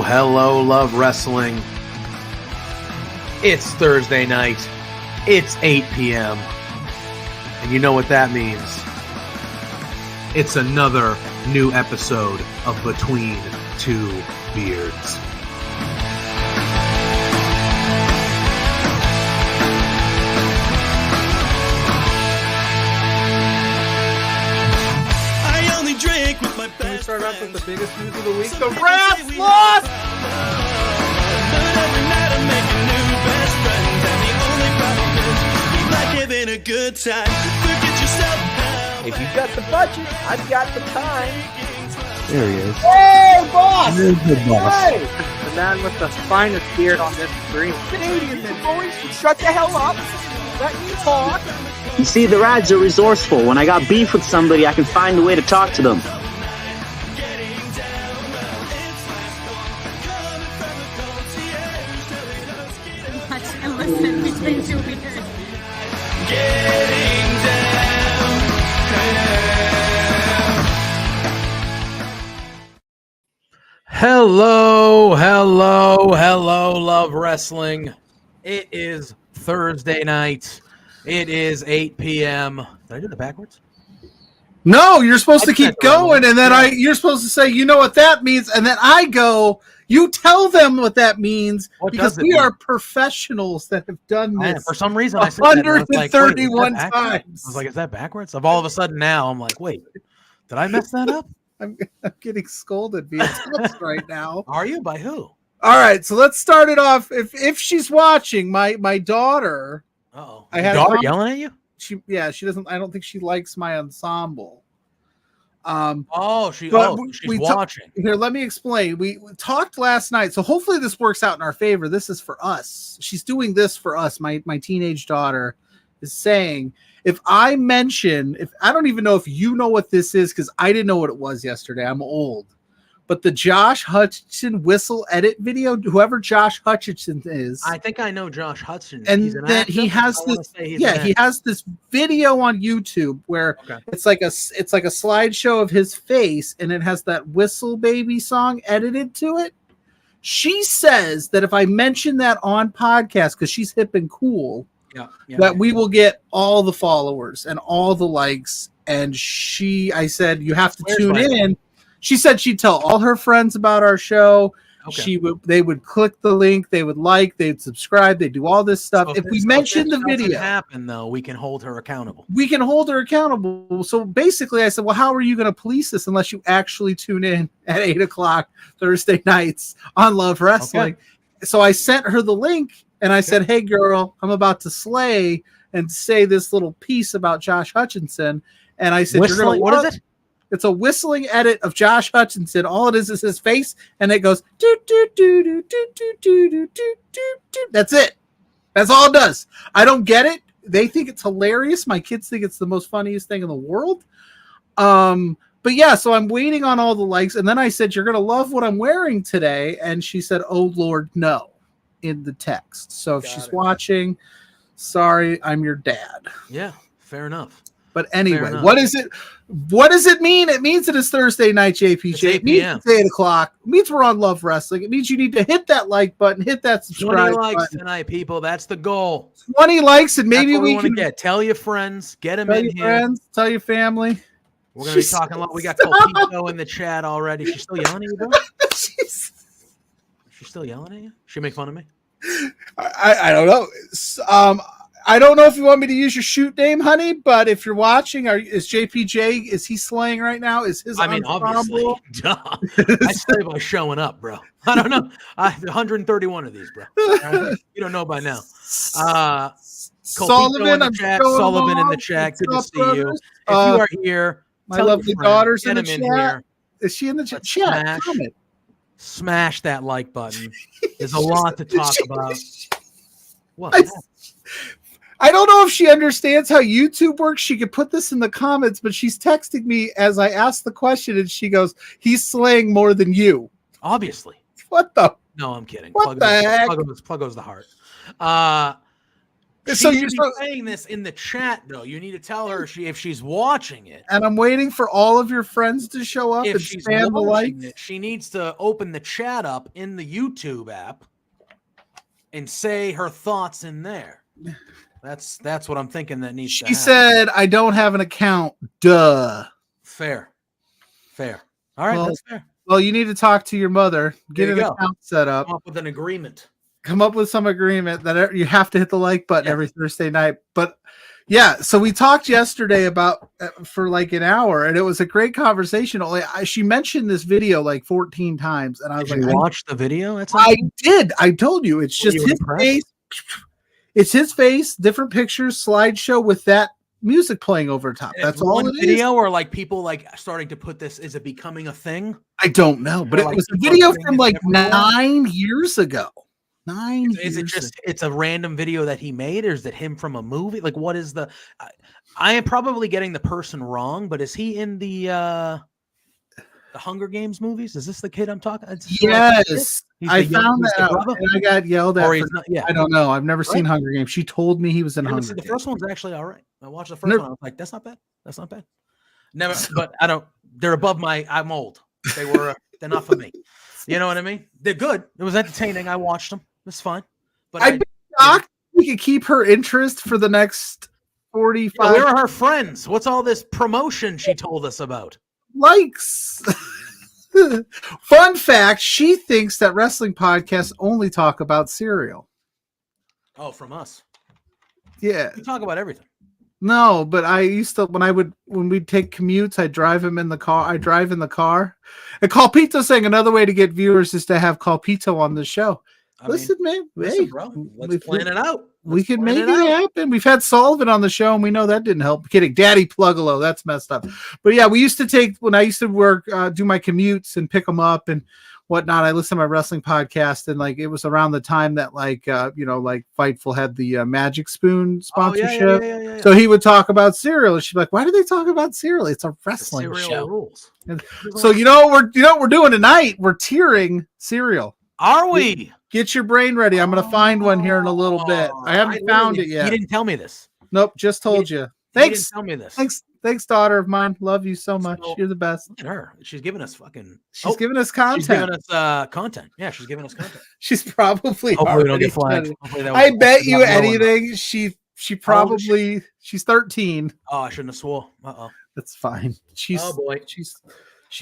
Hello, Love Wrestling. It's Thursday night. It's 8 p.m. And you know what that means. It's another new episode of Between Two Beards. Can we start off with the biggest news of the week? The Rats lost! But every night I'm making new best friends, and the only problem is we like having a good time. Forget yourself now. If you've got the budget, I've got the time. There he is. Hey, boss! There's the boss. Hey! The man with the finest beard on this screen. Canadian men, boys, shut the hell up. Let me talk. You see, the Rads are resourceful. When I got beef with somebody, I can find a way to talk to them. And listen between two beers. Getting down. Hello, Love Wrestling. It is Thursday night. It is 8 p.m. Did I do that backwards? No, you're supposed to keep going, and then you're supposed to say, you know what that means, and then I go, you tell them what that means, because we are professionals that have done this. For some reason, I said 131 times. I was like, is that backwards? All of a sudden now, I'm like, wait, did I mess that up? I'm getting scolded via text right now. Are you? By who? All right, so let's start it off. If she's watching, my daughter. Uh-oh. I had your daughter yelling at you? She doesn't. I don't think she likes my ensemble. She's watching. Here, let me explain. We talked last night, so hopefully this works out in our favor. This is for us. She's doing this for us. My teenage daughter is saying, if I don't even know if you know what this is, because I didn't know what it was yesterday. I'm old. But the Josh Hutcherson whistle edit video, whoever Josh Hutcherson is. I think I know Josh Hutcherson. And then he has this video on YouTube where it's like a slideshow of his face, and it has that Whistle Baby song edited to it. She says that if I mention that on podcast, because she's hip and cool, we will get all the followers and all the likes. And I said, you have to tune in. She said she'd tell all her friends about our show. Okay. They would click the link, they would like, they'd subscribe, they do all this stuff. If we mention the video, we can hold her accountable. So basically, I said, well, how are you going to police this unless you actually tune in at 8:00 Thursday nights on Love Wrestling? Okay. So I sent her the link, and I said, hey, girl, I'm about to slay and say this little piece about Josh Hutcherson. And I said, what is it? It's a whistling edit of Josh Hutcherson. All it is his face, and it goes do do do do do do do do do do. That's it. That's all it does. I don't get it. They think it's hilarious. My kids think it's the most funniest thing in the world. But yeah, so I'm waiting on all the likes, and then I said, "You're gonna love what I'm wearing today," and she said, "Oh Lord, no," in the text. So if she's watching, sorry, I'm your dad. Yeah, fair enough. But anyway, what is it? What does it mean? It means it is Thursday night, JPJ. It means it's 8:00. It means we're on Love Wrestling. It means you need to hit that like button, hit that subscribe 20 likes button. Tonight, people. That's the goal. 20 likes, and maybe we can tell your friends, get them in here. Tell your family. We're going to be talking a lot. We got Colpito in the chat already. She's still yelling at you, bro? She's still yelling at you? She make fun of me? I don't know. I don't know if you want me to use your shoot name, honey, but if you're watching, is JPJ, is he slaying right now? Is his obviously. Duh. I slay by showing up, bro. I don't know. I have 131 of these, bro. You don't know by now. Sullivan, in the chat. Sullivan in the chat. Good to see you. If you are here, my lovely daughter's in the chat. Here. Is she in the chat? Smash that like button. There's a lot to talk about. What? I don't know if she understands how YouTube works. She could put this in the comments, but she's texting me as I ask the question, and she goes, "He's slaying more than you." Obviously. What the? No, I'm kidding. What the heck? Pluggo's the heart. So you're saying this in the chat, though. You need to tell her if she's watching it. And I'm waiting for all of your friends to show up and spam the like. She needs to open the chat up in the YouTube app and say her thoughts in there. That's what I'm thinking that needs to happen. She said, "I don't have an account." Duh. Fair. All right, that's fair. Well, you need to talk to your mother. Get an account set up. Come up with an agreement. Come up with some agreement that you have to hit the like button every Thursday night. But yeah, so we talked yesterday about for like an hour, and it was a great conversation. Only she mentioned this video like 14 times, and I was like, "You watched the video?" I did. I told you, it's just his face. It's his face, different pictures, slideshow with that music playing over top. That's all it is. Video, or like people like starting to put this. Is it becoming a thing? I don't know, but it was a video from like 9 years ago. 9 years. Is it just it's a random video that he made, or is it him from a movie? Like, what is the? I am probably getting the person wrong, but is he in the Hunger Games movies? Is this the kid I'm talking? Yes, I found that out, and I got yelled at. I don't know. I've never seen Hunger Games. She told me he was in Hunger Games. The first one's actually all right. I watched the first one. I was like, that's not bad. That's not bad. Never, but I don't. They're above my. I'm old. They're not for me. You know what I mean? They're good. It was entertaining. I watched them. It's fine. But I'd be shocked we could keep her interest for the next 45. Where are her friends? What's all this promotion she told us about? Likes. Fun fact, she thinks that wrestling podcasts only talk about cereal. Oh, from us. Yeah. We talk about everything. No, but I used to when we'd take commutes, I'd drive him in the car. I drive in the car. And Calpito saying another way to get viewers is to have Calpito on the show. Listen, bro, let's plan it out. We can make it happen. We've had Sullivan on the show, and we know that didn't help. Kidding, Daddy Pluggo, that's messed up. But yeah, we used to take when I used to work, do my commutes and pick them up and whatnot. I listened to my wrestling podcast, and like it was around the time that like Fightful had the Magic Spoon sponsorship. Yeah. So he would talk about cereal, and she'd be like, "Why do they talk about cereal? It's a wrestling show." Rules. So you know what we're doing tonight? We're tiering cereal. Are we? Get your brain ready. I'm going to find one here in a little bit. I haven't found it yet. You didn't tell me this. Nope, just told you. Thanks. You didn't tell me this. Thanks, daughter of mine. Love you so much. You're the best. Look at her. She's giving us She's giving us content. She's giving us content. Yeah, she's giving us content. She's probably. Hopefully we don't get flagged. I bet you anything. She probably. She's 13. Oh, I shouldn't have swore. Uh-oh. That's fine. She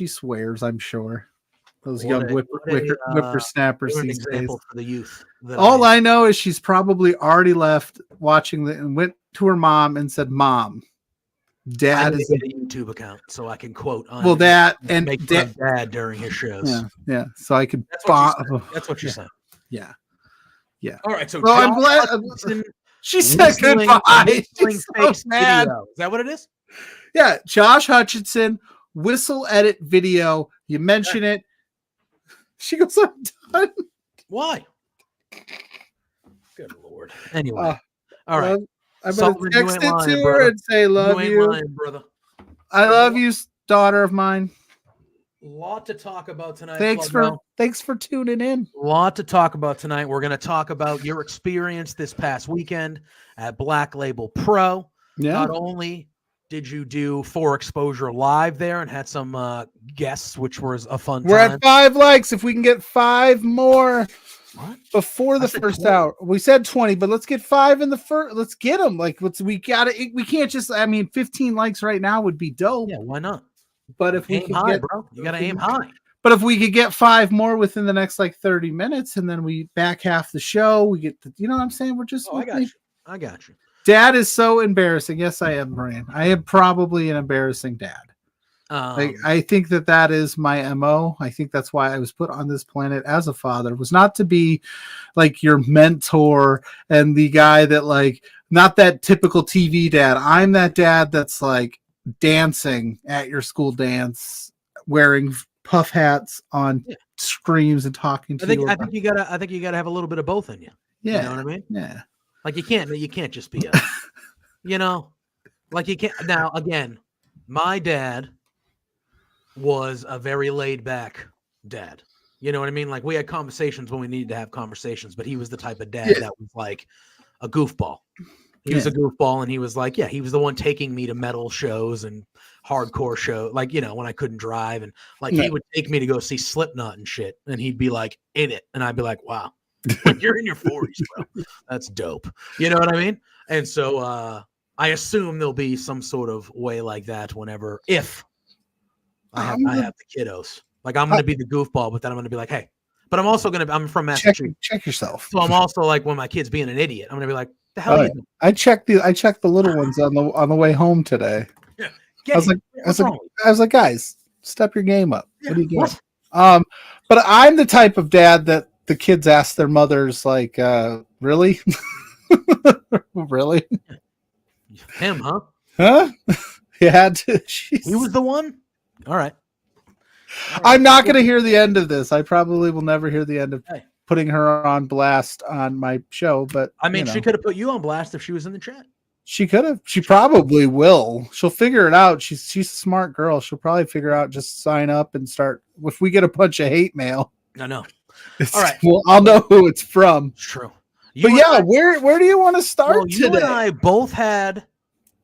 swears, I'm sure. Those young whippersnappers these days. For the youth. All I know is she's probably already left watching and went to her mom and said, "Mom, Dad is a YouTube account, so I can quote on that and make Dad during his shows." Yeah. So I could. That's what she said. Yeah. All right. So I'm glad she said goodbye. She's so mad. Is that what it is? Yeah, Josh Hutchinson whistle edit video. You mention it. She goes, "I'm done." Why? Good Lord. Anyway. All right. I'm going to text it to her and say, "Love you. Brother. I love you, daughter of mine." A lot to talk about tonight. Thanks for tuning in. A lot to talk about tonight. We're going to talk about your experience this past weekend at Black Label Pro. Yeah. Not only did you do 4 Exposure Live there and had some guests, which was a fun time. We're at 5 likes. If we can get 5 more before the first hour. We said 20, but let's get 5 in the first. Let's get them. Like, we can't just, 15 likes right now would be dope. Yeah, why not? But if we aim high, bro. You got to aim high. But if we could get 5 more within the next 30 minutes, and then we back half the show, we get you know what I'm saying? We're just. I got you. Dad is so embarrassing. Yes, I am, Brian. I am probably an embarrassing dad. I think that is my MO. I think that's why I was put on this planet as a father, was not to be like your mentor and the guy that not that typical TV dad. I'm that dad that's like dancing at your school dance, wearing puff hats on screams and talking to you. I think you gotta have a little bit of both in you. Yeah. You know what I mean? Yeah. Like you can't just be a, you know, like you can't. Now again, my dad was a very laid back dad. You know what I mean? Like we had conversations when we needed to have conversations, but he was the type of dad that was like a goofball. He was a goofball, and he was like, he was the one taking me to metal shows and hardcore shows, like, you know, when I couldn't drive, and like he would take me to go see Slipknot and shit, and he'd be like in it, and I'd be like, wow, like, you're in your 40s, bro. That's dope. You know what I mean? And so I assume there'll be some sort of way like that whenever, if I have the kiddos. Like I'm going to be the goofball, but then I'm going to be like, hey, but I'm from Massachusetts. Check yourself. So I'm also like, when my kid's being an idiot, I'm going to be like, the hell are you doing? I checked the little ones on the way home today. Yeah. I was like, guys, step your game up. Yeah. What are you doing? But I'm the type of dad that the kids ask their mothers, like, really? Really? Him, huh? Huh? He had to. He was the one? All right. I'm not going to hear the end of this. I probably will never hear the end of putting her on blast on my show. But I mean, she could have put you on blast if she was in the chat. She could have. She probably will. She'll figure it out. She's a smart girl. She'll probably figure out, just sign up and start. If we get a bunch of hate mail, I know. All right. Well, I'll know who it's from. It's true. Where do you want to start today? You and I both had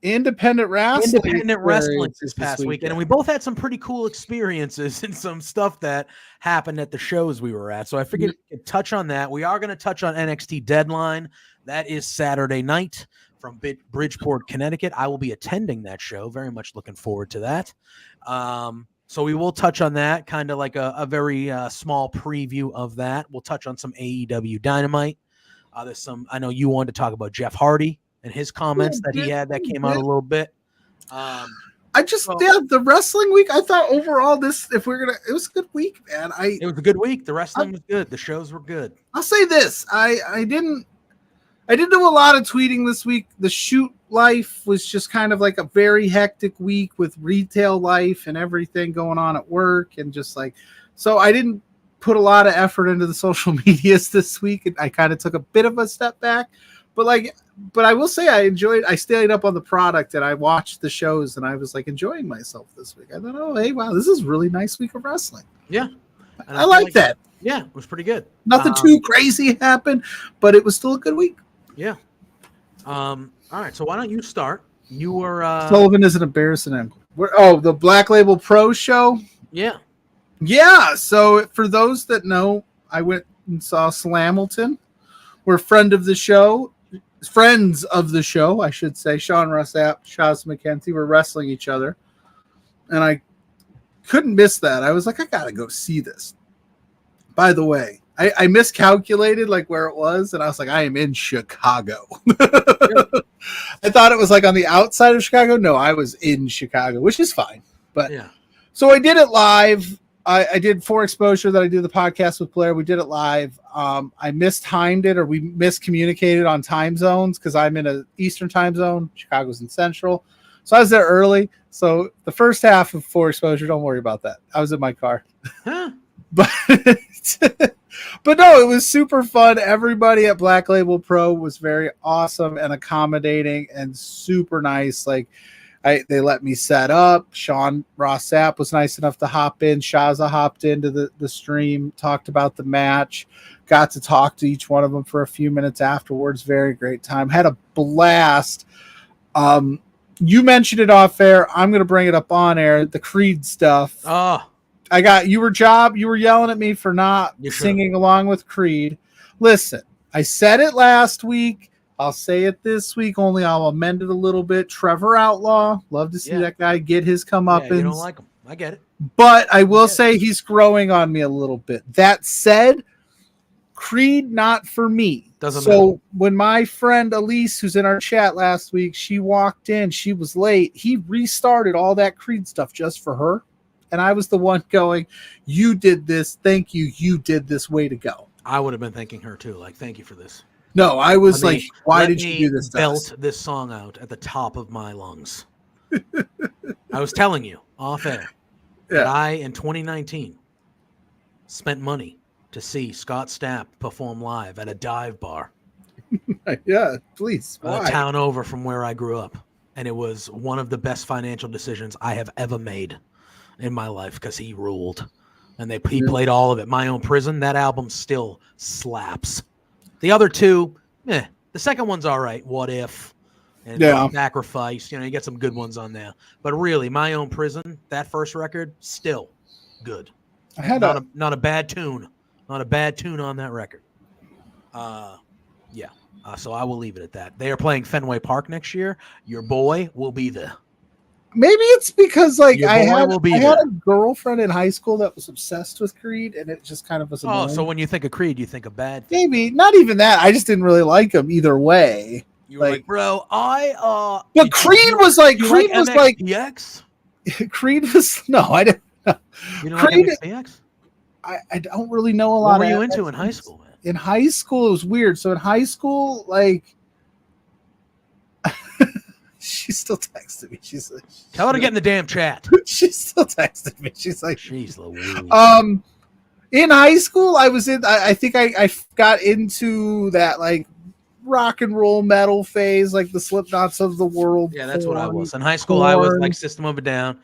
independent wrestling this past weekend, and we both had some pretty cool experiences and some stuff that happened at the shows we were at. So I figured we could touch on that. We are going to touch on NXT Deadline. That is Saturday night from Bridgeport, Connecticut. I will be attending that show. Very much looking forward to that. So we will touch on that, kind of like a very small preview of that. We'll touch on some AEW Dynamite. There's some. I know you wanted to talk about Jeff Hardy and his comments that he had that came out a little bit. The wrestling week, I thought overall it was a good week, man. It was a good week. The wrestling was good. The shows were good. I'll say this. I didn't do a lot of tweeting this week. The shoot life was just kind of like a very hectic week with retail life and everything going on at work, and just like, so I didn't put a lot of effort into the social medias this week, and I kind of took a bit of a step back. But I will say I stayed up on the product, and I watched the shows, and I was like enjoying myself this week. I thought, oh, hey, wow, this is a really nice week of wrestling. Yeah. I like that. Yeah, it was pretty good. Nothing too crazy happened, but it was still a good week. Yeah. All right, so why don't you start? You were Sullivan is an embarrassing ankle. The Black Label Pro show? Yeah. Yeah, so for those that know, I went and saw Slamilton. We're friends of the show, I should say. Sean Rossap, Shaz McKenzie were wrestling each other. And I couldn't miss that. I was like, I got to go see this. By the way, I miscalculated like where it was, and I was like, I am in Chicago. I thought it was like on the outside of Chicago. No, I was in Chicago, which is fine. But yeah. So I did it live. I did for exposure that I do the podcast with Blair. We did it live. I mistimed it, or we miscommunicated on time zones, because I'm in an Eastern time zone. Chicago's in Central. So I was there early. So the first half of for exposure, don't worry about that. I was in my car. Huh. But no, it was super fun. Everybody at Black Label Pro was very awesome and accommodating and super nice. Like, they let me set up. Sean Rossap was nice enough to hop in. Shaza hopped into the stream, talked about the match, got to talk to each one of them for a few minutes afterwards. Very great time. Had a blast. You mentioned it off air. I'm going to bring it up on air. The Creed stuff. Oh, you were yelling at me for not singing along with Creed. Listen, I said it last week. I'll say it this week, only I'll amend it a little bit. Trevor Outlaw, love to see that guy get his comeuppance. Yeah, you don't like him. I get it. But I will say he's growing on me a little bit. That said, Creed, not for me. Doesn't matter. When my friend Elise, who's in our chat last week, she walked in, she was late. He restarted all that Creed stuff just for her. And I was the one going, you did this. Thank you. You did this. Way to go. I would have been thanking her too. Like, thank you for this. No, I was like, why did you do this? Belt this song out at the top of my lungs. I was telling you off air that I, in 2019, spent money to see Scott Stapp perform live at a dive bar. Yeah, please. A town over from where I grew up. And it was one of the best financial decisions I have ever made in my life because he ruled. And he played all of it. My Own Prison, that album still slaps. The other two, the second one's all right. What If? And Sacrifice. You get some good ones on there. But really, My Own Prison, that first record, still good. I had not a bad tune. Not a bad tune on that record. So I will leave it at that. They are playing Fenway Park next year. Your boy will be there. Maybe it's because I had a girlfriend in high school that was obsessed with Creed, and it just kind of was annoying. Oh, so when you think of Creed, you think of bad things. Maybe not even that. I just didn't really like him either way. You were like, bro, But Creed was like MXPX? Creed was no, I didn't. You don't like MXPX? I don't really know a lot. What were you into in high school, man? In high school, it was weird. So in high school, she's still texting me. She's like, tell her to get in the damn chat. She's still texting me. She's like, jeez Louise. In high school, I think I got into that rock and roll metal phase, like the Slipknots of the world. Yeah, that's what I was. In high school, I was like System of a Down.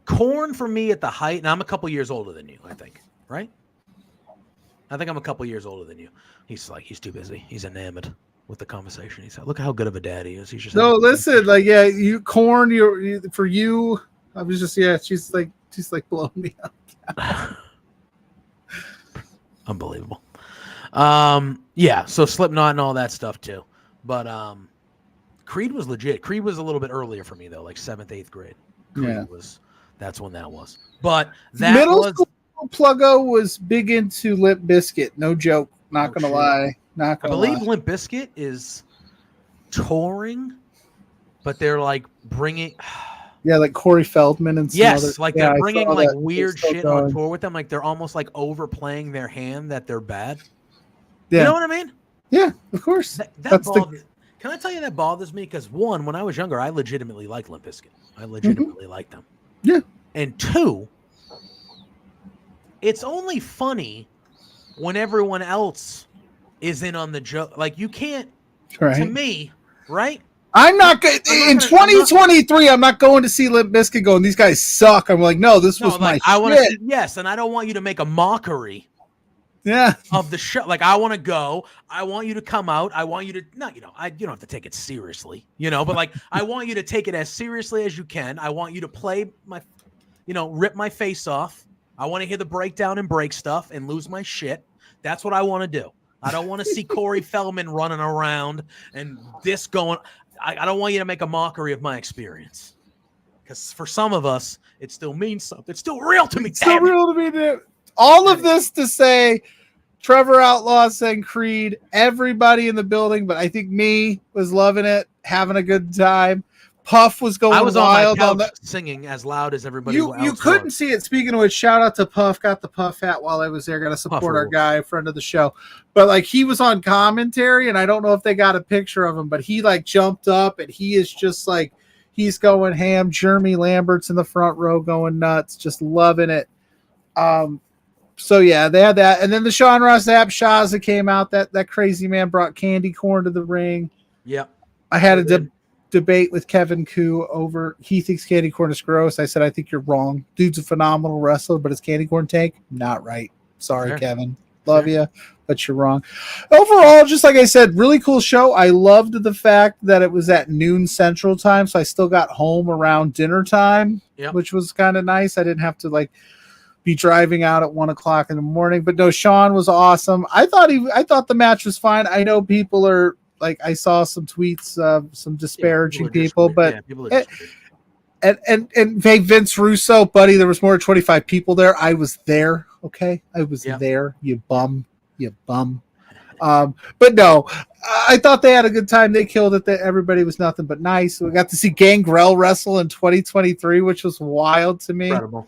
Korn for me at the height, and I'm a couple years older than you, I think. Right? I think I'm a couple years older than you. He's too busy. He's enamored with the conversation. He's like, look how good of a dad he is. He's just listen, you Korn, for you. I was just she's blowing me up. Unbelievable. So Slipknot and all that stuff too. But Creed was legit. Creed was a little bit earlier for me though, like 7th, 8th grade. Creed that's when that was. But that middle school Pluggo was big into Limp Bizkit. No joke. Not gonna lie. I believe Limp Bizkit is touring, but they're bringing. Yeah, like Corey Feldman and some other, they're bringing weird shit on tour with them. Like they're almost overplaying their hand that they're bad. Yeah. You know what I mean? Yeah, of course. Can I tell you that bothers me? Because one, when I was younger, I legitimately liked Limp Bizkit. I legitimately liked them. Yeah. And two, it's only funny when everyone else is in on the joke. You can't, to me, right? I'm not going in 2023. I'm not going to see Limp Bizkit going, these guys suck. I'm like, no, this was my shit. Yes, and I don't want you to make a mockery. Yeah. Of the show. I want to go. I want you to come out. I want you to you don't have to take it seriously, but I want you to take it as seriously as you can. I want you to play my, rip my face off. I want to hear the breakdown and break stuff and lose my shit. That's what I want to do. I don't want to see Corey Feldman running around and this going. I don't want you to make a mockery of my experience. Because for some of us, it still means something. It's still real to me. It's still real to me, dude. All of this to say, Trevor Outlaw sang Creed, everybody in the building, but I think me was loving it, having a good time. Puff was going wild. I was on my couch singing as loud as everybody else. You couldn't see it. Speaking of which, shout out to Puff. Got the Puff hat while I was there. Got to support our guy, friend of the show. But he was on commentary, and I don't know if they got a picture of him, but he jumped up, and he is just he's going ham. Jeremy Lambert's in the front row going nuts, just loving it. So yeah, they had that, and then the Sean Ross Sapp Shaza came out. That crazy man brought candy corn to the ring. Yep. I had a debate with Kevin Koo over. He thinks candy corn is gross. I said I think you're wrong. Dude's a phenomenal wrestler, but his candy corn take not right. Sorry, Kevin. Love you, but you're wrong. Overall, just like I said, really cool show. I loved the fact that it was at noon Central Time, so I still got home around dinner time, which was kind of nice. I didn't have to be driving out at 1:00 in the morning. But no, Sean was awesome. I thought the match was fine. I know people are I saw some tweets, some disparaging people, but and hey, Vince Russo, buddy, there was more than 25 people there. I was there. Okay. I was there. You bum. But no, I thought they had a good time. They killed it. Everybody was nothing but nice. We got to see Gangrel wrestle in 2023, which was wild to me. Incredible.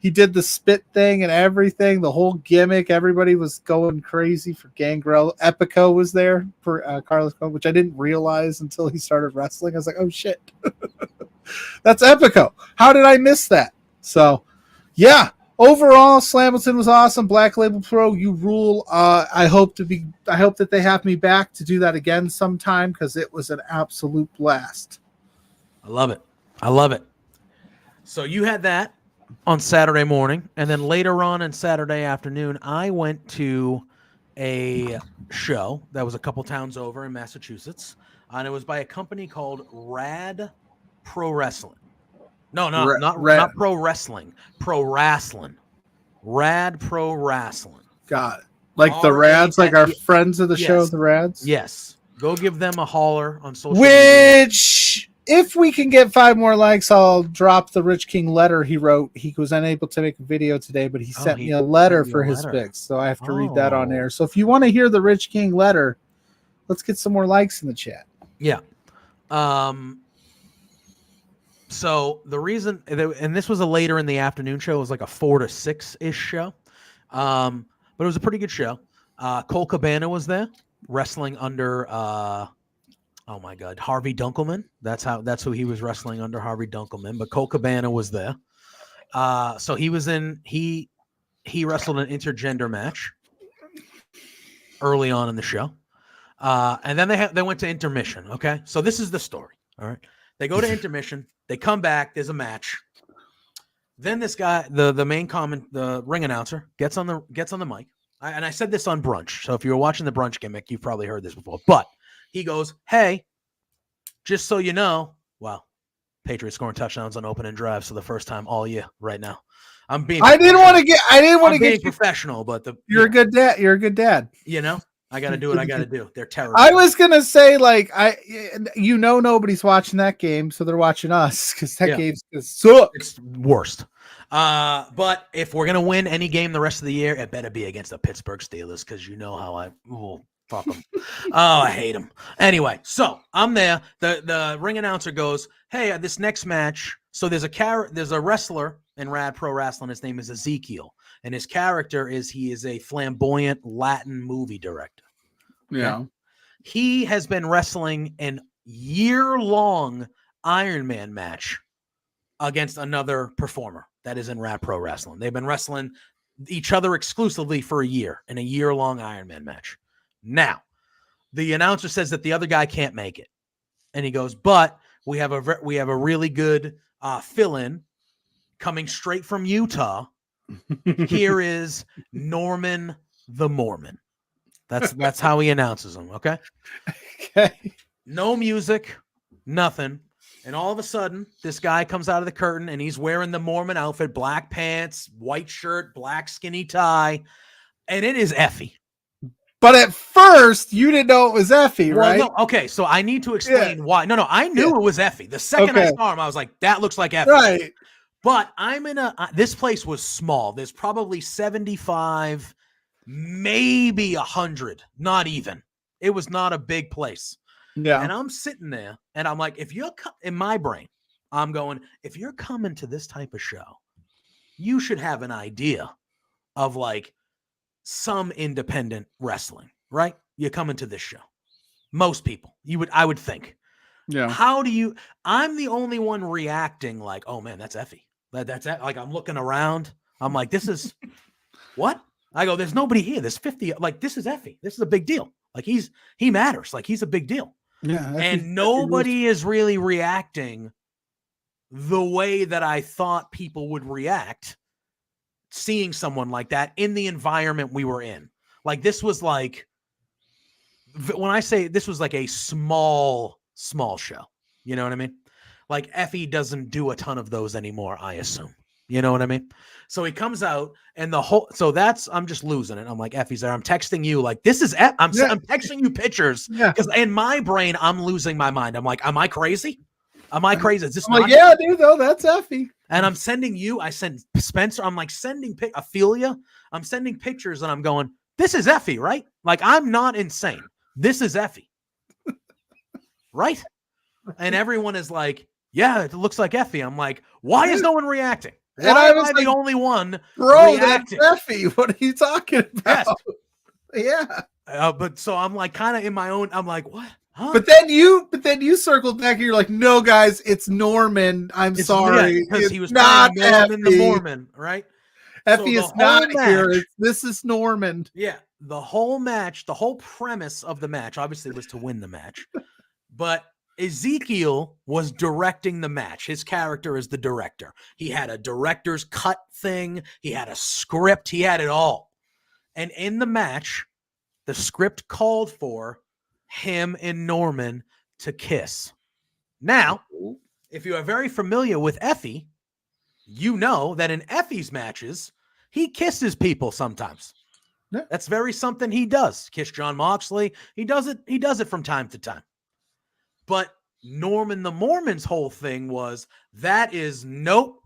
He did the spit thing and everything, the whole gimmick. Everybody was going crazy for Gangrel. Epico was there for Carlos Colon, which I didn't realize until he started wrestling. I was like, oh shit, that's Epico. How did I miss that? So, yeah. Overall, Slamilton was awesome. Black Label Pro, you rule. I hope that they have me back to do that again sometime because it was an absolute blast. I love it. So you had that on Saturday morning, and then later on Saturday afternoon, I went to a show that was a couple towns over in Massachusetts, and it was by a company called Rad Pro Wrestling. No, not Pro Wrestling. Pro Wrestling. Rad Pro Wrestling. Got it. Like the Rads, like our friends of the show, the Rads? Yes. Go give them a holler on social media. Which, if we can get 5 more likes, I'll drop the Rich King letter he wrote. He was unable to make a video today, but he sent me a letter for his fix, so I have to read that on air. So if you want to hear the Rich King letter, let's get some more likes in the chat. Yeah. So the reason, and this was a later in the afternoon show, it was like a 4 to 6-ish show. But it was a pretty good show. Cole Cabana was there wrestling under, oh my God, Harvey Dunkelman. That's who he was wrestling under, Harvey Dunkelman. But Cole Cabana was there. So he wrestled an intergender match early on in the show. And then they went to intermission. Okay. So this is the story. All right. They go to intermission. They come back. There's a match. Then this guy, the ring announcer, gets on the mic. And I said this on Brunch. So if you were watching the Brunch gimmick, you've probably heard this before. But he goes, "Hey, just so you know, wow, Patriots scoring touchdowns on opening drives for the first time all year right now." I didn't want to get professional, but you're a good dad. You're a good dad. You know. I got to do what I got to do. They're terrible. I was going to say, like, nobody's watching that game, so they're watching us because that game's sucks. It's worst. But if we're going to win any game the rest of the year, it better be against the Pittsburgh Steelers because you know how fuck them. I hate them. Anyway, so I'm there. The ring announcer goes, "Hey, this next match." So there's a wrestler in Rad Pro Wrestling. His name is Ezekiel. And his character he is a flamboyant Latin movie director. Yeah. Okay? He has been wrestling an year-long Iron Man match against another performer that is in Rad Pro Wrestling. They've been wrestling each other exclusively for a year in a year-long Iron Man match. Now, the announcer says that the other guy can't make it. And he goes, "But we have a really good fill-in coming straight from Utah. Here is Norman the Mormon." That's how he announces him. Okay. No music, nothing. And all of a sudden, this guy comes out of the curtain and he's wearing the Mormon outfit, black pants, white shirt, black skinny tie. And it is Effie. But at first, you didn't know it was Effie, right? No, okay, so I need to explain why. No, I knew it was Effie. The second I saw him, I was like, that looks like Effie. Right. But I'm in this place was small. There's probably 75, maybe 100, not even. It was not a big place. Yeah. And I'm sitting there and I'm like, in my brain, I'm going, if you're coming to this type of show, you should have an idea of like some independent wrestling, right? You're coming to this show. Most people, I would think. Yeah. I'm the only one reacting like, oh man, that's Effie. That's like, I'm looking around. I'm like, this is what? I go, there's nobody here. There's 50. Like, this is Effie. This is a big deal. Like he matters. Like he's a big deal. Yeah. And nobody is really reacting the way that I thought people would react seeing someone like that in the environment we were in. Like this was like, when I say this was like a small show, you know what I mean? Like Effie doesn't do a ton of those anymore, I assume. You know what I mean? So he comes out and I'm just losing it. I'm like, Effie's there. I'm texting you like, this is I'm texting you pictures because in my brain, I'm losing my mind. I'm like, am I crazy? Am I crazy? Is this I'm like, yeah, dude, though, that's Effie. And I'm sending you, I sent Spencer, I'm like sending Ophelia. I'm sending pictures and I'm going, this is Effie, right? Like, I'm not insane. This is Effie. Right? And everyone is like, yeah, it looks like Effie. I'm like, why is no one reacting? And I was the only one, bro, that's Effie. What are you talking about? Yes. Yeah. But so I'm like kind of in my own. I'm like, what? Huh? But then you circled back and you're like, no, guys, it's Norman. I'm sorry, because he was not Norman the Mormon, right? Effie is not here. This is Norman. Yeah, the whole match, the whole premise of the match, obviously, was to win the match, but Ezekiel was directing the match. His character is the director. He had a director's cut thing. He had a script. He had it all. And in the match, the script called for him and Norman to kiss. Now, if you are very familiar with Effie, you know that in Effie's matches, he kisses people sometimes. Yeah. That's very something he does. Kiss John Moxley. He does it from time to time. But Norman the Mormon's whole thing was that is nope.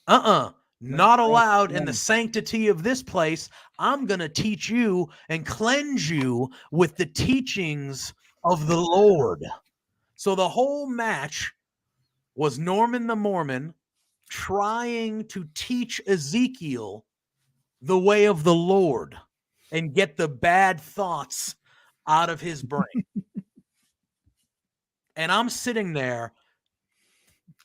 Not allowed in the sanctity of this place. I'm going to teach you and cleanse you with the teachings of the Lord. So the whole match was Norman the Mormon trying to teach Ezekiel the way of the Lord and get the bad thoughts out of his brain. And I'm sitting there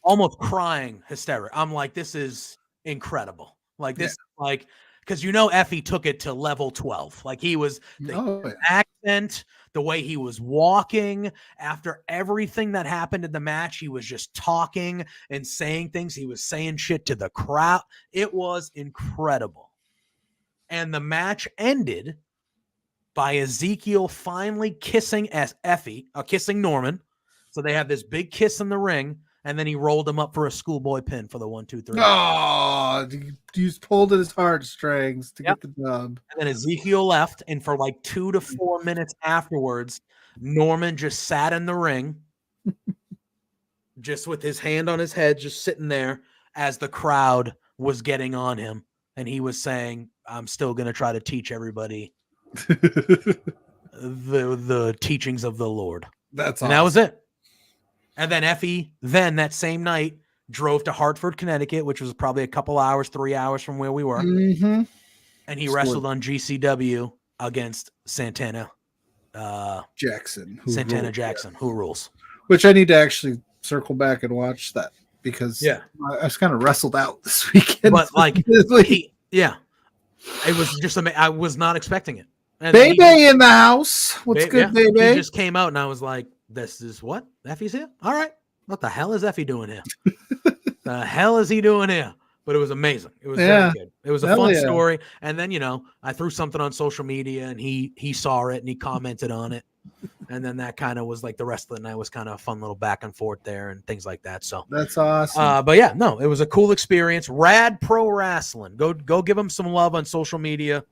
almost crying hysterical. I'm like, this is incredible. Like this, like, because Effie took it to level 12. Like he was the accent, the way he was walking after everything that happened in the match. He was just talking and saying things. He was saying shit to the crowd. It was incredible. And the match ended by Ezekiel finally kissing kissing Norman. So they have this big kiss in the ring. And then he rolled him up for a schoolboy pin for the 1, 2, 3. Oh, you pulled at his heartstrings to get the dub. And then Ezekiel left, and for like 2 to 4 minutes afterwards, Norman just sat in the ring, just with his hand on his head, just sitting there as the crowd was getting on him. And he was saying, I'm still going to try to teach everybody the teachings of the Lord. That's awesome. And that was it. And then Effie, that same night, drove to Hartford, Connecticut, which was probably a couple hours, 3 hours from where we were. Mm-hmm. And he wrestled on GCW against Santana Jackson. Who rules. Which I need to actually circle back and watch that because I was kind of wrestled out this weekend. But like, it was just amazing. I was not expecting it. And Bebe in the house. What's good, Bebe? He just came out and I was like, this is what? Effie's here? All right. What the hell is Effie doing here? The hell is he doing here? But it was amazing. It was very good. It was a fun story. And then, I threw something on social media and he saw it and he commented on it. And then that kind of was like the rest of the night was kind of a fun little back and forth there and things like that. So that's awesome. But yeah, no, it was a cool experience. Rad Pro Wrestling. Go give them some love on social media.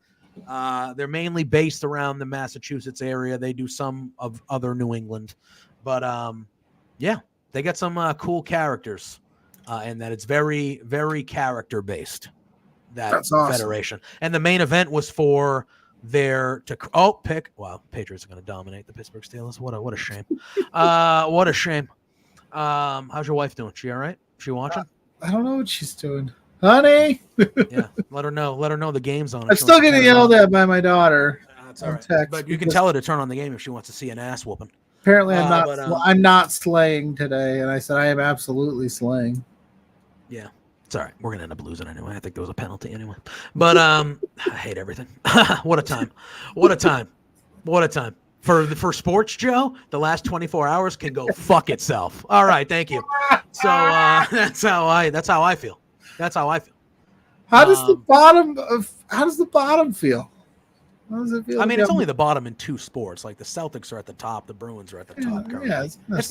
They're mainly based around the Massachusetts area. They do some of other New England, but they got some cool characters, and that it's very, very character based. That's awesome. Federation, and the main event was for Patriots are going to dominate the Pittsburgh Steelers. What a shame. What a shame. How's your wife doing? She all right? She watching? I don't know what she's doing. Honey, let her know the game's on. I'm still getting yelled at by my daughter. That's all right. Text but you can tell her to turn on the game if she wants to see an ass whooping. Apparently, I'm not slaying today, and I said I am absolutely slaying. Yeah, it's all right. We're gonna end up losing anyway. I think there was a penalty anyway. But I hate everything. What a time! What a time! What a time! For sports, Joe, the last 24 hours can go fuck itself. All right, thank you. So that's how I feel. That's how I feel. How does the bottom feel? How does it feel? I mean, it's only the bottom in two sports. Like the Celtics are at the top, the Bruins are at the top. Yeah, it's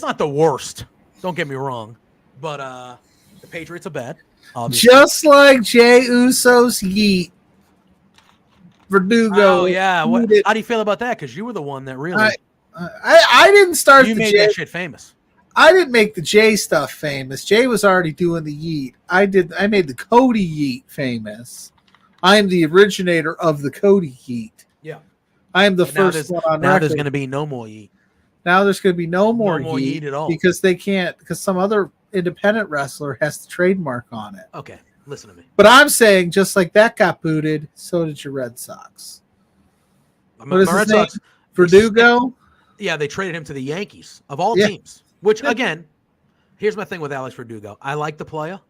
not the worst. Don't get me wrong, but the Patriots are bad. Obviously. Just like Jey Uso's yeet. Verdugo. Oh yeah. How do you feel about that? Because you were the one that really. I didn't start. You made that shit famous. I didn't make the Jay stuff famous. Jay was already doing the yeet. I made the Cody yeet famous. I am the originator of the Cody yeet. Yeah. I am the first one on record. Now there's going to be no more yeet. Now there's going to be no more yeet at all. Because they can't, because some other independent wrestler has to trademark on it. Okay. Listen to me. But I'm saying, just like that got booted, so did your Red Sox. What is his name? Verdugo? Yeah, they traded him to the Yankees, of all teams. Which, again, here's my thing with Alex Verdugo. I like the player,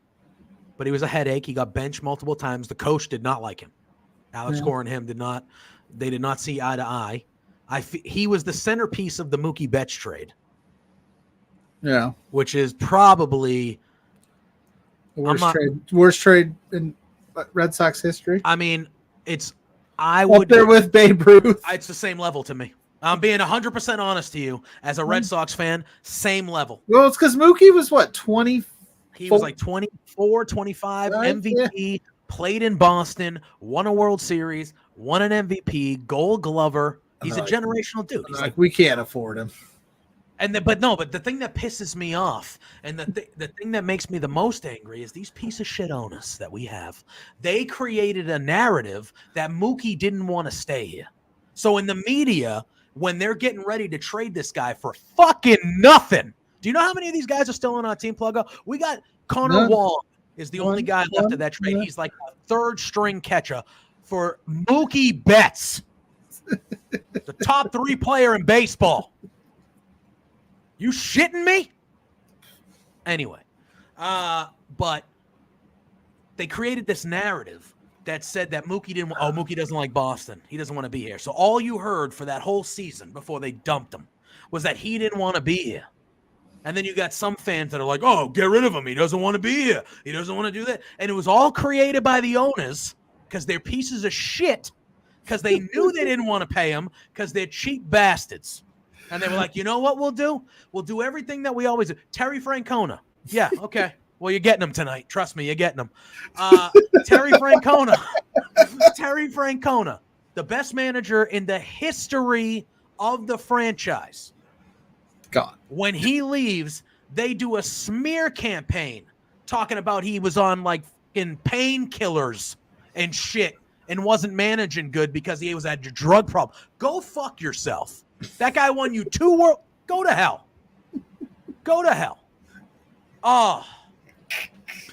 but he was a headache. He got benched multiple times. The coach did not like him. Alex Cora and him did not see eye to eye. He was the centerpiece of the Mookie Betts trade. Yeah. Which is probably the worst trade in Red Sox history. I mean, up there with Babe Ruth. It's the same level to me. I'm being 100% honest to you. As a Red Sox fan, same level. Well, it's because Mookie was, 20? He was like 24, 25, MVP, played in Boston, won a World Series, won an MVP, Gold Glover. He's a generational dude. He's like, we can't afford him. But the thing that pisses me off and the thing that makes me the most angry is these piece of shit owners that we have. They created a narrative that Mookie didn't want to stay here. So in the media, when they're getting ready to trade this guy for fucking nothing. Do you know how many of these guys are still on our team, Pluggo? We got Connor Wall is the only guy left of that trade. He's like a third string catcher for Mookie Betts, the top 3 player in baseball. You shitting me? Anyway, but they created this narrative that said that Mookie doesn't like Boston. He doesn't want to be here. So all you heard for that whole season before they dumped him was that he didn't want to be here. And then you got some fans that are like, oh, get rid of him. He doesn't want to be here. He doesn't want to do that. And it was all created by the owners because they're pieces of shit because they knew they didn't want to pay him because they're cheap bastards. And they were like, you know what we'll do? We'll do everything that we always do. Terry Francona. Yeah, okay. Well, you're getting him tonight. Trust me, you're getting him. Terry Francona. Terry Francona, the best manager in the history of the franchise. God. When he leaves, they do a smear campaign talking about he was on like in painkillers and shit and wasn't managing good because he was at a drug problem. Go fuck yourself. That guy won you 2 world. Go to hell. Go to hell. Oh,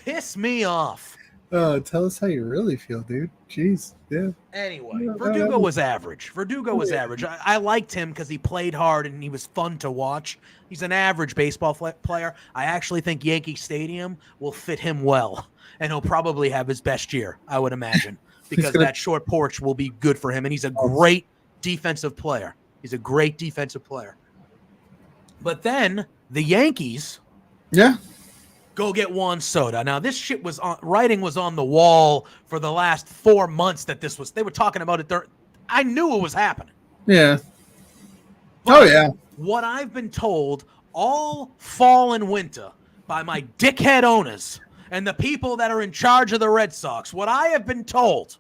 piss me off. Tell us how you really feel, dude. Jeez. Yeah. Anyway, Verdugo was average. I liked him because he played hard and he was fun to watch. He's an average baseball player. I actually think Yankee Stadium will fit him well, and he'll probably have his best year, I would imagine, because that short porch will be good for him, and he's a great defensive player. But then the Yankees go get Juan Soto. Now, this shit writing was on the wall for the last 4 months that they were talking about it. I knew it was happening. Yeah. But what I've been told all fall and winter by my dickhead owners and the people that are in charge of the Red Sox, what I have been told,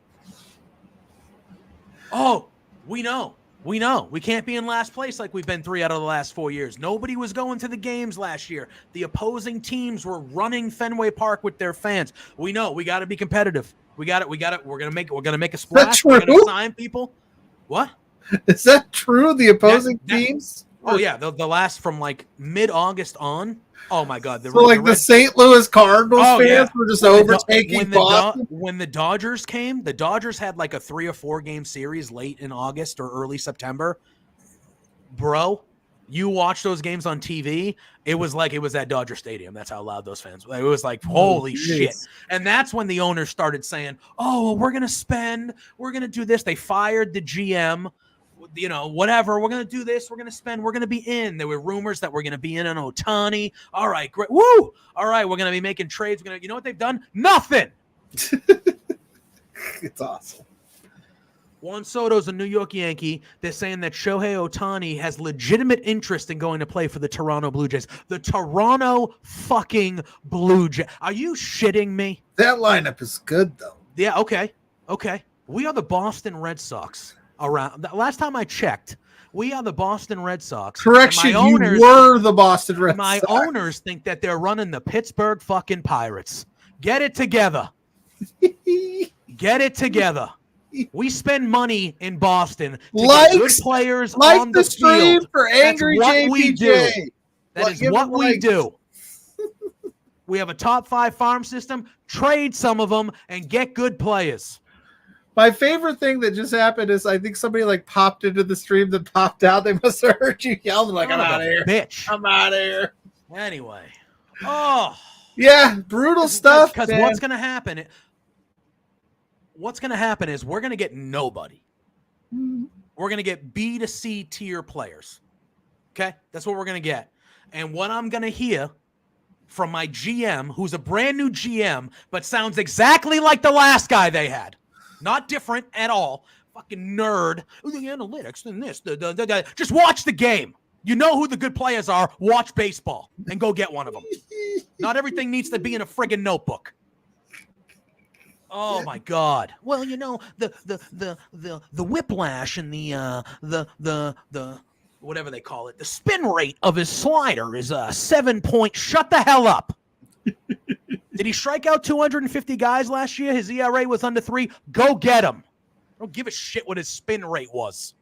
we know. We can't be in last place like we've been 3 out of the last 4 years. Nobody was going to the games last year. The opposing teams were running Fenway Park with their fans. We know. We got to be competitive. We got it. We're gonna make a splash. We're gonna sign people. What? Is that true? The opposing teams? Oh yeah, the last from like mid-August on. Oh my God! The St. Louis Cardinals fans were just overtaking Boston. When the Dodgers came, the Dodgers had like a 3 or 4 game series late in August or early September. Bro, you watch those games on TV. It was like it was at Dodger Stadium. That's how loud those fans were. It was like, holy shit. And that's when the owners started saying, oh, we're going to spend. We're going to do this. They fired the GM. You know, whatever. We're going to do this. We're going to spend. We're going to be in. There were rumors that we're going to be in on Ohtani. All right, great. Woo! All right, we're going to be making trades. You know what they've done? Nothing. It's awesome. Juan Soto's a New York Yankee. They're saying that Shohei Ohtani has legitimate interest in going to play for the Toronto Blue Jays. The Toronto fucking Blue Jays. Are you shitting me? That lineup is good, though. Yeah, okay. We are the Boston Red Sox. Last time I checked, we are the Boston Red Sox. Correction, you were the Boston Red Sox. My owners think that they're running the Pittsburgh fucking Pirates. Get it together. Get it together. We spend money in Boston to get good players on the field. For angry JPJ. That is what we do. We have a top 5 farm system. Trade some of them and get good players. My favorite thing that just happened is I think somebody like popped into the stream that popped out. They must have heard you yell. I'm like, I'm out of here. Bitch. I'm out of here. Anyway. Oh. Yeah, brutal stuff. Because what's going to happen? What's going to happen is we're going to get nobody. We're going to get B to C tier players. Okay? That's what we're going to get. And what I'm going to hear from my GM, who's a brand new GM, but sounds exactly like the last guy they had. Not different at all. Fucking nerd. The analytics and this. Just watch the game. You know who the good players are. Watch baseball and go get one of them. Not everything needs to be in a friggin' notebook. Oh my God. Well, you know, the whiplash and the whatever they call it, the spin rate of his slider is 7 point. Shut the hell up. Did he strike out 250 guys last year? His ERA was under 3. Go get him. I don't give a shit what his spin rate was.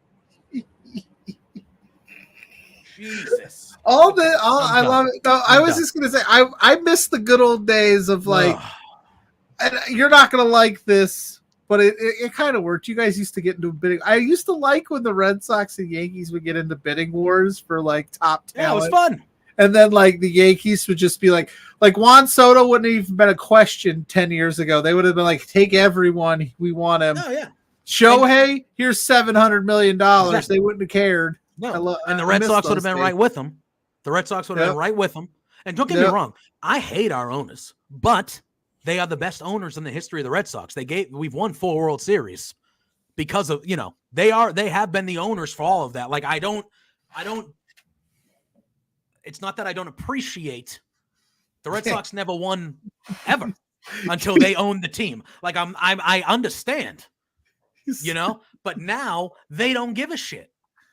Jesus. I love it. No, I was just gonna say I miss the good old days of like, and you're not gonna like this, but it kind of worked. You guys used to get into bidding. I used to like when the Red Sox and Yankees would get into bidding wars for like top talent. Yeah, it was fun. And then like the Yankees would just be like Juan Soto wouldn't have even been a question 10 years ago. They would have been like, take everyone. We want him. Oh, yeah. Shohei, here's $700 million. Exactly. They wouldn't have cared. No. And the Red Sox would have been right with them. The Red Sox would have been right with them. And don't get me wrong. I hate our owners, but they are the best owners in the history of the Red Sox. We've won 4 World Series because of, they have been the owners for all of that. Like, I don't, it's not that I don't appreciate the Red Sox never won ever until they owned the team. Like I understand, but now they don't give a shit.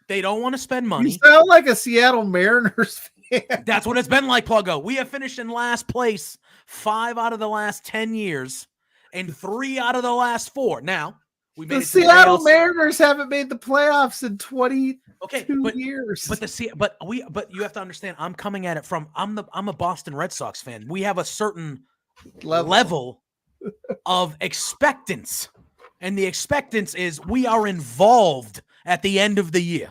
They don't want to spend money. You sound like a Seattle Mariners fan. That's what it's been like, Pluggo. We have finished in last place 5 out of the last 10 years and 3 out of the last 4. Now, we made the Seattle Mariners haven't made the playoffs in 22 years. But you have to understand, I'm coming at it from I'm a Boston Red Sox fan. We have a certain level of expectance. And the expectance is we are involved at the end of the year.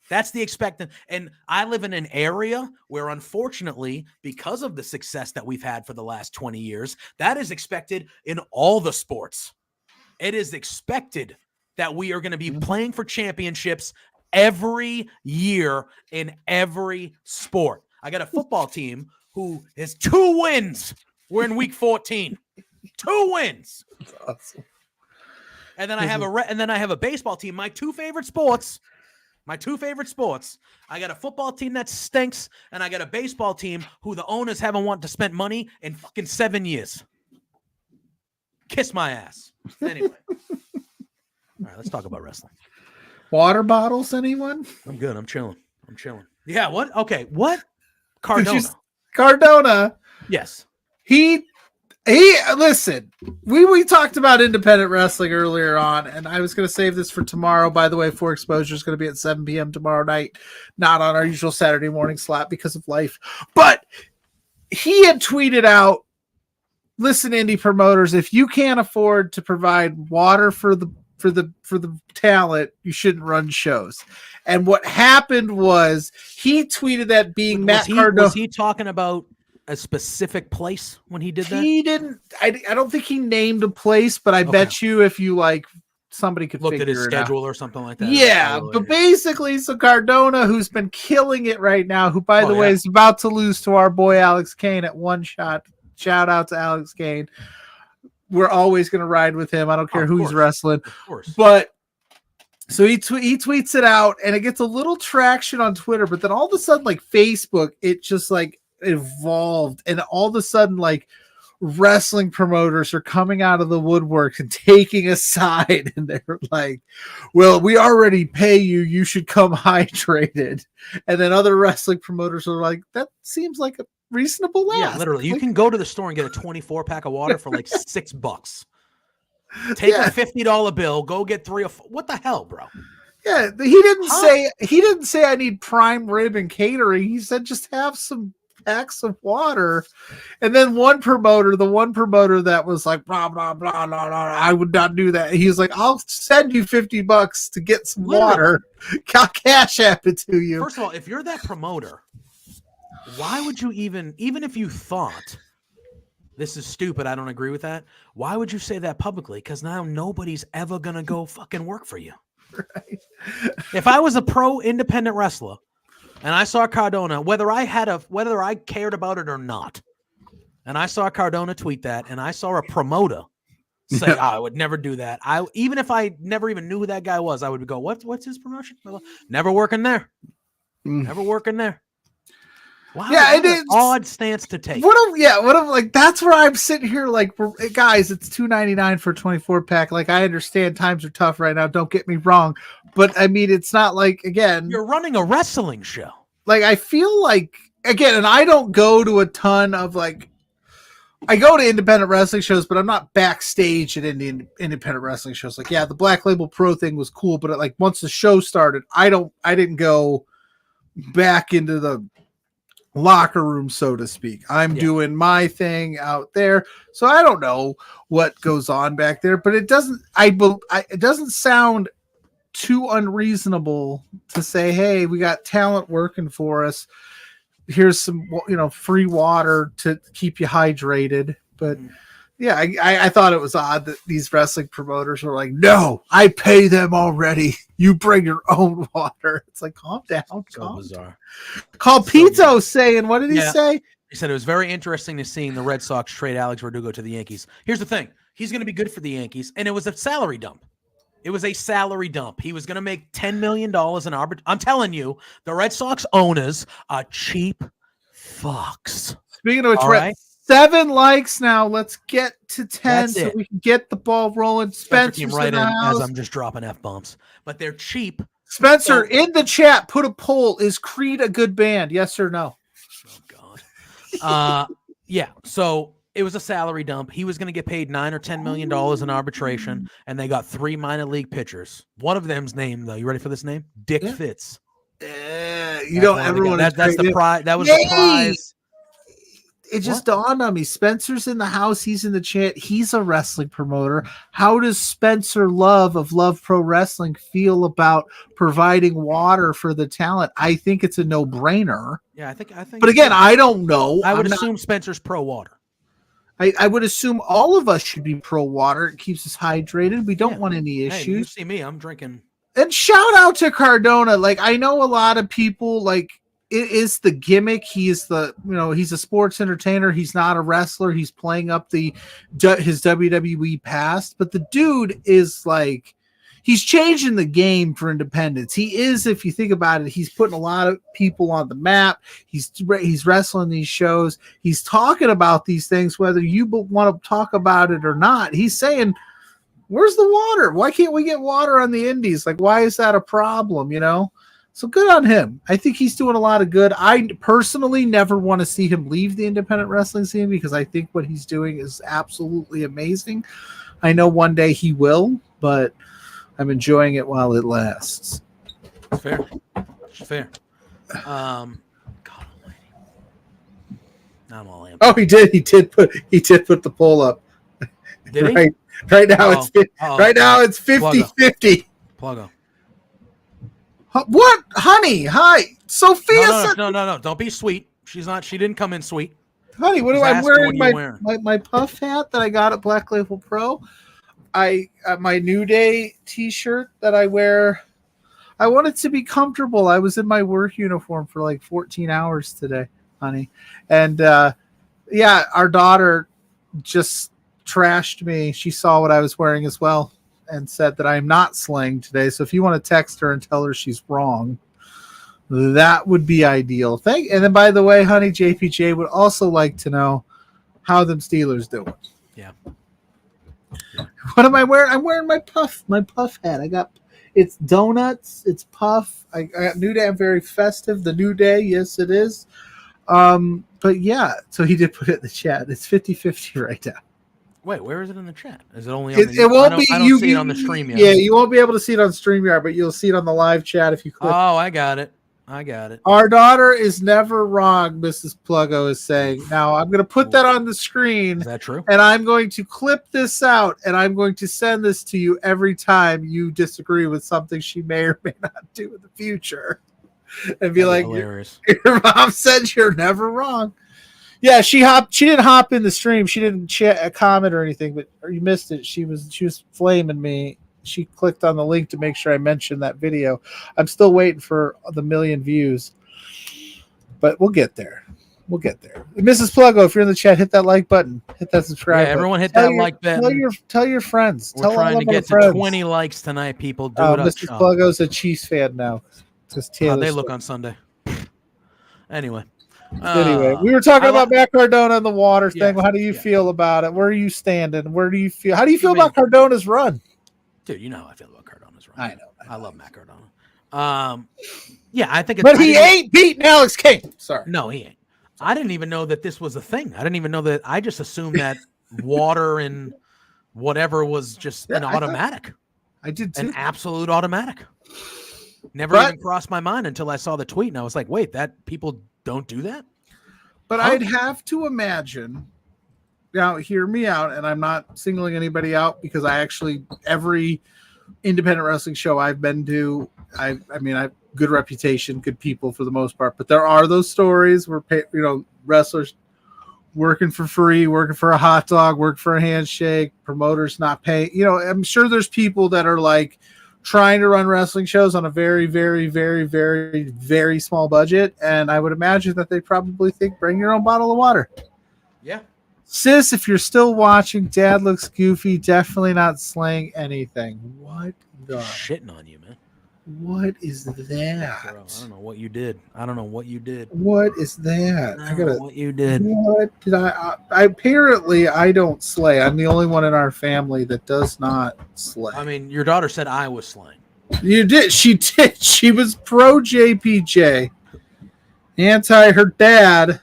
That's the expectant. And I live in an area where, unfortunately, because of the success that we've had for the last 20 years, that is expected in all the sports. It is expected that we are going to be playing for championships every year in every sport. I got a football team who has 2 wins. We're in week 14. 2 wins. That's awesome. And then I have a baseball team. My two favorite sports. I got a football team that stinks, and I got a baseball team who the owners haven't wanted to spend money in fucking 7 years. Kiss my ass. Anyway. All right, let's talk about wrestling. Water bottles, anyone? I'm good. I'm chilling. Yeah, what? Okay, what? Cardona. Yes. He listen, we talked about independent wrestling earlier on, and I was going to save this for tomorrow. By the way, For Exposure is going to be at 7 p.m. tomorrow night, not on our usual Saturday morning slot because of life. But he had tweeted out, listen, indie promoters, if you can't afford to provide water for the talent, you shouldn't run shows. And what happened was he tweeted that being Matt Cardona. Was he talking about a specific place when he did that? He didn't. I don't think he named a place, but I bet you if you somebody could look at his schedule out. or something like that. Yeah, but basically, so Cardona, who's been killing it right now, who by the way is about to lose to our boy Alex Kane at One Shot. Shout out to Alex Kane. We're always going to ride with him. I don't care who's wrestling. Of course. But so he tweets it out, and it gets a little traction on Twitter, but then all of a sudden, Facebook, it just evolved, and all of a sudden wrestling promoters are coming out of the woodwork and taking a side, and they're like, well, we already pay you should come hydrated. And then other wrestling promoters are like, that seems like a reasonable ask. Yeah, literally, you can go to the store and get a 24-pack of water for $6. Take a $50 bill, go get 3 or 4. What the hell, bro? Yeah, he didn't say I need prime rib and catering. He said just have some packs of water. And then the one promoter that was like, blah, blah, blah, blah, blah, I would not do that. He's like, I'll send you $50 to get some water. I'll cash app it to you. First of all, if you're that promoter, why would you even if you thought this is stupid, I don't agree with that, why would you say that publicly? Because now nobody's ever going to go fucking work for you. Right. If I was a pro independent wrestler and I saw Cardona, whether I cared about it or not, and I saw Cardona tweet that, and I saw a promoter say, I would never do that. Even if I never even knew who that guy was, I would go, what's his promotion? Never working there. Never working there. Wow, yeah, it is odd stance to take. That's where I'm sitting here like, guys, it's $2.99 for a 24 pack. Like, I understand times are tough right now. Don't get me wrong, but I mean, it's not like, again, you're running a wrestling show. Like, I feel like, again, and I don't go to a ton of like, I go to independent wrestling shows, but I'm not backstage at independent wrestling shows. Like, yeah, the Black Label Pro thing was cool, but like once the show started, I didn't go back into the locker room, so to speak. I'm doing my thing out there, so I don't know what goes on back there, but it doesn't sound too unreasonable to say, hey, we got talent working for us, here's some free water to keep you hydrated. But yeah, I thought it was odd that these wrestling promoters were like, no, I pay them already, you bring your own water. It's like, calm down. So bizarre. Call Pito saying, what did he say? He said it was very interesting to seeing the Red Sox trade Alex Verdugo to the Yankees. Here's the thing. He's going to be good for the Yankees, and it was a salary dump. It was a salary dump. He was going to make $10 million in arbit. I'm telling you, the Red Sox owners are cheap fucks. Speaking of which, we're at 7 likes now. Let's get to 10 so we can get the ball rolling. Spencer came right in as I'm just dropping F-bombs. But they're cheap. Spencer, in the chat, put a poll. Is Creed a good band? Yes or no? Oh, God. Yeah. So it was a salary dump. He was going to get paid $9 or $10 million in arbitration, and they got 3 minor league pitchers. One of them's name, though. You ready for this name? Dick Fitz. Everyone. That's the prize. That was the prize. It just dawned on me. Spencer's in the house. He's in the chat. He's a wrestling promoter. How does Spencer Love of Love Pro Wrestling feel about providing water for the talent? I think it's a no-brainer. Yeah, I think. But again, I don't know. I would assume Spencer's pro water. I would assume all of us should be pro water. It keeps us hydrated. We don't want any issues. Hey, you see me, I'm drinking. And shout out to Cardona. Like, I know a lot of people, like, it is the gimmick. He's a sports entertainer. He's not a wrestler. He's playing up his WWE past. But the dude is like, he's changing the game for independence. He is, if you think about it, he's putting a lot of people on the map. He's wrestling these shows. He's talking about these things, whether you want to talk about it or not. He's saying, where's the water? Why can't we get water on the indies? Like, why is that a problem, So good on him. I think he's doing a lot of good. I personally never want to see him leave the independent wrestling scene because I think what he's doing is absolutely amazing. I know one day he will, but I'm enjoying it while it lasts. Fair. God almighty. I'm all in. Oh, he did put the poll up. Did he? Right now it's 50-50. Pluggo. What? Honey, hi. Sophia. No. Don't be sweet. She didn't come in sweet. Honey, what I'm wearing? My puff hat that I got at Black Label Pro. My New Day t-shirt that I wear. I wanted to be comfortable. I was in my work uniform for like 14 hours today, honey. And our daughter just trashed me. She saw what I was wearing as well and said that I'm not slaying today. So if you want to text her and tell her she's wrong, that would be ideal. And then, by the way, honey, JPJ would also like to know how them Steelers doing. Yeah. What am I wearing? I'm wearing my puff hat. It's donuts. It's puff. I got New Day. I'm very festive. The New Day. Yes, it is. But yeah, so he did put it in the chat. It's 50-50 right now. Wait, where is it in the chat? Is it only on it won't be. I don't see it on the stream yet. Yeah, you won't be able to see it on StreamYard, but you'll see it on the live chat if you click. Oh, I got it. I got it. Our daughter is never wrong, Mrs. Pluggo is saying. Now, I'm going to put that on the screen. Is that true? And I'm going to clip this out, and I'm going to send this to you every time you disagree with something she may or may not do in the future. And be like, hilarious. Your mom said you're never wrong. Yeah, she didn't hop in the stream. She didn't chat a comment or anything, but you missed it. She was flaming me. She clicked on the link to make sure I mentioned that video. I'm still waiting for the 1 million views, but we'll get there. We'll get there. Mrs. Pluggo, if you're in the chat, hit that like button. Hit that subscribe button. Everyone hit that like button. Tell your friends. We're trying to get to 20 likes tonight, people. Do it up. Mrs. Pluggo's a Chiefs fan now. How they look on Sunday. Anyway. We were talking about Matt Cardona and the water thing. How do you feel about it? Where are you standing? Where do you feel? How do you feel about Cardona's run? Dude, you know how I feel about Cardona's run. I know. I love Matt Cardona. Yeah, I think. But he ain't beating Alex King. Sorry. No, he ain't. I didn't even know that this was a thing. I didn't even know that. I just assumed that water and whatever was just an automatic. I did too. An absolute automatic. Never even crossed my mind until I saw the tweet, and I was like, wait, that people don't do that? But I'd have to imagine, now hear me out, and I'm not singling anybody out because I actually, every independent wrestling show I've been to, I mean, I have good reputation, good people for the most part, but there are those stories where, wrestlers working for free, working for a hot dog, working for a handshake, promoters not paying. I'm sure there's people that are like, trying to run wrestling shows on a very, very, very, very, very small budget. And I would imagine that they probably think, bring your own bottle of water. Yeah. Sis, if you're still watching, Dad looks goofy. Definitely not slaying anything. What the? Shitting on you, man. What is that? Bro, I don't know what you did. What is that? I don't know what you did. What did I apparently I don't slay. I'm the only one in our family that does not slay. I mean, your daughter said I was slaying. You did. She did. She was pro JPJ, anti her dad.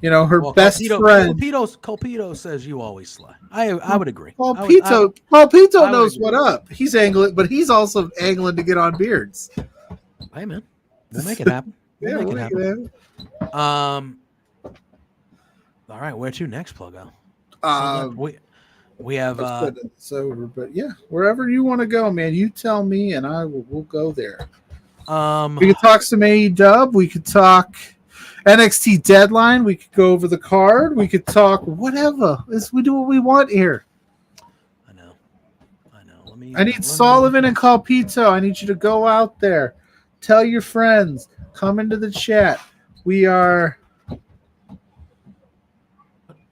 Her best friend. Colpito says you always slay. I would agree. Colpito knows what up. He's angling, but he's also angling to get on Beards. Hey man, we'll make it happen. We'll make it happen. All right, where to next, Pluggo? We have it's over, but yeah, wherever you want to go, man, you tell me, and we'll go there. We could talk some AEW. We could talk NXT Deadline. We could go over the card. We could talk whatever. We do what we want here. I know. I need Sullivan and Colpito. I need you to go out there. Tell your friends. Come into the chat. We're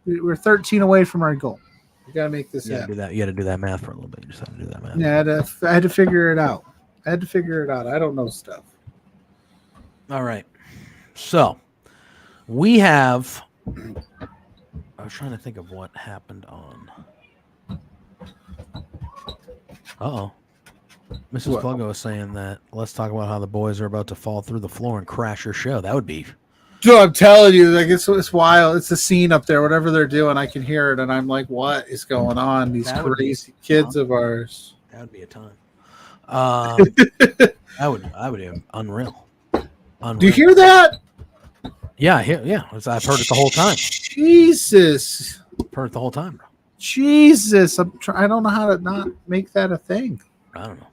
13 away from our goal. We got to make this happen. You got to do that math for a little bit. You just have to do that math. Yeah, I had to figure it out. I don't know stuff. All right. So we have. I was trying to think of what happened on. Mrs. Pluggo is saying that let's talk about how the boys are about to fall through the floor and crash your show. That would be. Dude, I'm telling you, like it's wild. It's a scene up there. Whatever they're doing, I can hear it, and I'm like, "What is going on? These crazy kids of ours." That would be a time. I would be unreal. Do you hear that? Yeah, I've heard it the whole time. Jesus, I've heard it the whole time, bro. Jesus, I don't know how to not make that a thing. I don't know.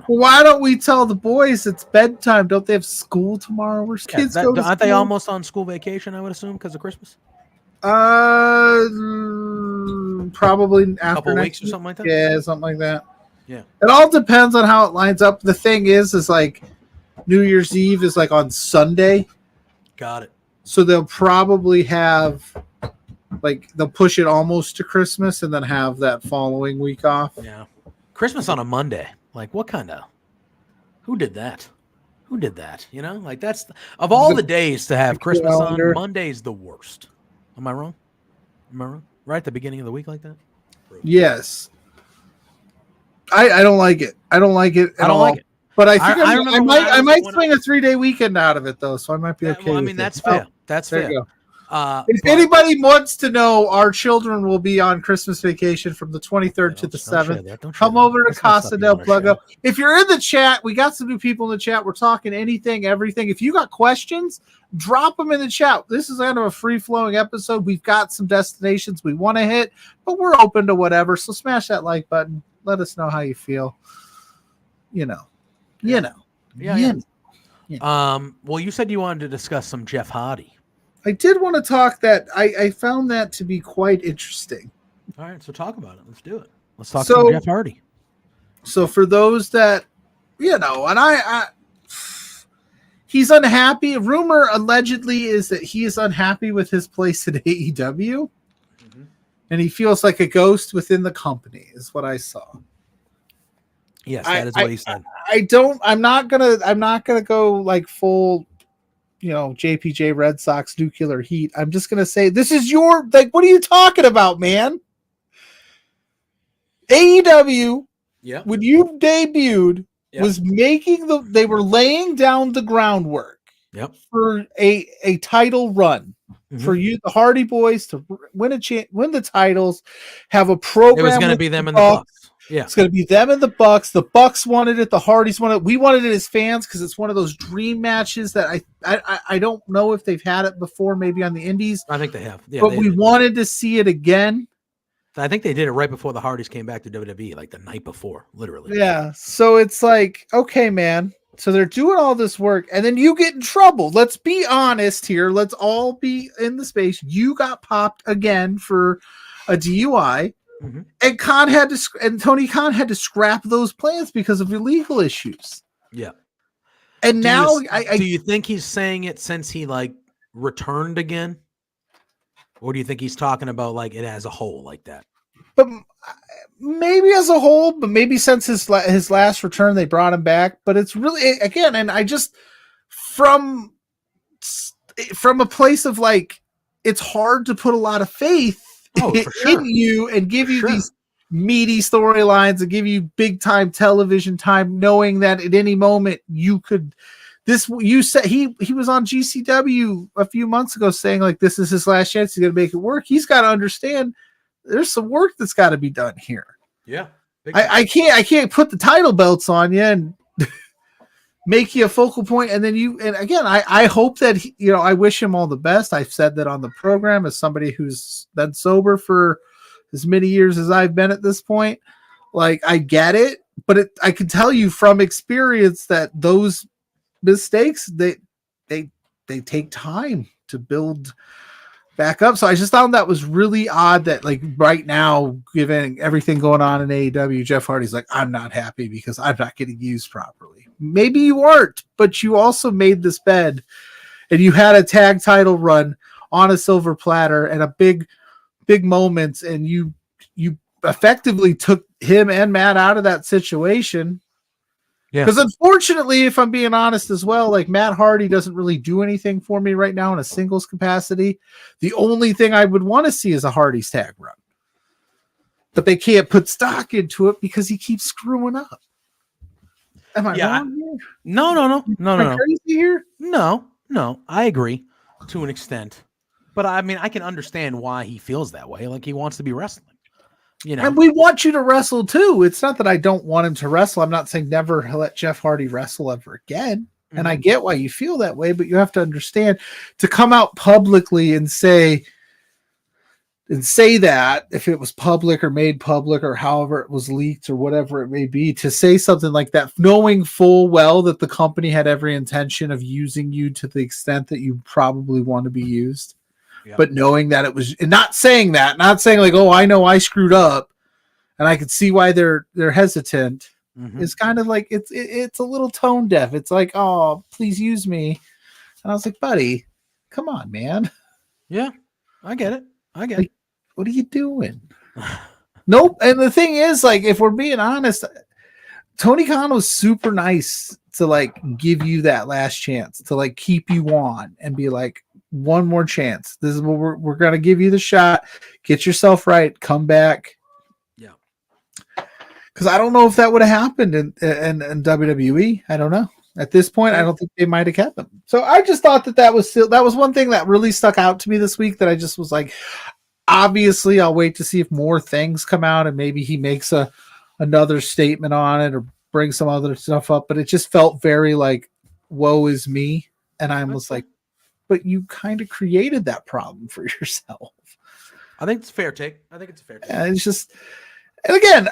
Well, why don't we tell the boys it's bedtime? Don't they have school tomorrow? Where's kids go to aren't they almost on school vacation, I would assume, because of Christmas? Probably after a couple next weeks or something like that? Yeah, something like that. Yeah. It all depends on how it lines up. The thing is like New Year's Eve is like on Sunday. Got it. So they'll probably have they'll push it almost to Christmas and then have that following week off. Yeah. Christmas on a Monday. Like, what kind of? Who did that? That's of all the days to have Christmas on, Monday's the worst. Am I wrong? Right at the beginning of the week like that? Yes. I don't like it. I don't like it at all. But I think I might swing a 3-day weekend out of it though, so I might be okay. Well, I mean, that's fair. That's fair. If anybody wants to know, our children will be on Christmas vacation from the 23rd to the 7th. Come over to Casa del Pluggo. If you're in the chat, we got some new people in the chat. We're talking anything, everything. If you got questions, drop them in the chat. This is kind of a free-flowing episode. We've got some destinations we want to hit, but we're open to whatever. So smash that like button. Let us know how you feel. Yeah. Well, you said you wanted to discuss some Jeff Hardy. I did want to talk that I found that to be quite interesting. All right, so talk about it. Let's do it. Let's talk some Jeff Hardy. So for those that, and I he's unhappy. Rumor allegedly is that he is unhappy with his place at AEW, and he feels like a ghost within the company. Is what I saw. Yes, that is what he said. I'm not gonna go like full, JPJ Red Sox nuclear heat. I'm just gonna say this is what are you talking about, man? AEW, when you debuted, was making they were laying down the groundwork for a title run for you, the Hardy Boys, to win the titles, have a program. It was going to be them and the Bucks. Yeah, it's going to be them and the Bucks. The Bucks wanted it. The Hardys wanted it. We wanted it as fans because it's one of those dream matches that I don't know if they've had it before, maybe on the Indies. I think they have. Yeah, but we wanted to see it again. I think they did it right before the Hardys came back to WWE, like the night before, literally. Yeah. So it's like, okay, man. So they're doing all this work, and then you get in trouble. Let's be honest here. Let's all be in the space. You got popped again for a DUI. And Tony Khan had to scrap those plans because of illegal issues. Yeah. And do you think he's saying it since he returned again? Or do you think he's talking about it as a whole like that? But maybe as a whole, but maybe since his last return, they brought him back. But it's really, again, and I just, from a place of it's hard to put a lot of faith in you and give you these meaty storylines and give you big time television time, knowing that at any moment you could. You said he was on GCW a few months ago saying this is his last chance. He's going to make it work. He's got to understand there's some work that's got to be done here. Yeah, I can't put the title belts on you and make you a focal point, and then I hope that I wish him all the best. I've said that on the program as somebody who's been sober for as many years as I've been at this point. I get it, but I can tell you from experience that those mistakes they take time to build back up. So I just found that was really odd that right now, given everything going on in AEW, Jeff Hardy's I'm not happy because I'm not getting used properly. Maybe you aren't, but you also made this bed and you had a tag title run on a silver platter and a big moments, and you effectively took him and Matt out of that situation. Yeah. Because unfortunately, if I'm being honest as well, Matt Hardy doesn't really do anything for me right now in a singles capacity. The only thing I would want to see is a Hardy's tag run. But they can't put stock into it because he keeps screwing up. Am I wrong here? No. Crazy here? No. I agree to an extent. But I mean, I can understand why he feels that way. He wants to be wrestling. And we want you to wrestle too. It's not that I don't want him to wrestle. I'm not saying never let Jeff Hardy wrestle ever again. Mm-hmm. And I get why you feel that way, but you have to understand to come out publicly and say that if it was public or made public or however it was leaked or whatever it may be, to say something like that, knowing full well that the company had every intention of using you to the extent that you probably want to be used. But knowing that it was, and not saying oh, I know I screwed up, and I could see why they're hesitant. Mm-hmm. It's kind of it's a little tone deaf. It's oh, please use me, and I was buddy, come on, man. Yeah, I get it. What are you doing? Nope. And the thing is, if we're being honest, Tony Khan was super nice to give you that last chance to keep you on and be one more chance. This is what we're going to give you the shot. Get yourself right. Come back. Yeah. Because I don't know if that would have happened in WWE. I don't know. At this point, I don't think they might have kept him. So I just thought that was one thing that really stuck out to me this week, that I just was like, obviously I'll wait to see if more things come out and maybe he makes another statement on it or brings some other stuff up. But it just felt very like, woe is me. And I was like, but you kind of created that problem for yourself. I think it's a fair take. And it's just, and again,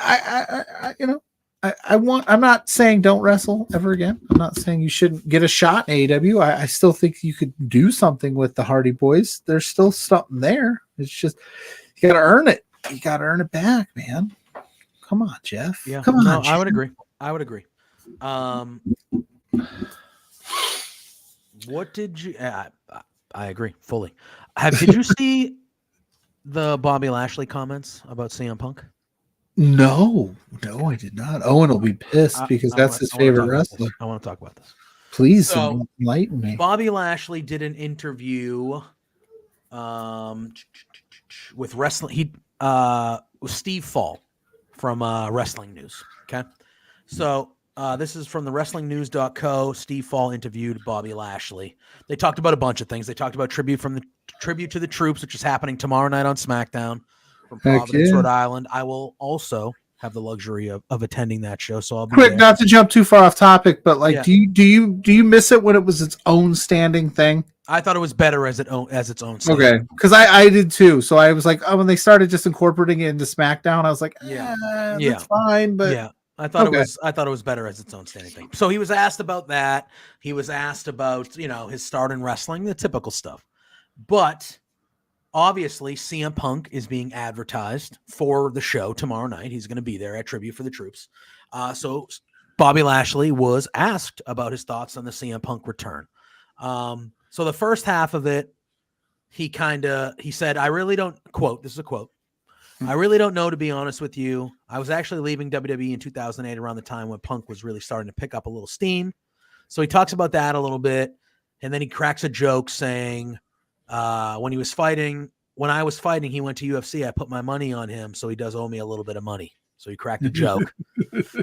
I'm not saying don't wrestle ever again. I'm not saying you shouldn't get a shot in AEW. I still think you could do something with the Hardy Boys. There's still something there. It's just, you got to earn it. You got to earn it back, man. Come on, Jeff. Yeah. Come on. No, Jeff. I would agree. What did you, I agree fully. Did you see the Bobby Lashley comments about CM Punk? No, I did not. Owen will be pissed because that's his favorite wrestler. I want to talk about this. Please enlighten me. Bobby Lashley did an interview with wrestling. With Steve Fall from Wrestling News. Okay, so this is from the WrestlingNews.co. Steve Fall interviewed Bobby Lashley. They talked about a bunch of things. They talked about tribute to the troops, which is happening tomorrow night on SmackDown from Providence, Rhode Island. I will also have the luxury of attending that show, so I'll be quick. there. Not to jump too far off topic, but like, do you miss it when it was its own standing thing? I thought it was better as its own standing. Okay, because I did too. So I was like, when they started just incorporating it into SmackDown, I was like, that's fine, but yeah. I thought it was better as its own standing thing. So he was asked about that. He was asked about, his start in wrestling, the typical stuff. But obviously CM Punk is being advertised for the show tomorrow night. He's going to be there at Tribute for the Troops. So Bobby Lashley was asked about his thoughts on the CM Punk return. So the first half of it, he said, I really don't, quote, this is a quote, I really don't know, to be honest with you. I was actually leaving WWE in 2008 around the time when Punk was really starting to pick up a little steam. So he talks about that a little bit. And then he cracks a joke saying, when I was fighting, he went to UFC. I put my money on him. So he does owe me a little bit of money. So he cracked a joke.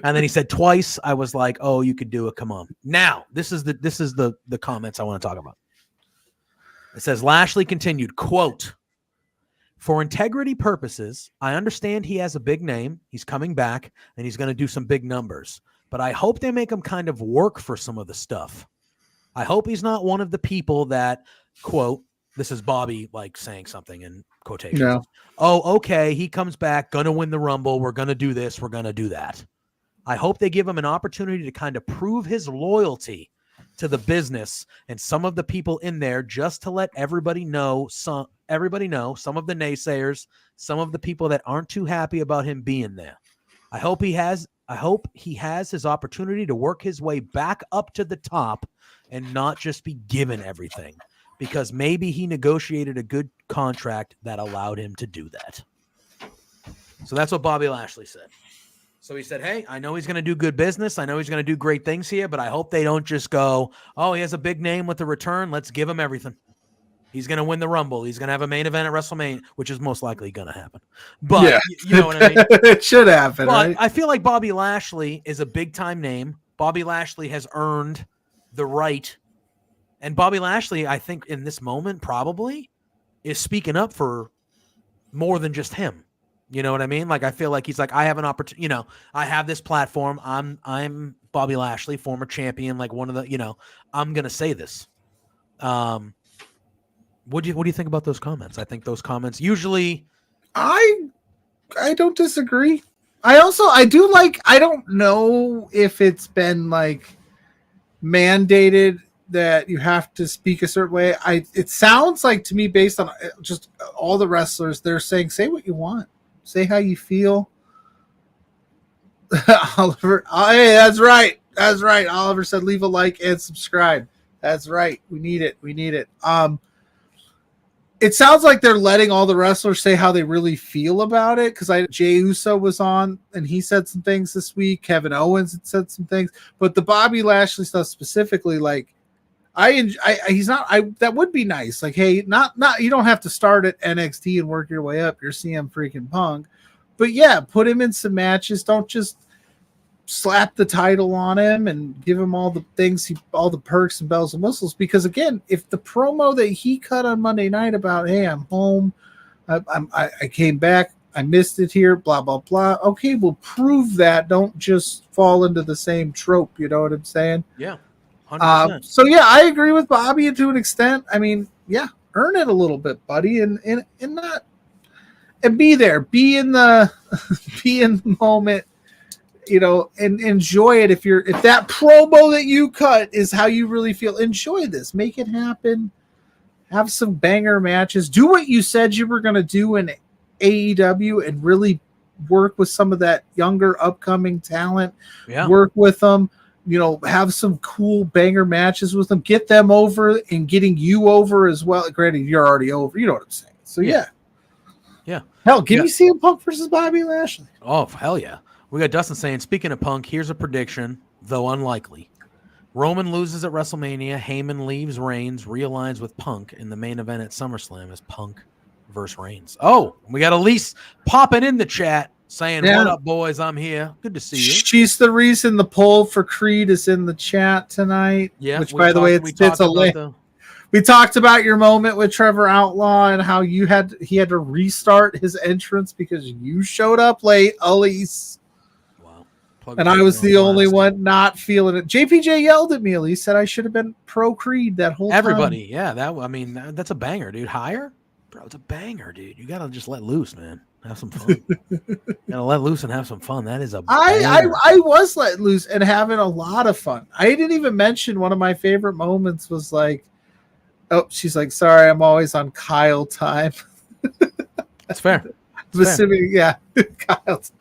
And then he said twice, I was like, oh, you could do it. Come on. Now, this is the comments I want to talk about. It says, Lashley continued, quote, for integrity purposes, I understand he has a big name. He's coming back and he's going to do some big numbers, but I hope they make him kind of work for some of the stuff. I hope he's not one of the people that, quote, this is Bobby like saying something in quotations. Yeah. Oh, okay. He comes back, going to win the Rumble. We're going to do this. We're going to do that. I hope they give him an opportunity to kind of prove his loyalty to the business and some of the people in there, just to let everybody know, some of the naysayers, some of the people that aren't too happy about him being there. I hope he has his opportunity to work his way back up to the top and not just be given everything, because maybe he negotiated a good contract that allowed him to do that. So that's what Bobby Lashley said. So he said, hey, I know he's going to do good business. I know he's going to do great things here, but I hope they don't just go, oh, he has a big name with the return. Let's give him everything. He's going to win the Rumble. He's going to have a main event at WrestleMania, which is most likely going to happen. But yeah. You know what I mean? It should happen, but right? I feel like Bobby Lashley is a big-time name. Bobby Lashley has earned the right. And Bobby Lashley, I think, in this moment, probably is speaking up for more than just him. You know what I mean? Like, I feel like he's like, I have an opportunity, I have this platform. I'm Bobby Lashley, former champion, like one of the, I'm going to say this. What do you think about those comments? I think those comments usually, I don't disagree. I don't know if it's been like mandated that you have to speak a certain way. It sounds like to me, based on just all the wrestlers, they're saying, say what you want. Say how you feel. Oliver, hey, that's right. Oliver said, leave a like and subscribe. That's right. We need it. It sounds like they're letting all the wrestlers say how they really feel about it. Because Jey Uso was on and he said some things this week. Kevin Owens had said some things, but the Bobby Lashley stuff specifically, like, that would be nice. Like, hey, not you don't have to start at NXT and work your way up. You're CM freaking Punk, but yeah, put him in some matches. Don't just slap the title on him and give him all the things, all the perks and bells and whistles. Because again, if the promo that he cut on Monday night about, hey, I'm home, I came back, I missed it here, blah, blah, blah. Okay, we'll prove that. Don't just fall into the same trope. You know what I'm saying? Yeah. 100%. So yeah, I agree with Bobby to an extent. I mean, yeah, earn it a little bit, buddy, and not, and be there, be in the moment, you know, and enjoy it. If that promo that you cut is how you really feel, enjoy this, make it happen, have some banger matches, do what you said you were going to do in AEW, and really work with some of that younger upcoming talent. Yeah. Work with them, you know, have some cool banger matches with them, get them over, and getting you over as well. Granted, you're already over, you know what I'm saying. So yeah. Hell, give me CM Punk versus Bobby Lashley. Oh, hell yeah. We got Dustin saying, speaking of Punk, here's a prediction, though unlikely. Roman loses at WrestleMania, Heyman leaves Reigns, realigns with Punk in the main event at SummerSlam as Punk versus Reigns. Oh, we got Elise popping in the chat saying, what up, boys? I'm here. Good to see you. She's the reason the poll for Creed is in the chat tonight. Yeah. Which, by the way, it's a link. We talked about your moment with Trevor Outlaw and how he had to restart his entrance because you showed up late, Elise. Wow. And I was the only one not feeling it. JPJ yelled at me. Elise said I should have been pro Creed that whole time. Everybody, yeah. That's a banger, dude. Higher? Bro, it's a banger, dude. You gotta just let loose, man. Have some fun. Gotta let loose and have some fun. That is a banger. I was letting loose and having a lot of fun. I didn't even mention one of my favorite moments was like, oh, she's like, sorry, I'm always on Kyle time. That's fair. Assuming, yeah, Kyle's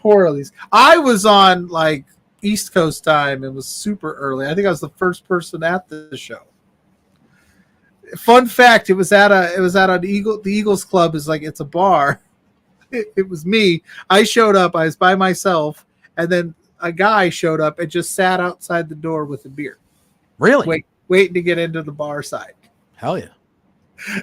poor Elise. I was on like East Coast time and was super early. I think I was the first person at the show. Fun fact: it was at the Eagles Club. Is like it's a bar. It was me. I showed up. I was by myself, and then a guy showed up and just sat outside the door with a beer. Really? Waiting to get into the bar side. Hell yeah.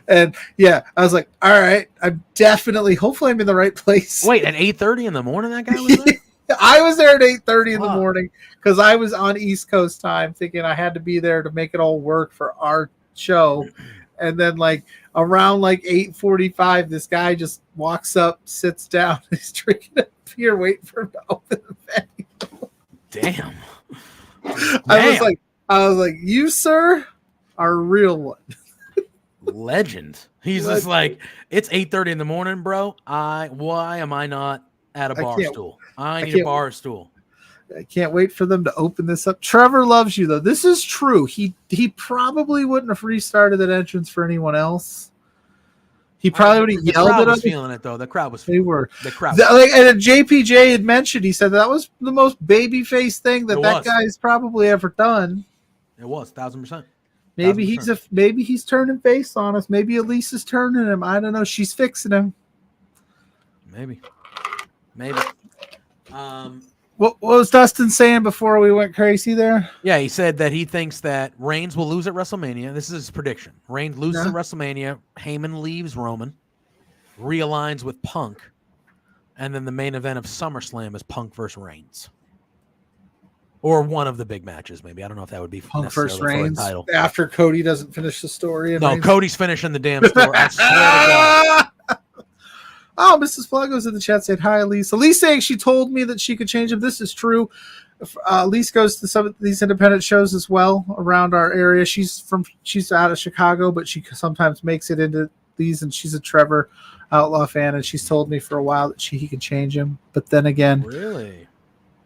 And yeah, I was like, all right, I'm definitely, hopefully I'm in the right place. Wait, at 8:30 in the morning that guy was there? I was there at 8:30 in the morning because I was on East Coast time thinking I had to be there to make it all work for our show. And then like around like 8:45, this guy just walks up, sits down, he's drinking a beer, waiting for him to open the venue. Damn. I was like, you, sir, are a real one. Legend. He's just like, it's 8:30 in the morning, bro. Why am I not at a bar stool? I need a bar stool. I can't wait for them to open this up. Trevor loves you, though. This is true. He probably wouldn't have restarted that entrance for anyone else. He probably would have yelled at us. Feeling it though. The crowd was. They were. The crowd. And JPJ had mentioned. He said that was the most babyface thing that guy's probably ever done. It was 1,000%. Maybe he's turning face on us. Maybe Elise is turning him. I don't know. She's fixing him. Maybe. What was Dustin saying before we went crazy there? Yeah, he said that he thinks that Reigns will lose at WrestleMania. This is his prediction. Reigns loses at WrestleMania. Heyman leaves Roman, realigns with Punk, and then the main event of SummerSlam is Punk versus Reigns. Or one of the big matches, maybe. I don't know if that would be Punk versus Reigns title. After Cody doesn't finish the story. No, Cody's finishing the damn story. I swear to God. Oh, Mrs. Pluggo's in the chat saying, hi, Elise. Elise saying she told me that she could change him. This is true. Elise goes to some of these independent shows as well around our area. She's out of Chicago, but she sometimes makes it into these, and she's a Trevor Outlaw fan, and she's told me for a while that he can change him. But then again, really?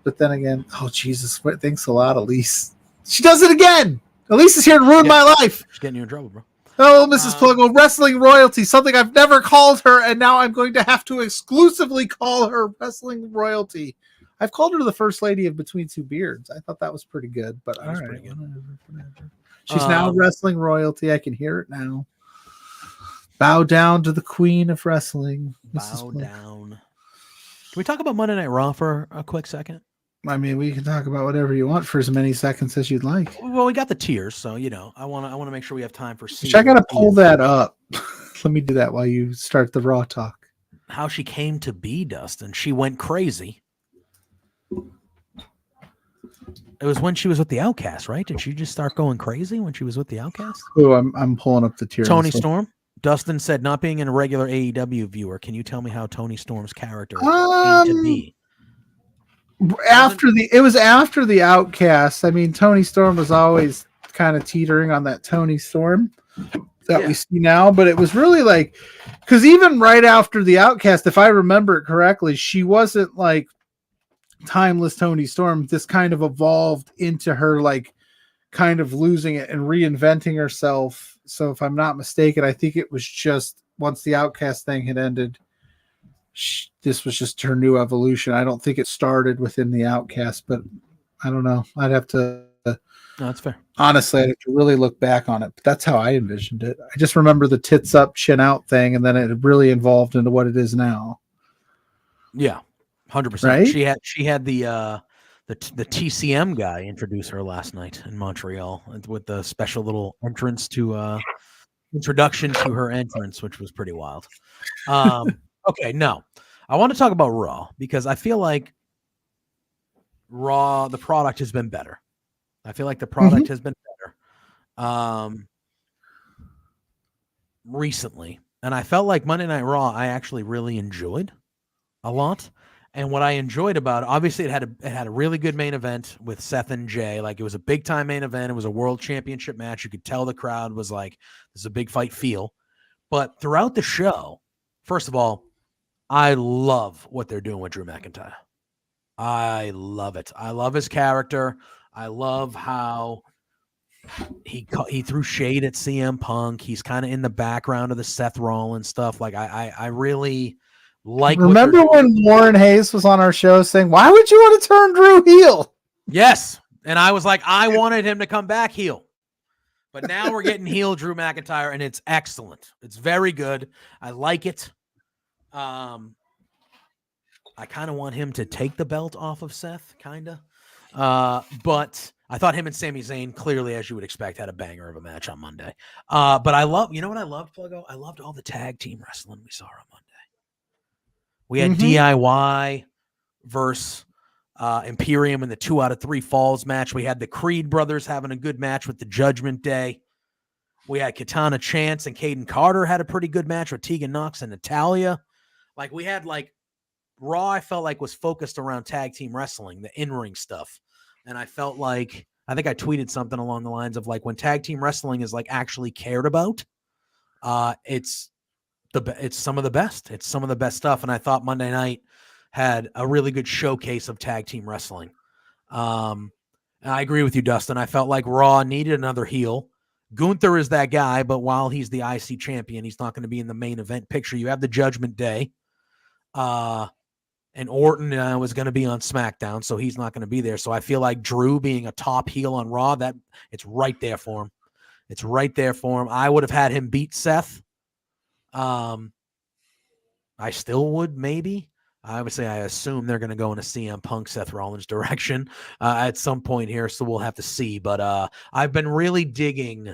Oh, Jesus. Thanks a lot, Elise. She does it again. Elise is here to ruin my life. She's getting you in trouble, bro. Oh, Mrs. Pluggo, wrestling royalty, something I've never called her, and now I'm going to have to exclusively call her wrestling royalty. I've called her the first lady of Between Two Beards. I thought that was pretty good, but all right, whatever. She's now wrestling royalty. I can hear it now. Bow down to the queen of wrestling. Bow down. Can we talk about Monday Night Raw for a quick second? I mean, we can talk about whatever you want for as many seconds as you'd like. Well, we got the tiers, so I want to make sure we have time for. I got to pull that up. Let me do that while you start the Raw talk. How she came to be, Dustin. She went crazy. It was when she was with the Outcast, right? Did she just start going crazy when she was with the Outcast? Oh, I'm pulling up the tier. Tony Storm. Dustin said, not being a regular AEW viewer, can you tell me how Tony Storm's character came to be? After the Outcast. I mean, Tony Storm was always kind of teetering on that Tony Storm that we see now, but it was really like, because even right after the Outcast, if I remember it correctly, she wasn't like timeless Tony Storm. This kind of evolved into her like kind of losing it and reinventing herself. So if I'm not mistaken, I think it was just once the Outcast thing had ended, this was just her new evolution. I don't think it started within the Outcast, but I don't know. I'd have to. No, that's fair. Honestly, I'd have to really look back on it. But that's how I envisioned it. I just remember the tits up, chin out thing, and then it really evolved into what it is now. Yeah, 100%. Right? She had the TCM guy introduce her last night in Montreal with the special little introduction to her entrance, which was pretty wild. Okay, no. I want to talk about Raw because I feel like Raw, the product has been better. I feel like the product has been better recently. And I felt like Monday Night Raw I actually really enjoyed a lot. And what I enjoyed about it, obviously it had a really good main event with Seth and Jay. Like, it was a big time main event. It was a world championship match. You could tell the crowd was like, this is a big fight feel. But throughout the show, first of all, I love what they're doing with Drew McIntyre. I love it. I love his character. I love how he threw shade at CM Punk. He's kind of in the background of the Seth Rollins stuff. Like, I really like. Remember when Warren Hayes was on our show saying, "Why would you want to turn Drew heel?" Yes, and I was like, I wanted him to come back heel, but now we're getting heel Drew McIntyre, and it's excellent. It's very good. I like it. I kind of want him to take the belt off of Seth, kind of. But I thought him and Sami Zayn, clearly, as you would expect, had a banger of a match on Monday. But you know what I loved, Pluggo? I loved all the tag team wrestling we saw on Monday. We had DIY versus Imperium in the 2 out of 3 falls match. We had the Creed brothers having a good match with the Judgment Day. We had Katana Chance and Caden Carter had a pretty good match with Tegan Nox and Natalya. Like, we had Raw, I felt like was focused around tag team wrestling, the in-ring stuff. And I felt like, I think I tweeted something along the lines of like, when tag team wrestling is like actually cared about, it's some of the best. It's some of the best stuff. And I thought Monday night had a really good showcase of tag team wrestling. And I agree with you, Dustin. I felt like Raw needed another heel. Gunther is that guy, but while he's the IC champion, he's not going to be in the main event picture. You have the Judgment Day. And Orton was going to be on SmackDown, so he's not going to be there. So I feel like Drew being a top heel on Raw, that it's right there for him. It's right there for him. I would have had him beat Seth. I still would, maybe. I would say I assume they're going to go in a CM Punk Seth Rollins direction at some point here, so we'll have to see. But I've been really digging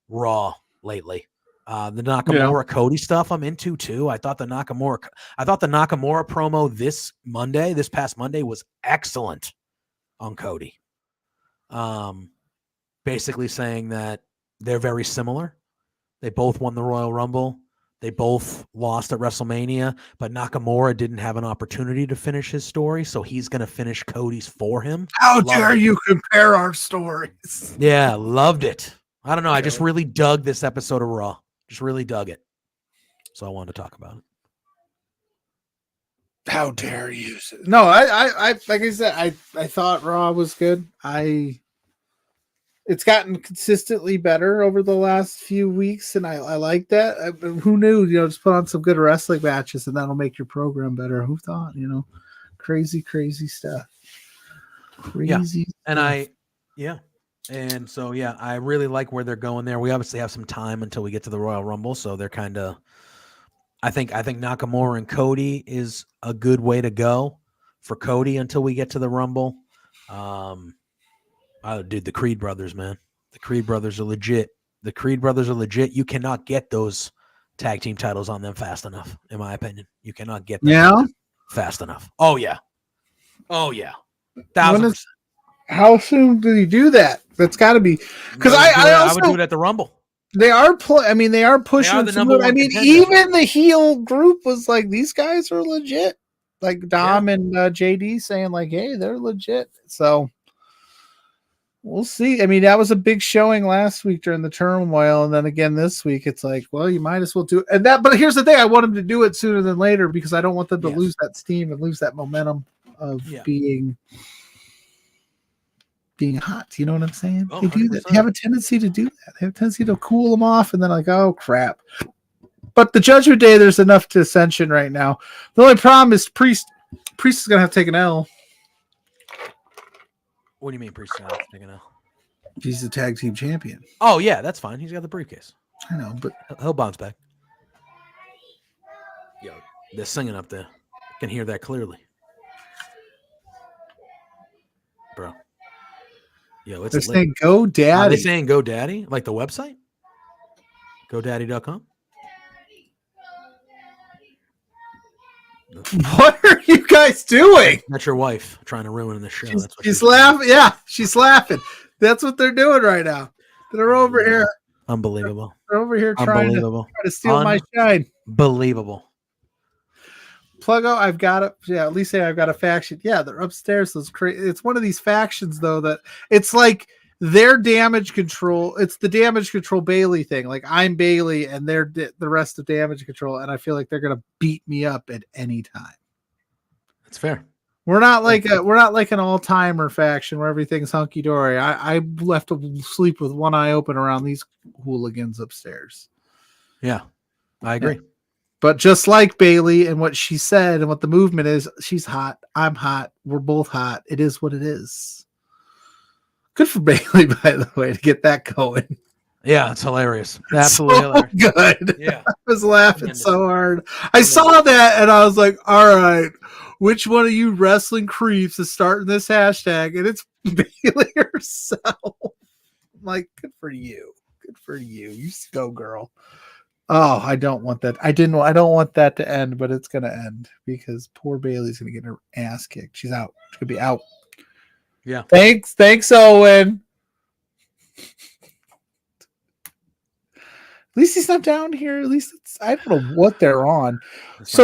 Raw lately. The Nakamura Cody stuff I'm into too. I thought the Nakamura promo this past Monday was excellent on Cody. Basically saying that they're very similar. They both won the Royal Rumble. They both lost at WrestleMania, but Nakamura didn't have an opportunity to finish his story, so he's going to finish Cody's for him. How dare you compare our stories? Yeah, loved it. I don't know. I just really dug this episode of Raw. Just really dug it. So I wanted to talk about it. How dare you? No, I like I said, I thought Raw was good. It's gotten consistently better over the last few weeks, and I like that. Who knew? Just put on some good wrestling matches, and that'll make your program better. Who thought? Crazy stuff. Crazy. Yeah. And so, I really like where they're going there. We obviously have some time until we get to the Royal Rumble, so they're kind of. I think Nakamura and Cody is a good way to go for Cody until we get to the Rumble. Dude, the Creed brothers, man. The Creed brothers are legit. You cannot get those tag team titles on them fast enough, in my opinion. You cannot get them fast enough. Oh, yeah. 1,000%. How soon did he do that? That's got to be because I would do it at the Rumble. They are they are pushing. the number one contender. Even the heel group was like, these guys are legit. Like Dom and JD saying like, hey, they're legit. So we'll see. I mean, that was a big showing last week during the turmoil, and then again this week, it's like, well, you might as well do it. And that. But here's the thing: I want them to do it sooner than later because I don't want them to lose that steam and lose that momentum of being hot. You know what I'm saying? They do that. They have a tendency to do that. They have a tendency to cool them off and then like, oh crap. But the Judgment Day, there's enough to ascension right now. The only problem is Priest is gonna have to take an L. What do you mean Priest is gonna have to take an L? He's the tag team champion. Oh yeah, that's fine. He's got the briefcase. I know, but he'll bounce back. Yo, they're singing up there. I can hear that clearly. Bro. Yo, they're saying GoDaddy. Are they saying GoDaddy? Like the website? GoDaddy.com? What are you guys doing? That's your wife trying to ruin the show. She's laughing. Yeah, she's laughing. That's what they're doing right now. They're over here. Unbelievable. They're over here trying to steal my shine. Unbelievable. Pluggo, I've got it. Yeah, at least say I've got a faction. Yeah, they're upstairs. So it's one of these factions though that it's like their damage control. It's the damage control Bailey thing. Like I'm Bailey and they're the rest of damage control, and I feel like they're gonna beat me up at any time. That's fair. We're not like an all-timer faction where everything's hunky dory. I left to sleep with one eye open around these hooligans upstairs. Yeah, I agree. Yeah. But just like Bailey and what she said and what the movement is, she's hot. I'm hot. We're both hot. It is what it is. Good for Bailey, by the way, to get that going. Yeah, it's hilarious. Absolutely so hilarious. Good. Yeah. I was laughing so hard. I saw that and I was like, all right, which one of you wrestling creeps is starting this hashtag? And it's Bailey herself. I'm like, good for you. Good for you. You go, girl. Oh, I don't want that. I don't want that to end, but it's gonna end because poor Bailey's gonna get her ass kicked. She's out. She's gonna be out. Yeah. Thanks, Owen. At least he's not down here. At least I don't know what they're on. This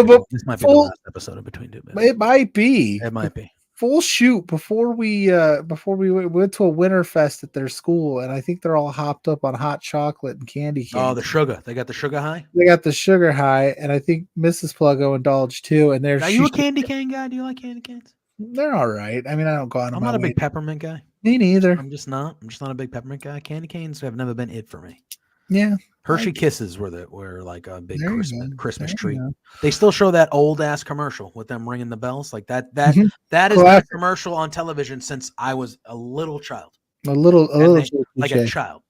might be the last episode of Between Two Minutes. It might be. It might be. Full shoot before we went to a winter fest at their school, and I think they're all hopped up on hot chocolate and candy cane. Oh, the sugar. They got the sugar high? They got the sugar high, and I think Mrs. Pluggo indulged too. And Are you a candy cane guy? Do you like candy canes? They're all right. I mean, I don't go on. I'm not a big peppermint guy. Me neither. I'm just not a big peppermint guy. Candy canes have never been it for me. Yeah. Hershey Kisses were like a big Christmas treat. They still show that old ass commercial with them ringing the bells like that. That is a commercial on television since I was a little child. Like a child.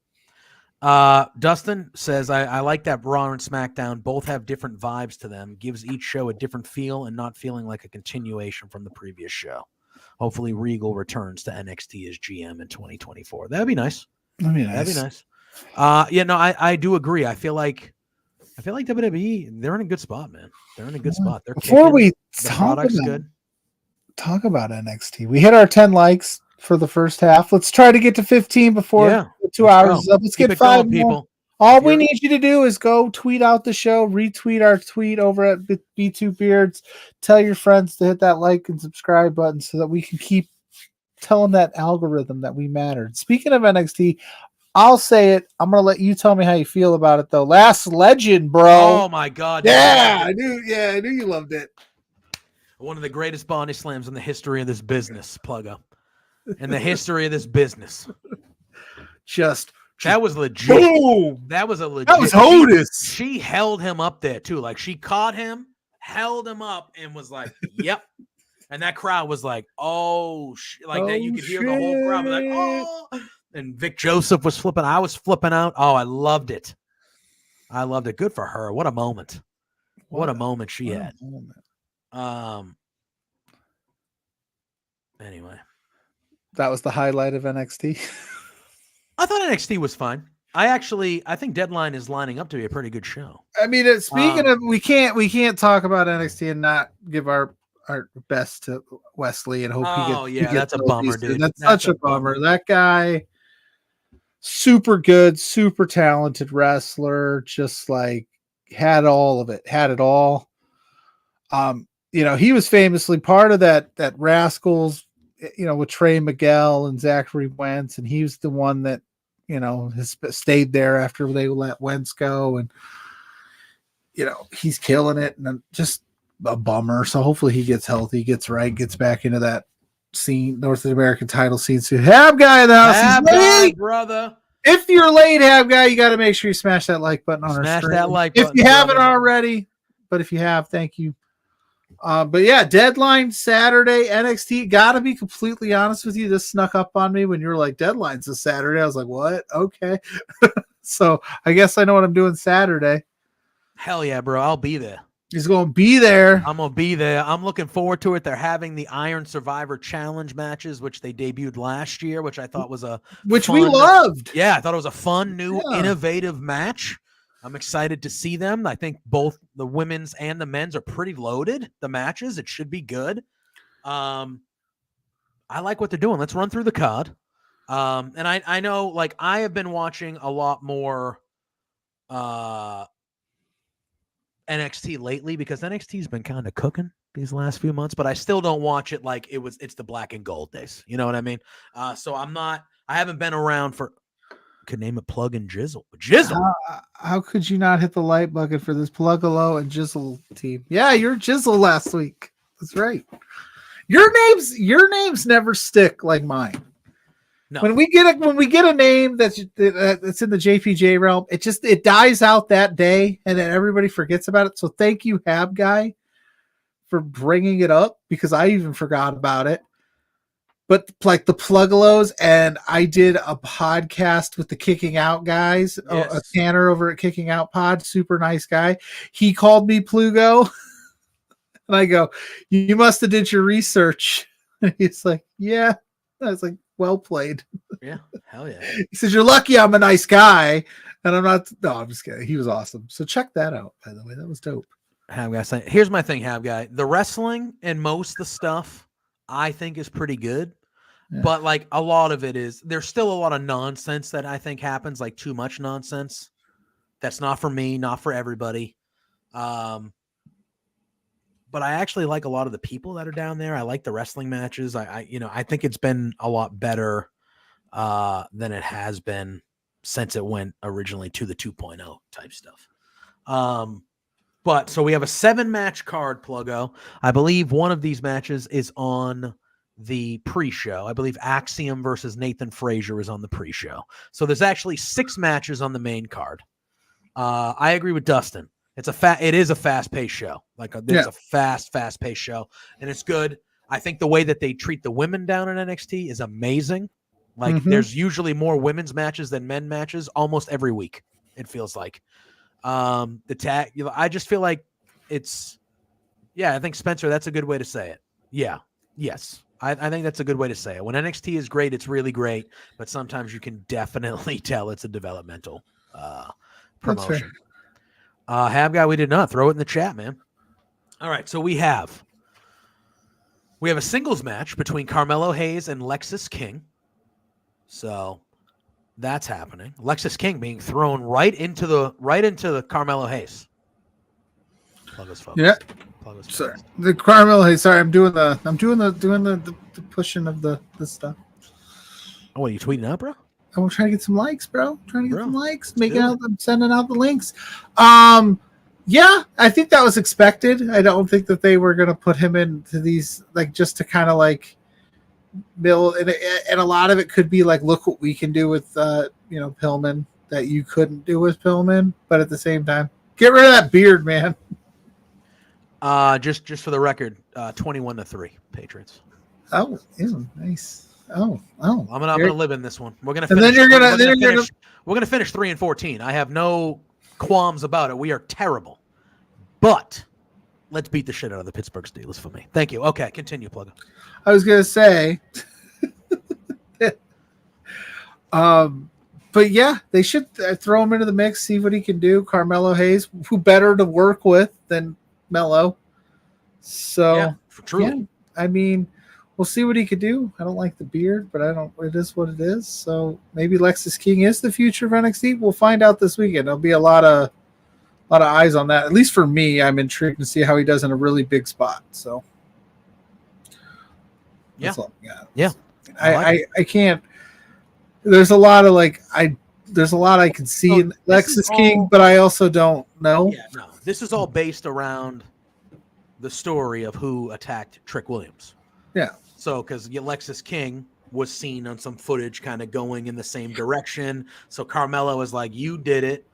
Dustin says, I like that Raw and SmackDown both have different vibes to them. Gives each show a different feel and not feeling like a continuation from the previous show. Hopefully Regal returns to NXT as GM in 2024. That'd be nice. That'd be nice. I do agree. I feel like WWE, they're in a good spot, man. They're in a good spot. They're Before we talk about NXT, we hit our 10 likes for the first half. Let's try to get to 15 before the 2 hours is up. Let's get 5 more. People. All we need you to do is go tweet out the show, retweet our tweet over at B2 Beards. Tell your friends to hit that like and subscribe button so that we can keep telling that algorithm that we mattered. Speaking of NXT, I'll say it. I'm gonna let you tell me how you feel about it, though. Last Legend, bro. Oh my God! Yeah, I knew you loved it. One of the greatest body slams in the history of this business, Pluggo. In the history of this business, that was legit. Boom. That was a legit. That was Otis. She held him up there too. Like she caught him, held him up, and was like, "Yep." And that crowd was like, "Oh, that." You could hear the whole crowd was like, "Oh." And Vic Joseph was flipping. I was flipping out. Oh, I loved it. Good for her. What a moment. What a moment she had. Anyway. That was the highlight of NXT. I thought NXT was fine. I think Deadline is lining up to be a pretty good show. I mean, speaking of, we can't talk about NXT and not give our our best to Wesley and hope he gets that's a bummer, dude. That's such a bummer. That guy, super good, super talented wrestler, just like had all of it, had it all. He was famously part of that Rascals, with Trey Miguel and Zachary Wentz, and he was the one that, has stayed there after they let Wentz go, and he's killing it, and just a bummer. So hopefully he gets healthy, gets right, gets back into that scene, North American title scene. So Hab Guy in the house, Hab Guy, brother. If you're late, Hab Guy, you got to make sure you smash that like button on our screen. Smash that like button if you haven't already. But if you have, thank you. But yeah, deadline Saturday, NXT. Gotta be completely honest with you, this snuck up on me when you were like, deadline's this Saturday. I was like, what? Okay. So I guess I know what I'm doing Saturday. Hell yeah, bro. I'll be there. He's going to be there. I'm going to be there. I'm looking forward to it. They're having the Iron Survivor Challenge matches, which they debuted last year, which I thought was we loved. Yeah, I thought it was a fun, new, innovative match. I'm excited to see them. I think both the women's and the men's are pretty loaded, the matches. It should be good. I like what they're doing. Let's run through the card. And I know, like, I have been watching a lot more NXT lately because NXT's been kind of cooking these last few months, but I still don't watch it like it's the black and gold days. You know what I mean? So I haven't been around for, could name it Plug and Jizzle. How could you not hit the light bucket for this Pluggo and Jizzle team? Yeah, you're Jizzle last week. That's right. Your names never stick like mine. No. When we get a name that's in the JPJ realm, it dies out that day, and then everybody forgets about it. So thank you, Hab Guy, for bringing it up because I even forgot about it. But like the Pluggalos, and I did a podcast with the Kicking Out guys, yes. A Tanner over at Kicking Out Pod, super nice guy. He called me Pluggo, and I go, "You must have did your research." And he's like, "Yeah." I was like, "Well played." Yeah, hell yeah. He says, "You're lucky I'm a nice guy," and I'm not. No, I'm just kidding. He was awesome. So check that out. By the way, that was dope. Hab Guy, here's my thing, Hab Guy. The wrestling and most of the stuff I think is pretty good. Yeah. But like a lot of it there's still a lot of nonsense that I think happens, like too much nonsense. That's not for me, not for everybody. But I actually like a lot of the people that are down there. I like the wrestling matches. I think it's been a lot better than it has been since it went originally to the 2.0 type stuff. But so we have a 7-match card, Pluggo. I believe one of these matches is on the pre-show. I believe Axiom versus Nathan Frazier is on the pre-show. So there's actually 6 matches on the main card. I agree with Dustin. It is a fast-paced show. Like it's a fast-paced show, and it's good. I think the way that they treat the women down in NXT is amazing. Like there's usually more women's matches than men matches almost every week. It feels like the tag. I just feel like it's. Yeah, I think Spencer. That's a good way to say it. Yeah. Yes. I think that's a good way to say it. When NXT is great, it's really great, but sometimes you can definitely tell it's a developmental promotion. Hab Guy, we did not. Throw it in the chat, man. All right, so we have a singles match between Carmelo Hayes and Lexis King. So that's happening. Lexis King being thrown right into the Carmelo Hayes. Pluggo's focus. Yeah. Sorry, the Carmelo Hayes. Sorry, I'm doing the pushing of the stuff. Oh, what are you tweeting out, bro? I'm trying to get some likes, bro. I'm sending out the links. Yeah, I think that was expected. I don't think that they were going to put him into these, like, just to kind of like build. And a lot of it could be like, look what we can do with, Pillman that you couldn't do with Pillman. But at the same time, get rid of that beard, man. Just for the record, 21-3 Patriots. Oh, ew, nice. Oh. I'm gonna live in this one. We're gonna finish. We're gonna finish 3-14. I have no qualms about it. We are terrible, but let's beat the shit out of the Pittsburgh Steelers for me. Thank you. Okay, continue, Pluggo. I was gonna say, but yeah, they should throw him into the mix, see what he can do. Carmelo Hayes, who better to work with than Mello? So Truly. Yeah, I mean, we'll see what he could do. I don't like the beard, but it is what it is. So maybe Lexus King is the future of NXT. We'll find out this weekend. There'll be a lot of eyes on that. At least for me, I'm intrigued to see how he does in a really big spot. So yeah, yeah. I can't. There's a lot of there's a lot I can see in Lexus King, but I also don't know. Yeah, no. This is all based around the story of who attacked Trick Williams. Yeah. So, because Lexus King was seen on some footage kind of going in the same direction. So Carmella was like, you did it.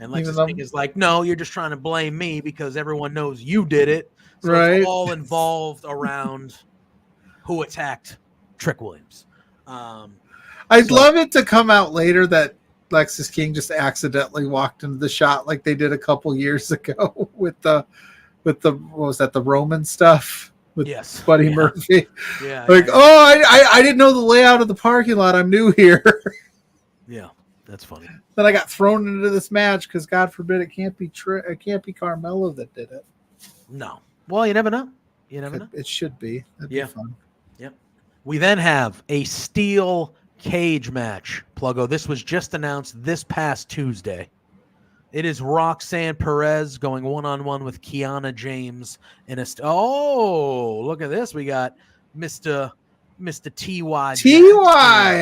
And Lexus King is like, no, you're just trying to blame me because everyone knows you did it. So it's all involved around who attacked Trick Williams. I'd love it to come out later that Lexus King just accidentally walked into the shot like they did a couple years ago with the what was that, the Roman stuff with Buddy Murphy. Yeah. I didn't know the layout of the parking lot. I'm new here. Yeah, that's funny. Then I got thrown into this match because God forbid it can't be Carmella that did it. No. Well, you never know. It should be. That'd be fun. Yep. We then have a steel cage match. Pluggo, this was just announced this past Tuesday. It is Roxanne Perez going one-on-one with Kiana James in a look at this. We got Mr. T.Y.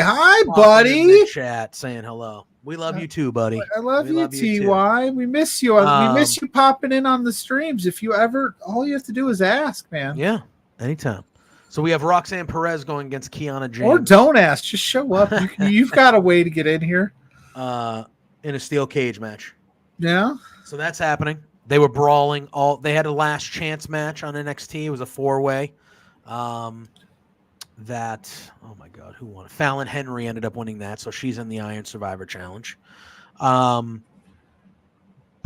Hi, buddy. In the chat saying hello. We love you too, buddy. I love you, T.Y. We miss you. We miss you popping in on the streams. If you ever, all you have to do is ask, man. Yeah, anytime. So we have Roxanne Perez going against Kiana James. Or don't ask. Just show up. You've got a way to get in here. In a steel cage match. Yeah. So that's happening. They were brawling. They had a last chance match on NXT. It was a 4-way. Oh my God, who won? Fallon Henry ended up winning that, so she's in the Iron Survivor Challenge. But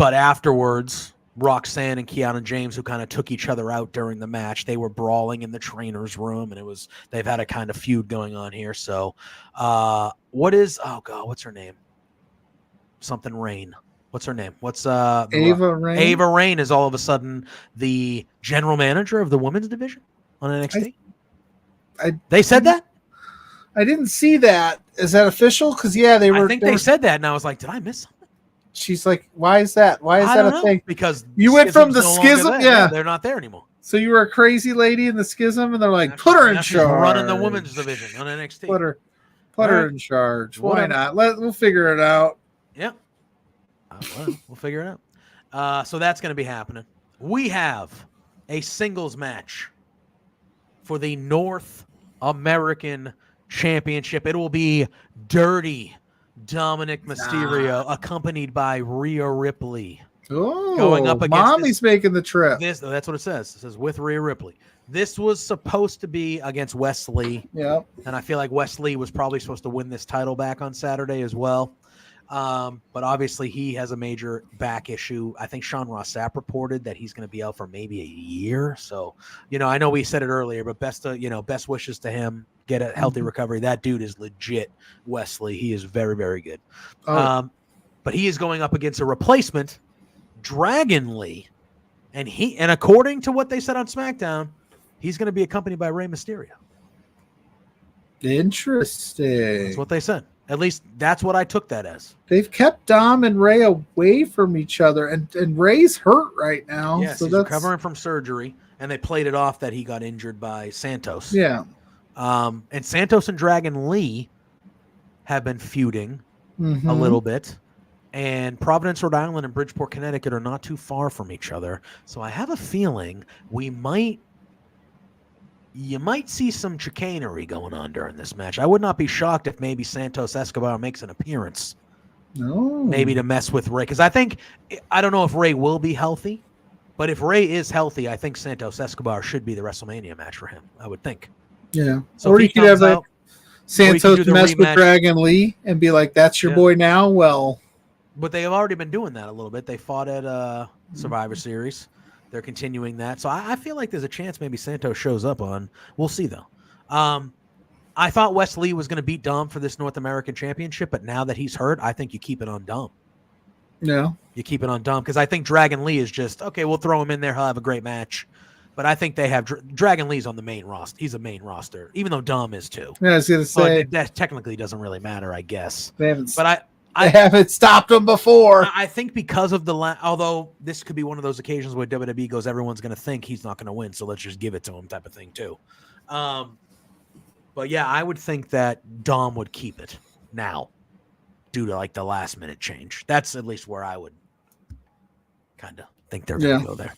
afterwards, Roxanne and Kiana James, who kind of took each other out during the match, they were brawling in the trainer's room, and they've had a kind of feud going on here. So, what's her name? Something Rain. What's her name? Ava Rain? Ava Rain is all of a sudden the general manager of the women's division on NXT. They said that? I didn't see that. Is that official? Because they were. I think they said that, and I was like, did I miss something? She's like, why is that? Why is that a thing? Because you went from the schism. Yeah, they're not there anymore. So you were a crazy lady in the schism, and they're like, put her in charge. Running the women's division on NXT. Put her in charge. Why not? We'll figure it out. Yep. We'll figure it out. So that's going to be happening. We have a singles match for the North American Championship. It will be Dirty Dominic Mysterio, accompanied by Rhea Ripley. Oh, going up against Mommy's making the trip. That's what it says. It says with Rhea Ripley. This was supposed to be against Wes Lee. Yeah. And I feel like Wes Lee was probably supposed to win this title back on Saturday as well. But obviously he has a major back issue. I think Sean Ross Sapp reported that he's going to be out for maybe a year. So, I know we said it earlier, but best wishes to him. Get a healthy recovery. That dude is legit, Wesley. He is very, very good. But he is going up against a replacement, Dragon Lee. And according to what they said on SmackDown, he's going to be accompanied by Rey Mysterio. Interesting. That's what they said. At least that's what I took that as. They've kept Dom and Ray away from each other, and Ray's hurt right now. Yes, he's recovering from surgery, and they played it off that he got injured by Santos. Yeah. And Santos and Dragon Lee have been feuding a little bit, and Providence, Rhode Island, and Bridgeport, Connecticut are not too far from each other. So I have a feeling you might see some chicanery going on during this match. I would not be shocked if maybe Santos Escobar makes an appearance. No. Maybe to mess with Ray. Because I don't know if Ray will be healthy, but if Ray is healthy, I think Santos Escobar should be the WrestleMania match for him, I would think. Yeah. So or you could have Santos mess with Dragon Lee and be like, that's your boy now? Well. But they have already been doing that a little bit. They fought at Survivor Series. They're continuing that. So I feel like there's a chance maybe Santos shows up on. We'll see, though. I thought Wes Lee was going to beat Dom for this North American Championship, but now that he's hurt, I think you keep it on Dom. Yeah. You keep it on Dom because I think Dragon Lee is just, okay, we'll throw him in there. He'll have a great match. But I think they have Dragon Lee's on the main roster. He's a main roster, even though Dom is too. Yeah, I was gonna say that technically doesn't really matter, I guess. They haven't, but I haven't stopped him before. I think because of although this could be one of those occasions where WWE goes, everyone's going to think he's not going to win, so let's just give it to him, type of thing too. But yeah, I would think that Dom would keep it now, due to like the last minute change. That's at least where I would kind of think they're going to go there.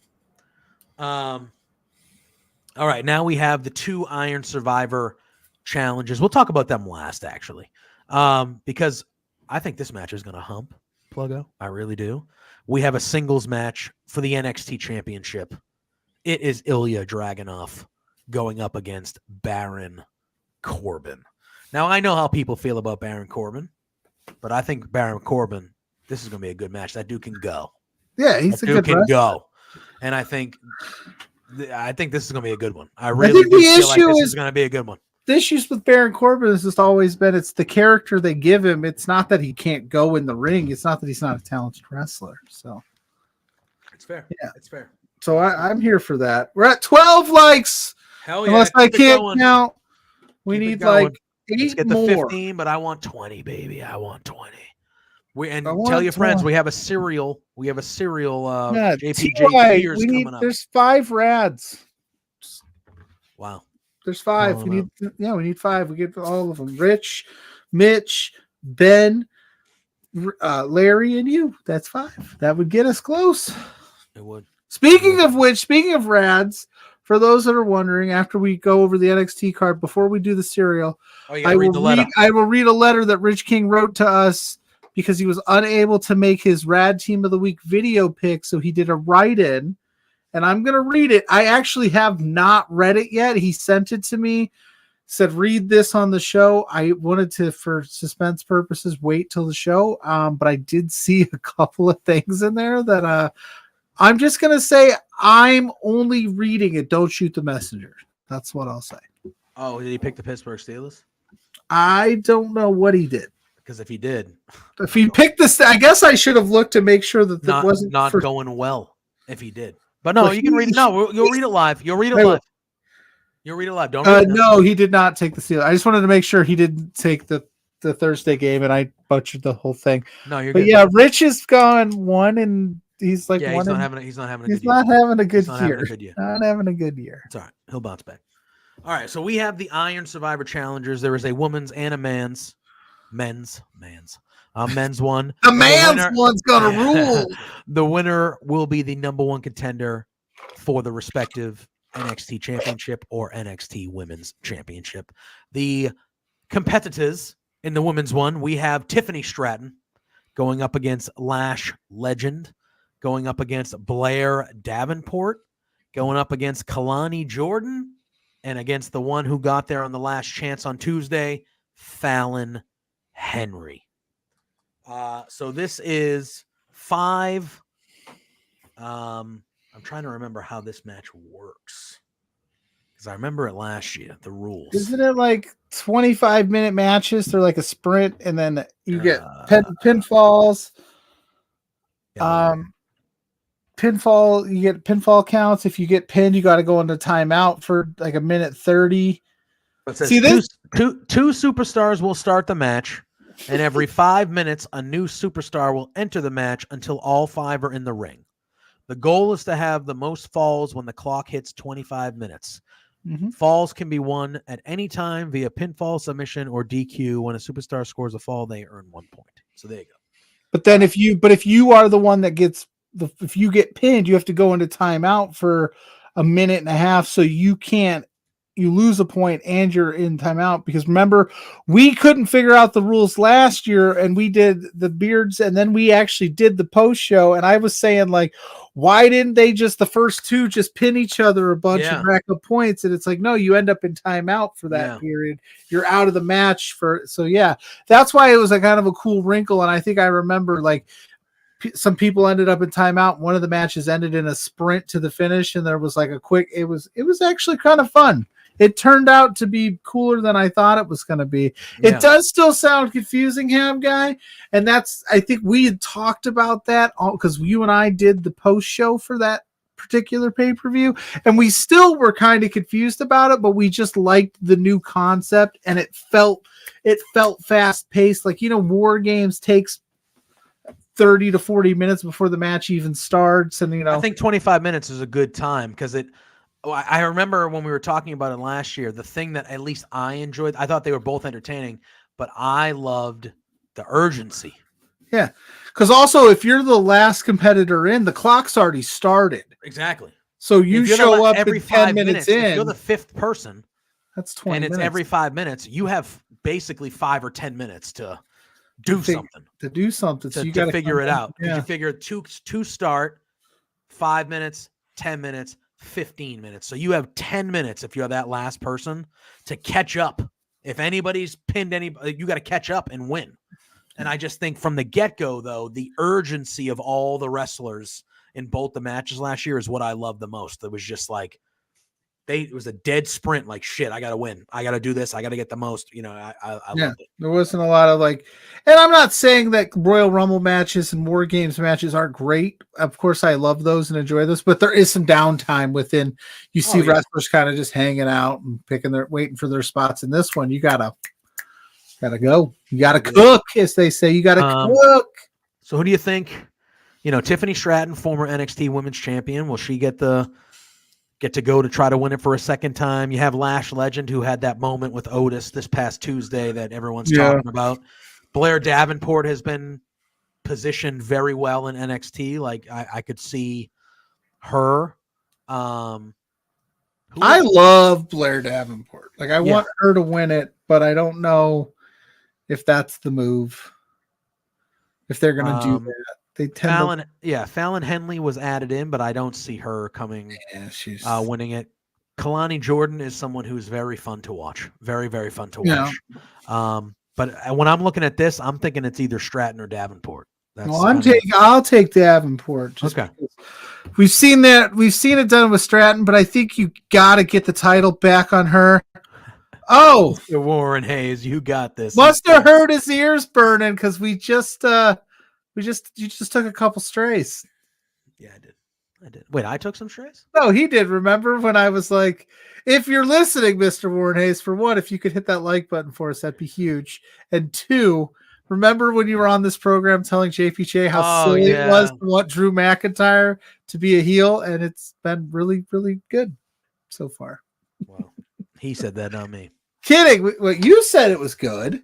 All right, now we have the 2 Iron Survivor challenges. We'll talk about them last, actually, because I think this match is going to hump, Pluggo. I really do. We have a singles match for the NXT Championship. It is Ilya Dragunov going up against Baron Corbin. Now, I know how people feel about Baron Corbin, but I think Baron Corbin, this is going to be a good match. That dude can go. Yeah, he's a good wrestler. Go. And I think this is going to be a good one. I really do feel like this is going to be a good one. The issues with Baron Corbin has just always been it's the character they give him. It's not that he can't go in the ring. It's not that he's not a talented wrestler. So it's fair. Yeah, it's fair. So I'm here for that. We're at 12 likes. Hell yeah! Unless I can't count, we need like 8 Let's get more. the 15, but I want 20, baby. I want 20. Tell your friends we have a cereal. We have a cereal. JPJ Tears coming up. There's 5 rads. Wow. There's 5. We need 5. We get all of them. Rich, Mitch, Ben, Larry, and you. That's 5. That would get us close. It would. Speaking of which, speaking of rads, for those that are wondering, after we go over the NXT card, before we do the cereal, I will read a letter that Rich King wrote to us because he was unable to make his Rad Team of the Week video pick, so he did a write-in, and I'm going to read it. I actually have not read it yet. He sent it to me, said, read this on the show. I wanted to, for suspense purposes, wait till the show, but I did see a couple of things in there that I'm just going to say I'm only reading it. Don't shoot the messenger. That's what I'll say. Oh, did he pick the Pittsburgh Steelers? I don't know what he did. Because if he did, if he picked this, I guess I should have looked to make sure that that wasn't going well. If he did, but no, you can read it. No, you'll read it live. You'll read it live. You'll read it live. Don't. No, he did not take the Steelers. I just wanted to make sure he didn't take the Thursday game, and I butchered the whole thing. No, you're. But good. Yeah, Rich is gone 1 and he's like he's not having a good year. Not having a good year. Not having a good year. It's all right. He'll bounce back. All right. So we have the Iron Survivor Challengers. There is a woman's and a men's one. The man's one's gonna rule. The winner will be the number 1 contender for the respective NXT Championship or NXT Women's Championship. The competitors in the women's one, we have Tiffany Stratton going up against Lash Legend, going up against Blair Davenport, going up against Kalani Jordan, and against the one who got there on the last chance on Tuesday, Fallon Henry. So this is 5. I'm trying to remember how this match works because I remember it last year. The rules. Isn't it like 25-minute matches? They're like a sprint, and then you get pinfalls. Pinfall. You get pinfall counts. If you get pinned, you got to go into timeout for like a minute 30. See this? Two superstars will start the match, and every 5 minutes, a new superstar will enter the match until all 5 are in the ring. The goal is to have the most falls when the clock hits 25 minutes. Mm-hmm. Falls can be won at any time via pinfall, submission, or DQ. When a superstar scores a fall, they earn 1 point. So there you go. But then if you are the one that gets if you get pinned, you have to go into timeout for a minute and a half, so you lose a point and you're in timeout, because remember, we couldn't figure out the rules last year, and we did the beards, and then we actually did the post show, and I was saying, like, why didn't they just the first 2 just pin each other a bunch and rack up points? And it's like, no, you end up in timeout for that period. You're out of the match that's why it was a kind of a cool wrinkle. And I think I remember, like, some people ended up in timeout. One of the matches ended in a sprint to the finish, and there was like a quick. It was actually kind of fun. It turned out to be cooler than I thought it was going to be. Yeah. It does still sound confusing, Ham Guy, and I think we had talked about that because you and I did the post show for that particular pay-per-view, and we still were kind of confused about it, but we just liked the new concept, and it felt fast-paced. Like, War Games takes 30 to 40 minutes before the match even starts, and I think 25 minutes is a good time because I remember when we were talking about it last year, the thing that at least I enjoyed, I thought they were both entertaining, but I loved the urgency. Yeah, because also if you're the last competitor in, the clock's already started. Exactly. So you show up every 10 minutes in. If you're the fifth person, that's 20 and it's minutes. every 5 minutes, you have basically 5 or 10 minutes to do something. To do something. So you got to figure it out. Yeah. You figure two start, 5 minutes, 10 minutes, 15 minutes. So you have 10 minutes if you're that last person to catch up. If anybody's pinned anybody, you got to catch up and win. And I just think from the get-go, though, the urgency of all the wrestlers in both the matches last year is what I love the most. It was just like it was a dead sprint. Like, shit, I got to win. I got to do this. I got to get the most. I loved it. There wasn't a lot of and I'm not saying that Royal Rumble matches and War Games matches aren't great. Of course, I love those and enjoy those, but there is some downtime within. You see wrestlers kind of just hanging out and waiting for their spots. In this one, you gotta go. You gotta cook, as they say. You gotta cook. So who do you think? Tiffany Stratton, former NXT Women's Champion. Will she get to go to try to win it for a second time? You have Lash Legend, who had that moment with Otis this past Tuesday that everyone's talking about. Blair Davenport has been positioned very well in NXT. Like I could see her. I love Blair Davenport. Like I want her to win it, but I don't know if that's the move. If they're going to do that. They tend Fallon Henley was added in, but I don't see her coming. Yeah, she's winning it. Kalani Jordan is someone who's very fun to watch. Very, very fun to watch. But when I'm looking at this, I'm thinking it's either Stratton or Davenport. I'll take Davenport. Okay. We've seen it done with Stratton, but I think you got to get the title back on her. Oh, Warren Hayes, you got this. Must have heard his ears burning because you just took a couple strays. Yeah, I did. Wait, I took some strays? No, he did. Remember when I was like, if you're listening, Mr. Warren Hayes, for one, if you could hit that like button for us, that'd be huge. And two, remember when you were on this program telling JPJ how silly it was to want Drew McIntyre to be a heel, and it's been really, really good so far. Well, he said that, not me. Kidding. What you said it was good.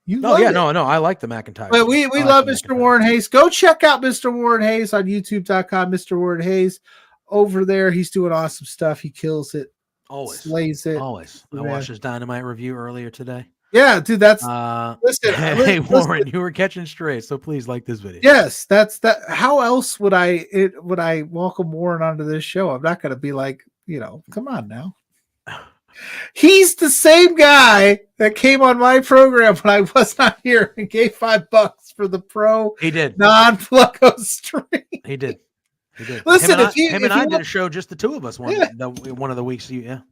No, I like the McIntyre. But we love Mr. Warren Hayes. Go check out Mr. Warren Hayes on youtube.com. Mr. Warren Hayes over there. He's doing awesome stuff. He kills it. Always. Slays it. Always. I watched his Dynamite review earlier today. Yeah, dude, that's listen. Warren, you were catching strays, so please like this video. Yes, that's that. How else would I welcome Warren onto this show? I'm not gonna be like, come on now. He's the same guy that came on my program when I was not here and gave $5 for the pro. He did non-Pluggo stream. He did. Listen, him and I did a show, just the two of us. One of the weeks. You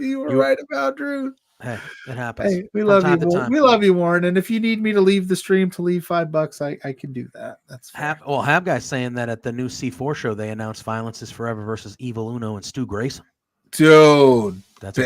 were right about Drew. Hey, it happens. Hey, we love you. We love you, Warren. And if you need me to leave the stream to leave $5, I can do that. That's fine. Hab guy's saying that at the new C4 show they announced Violence is Forever versus Evil Uno and Stu Grayson. Dude, that's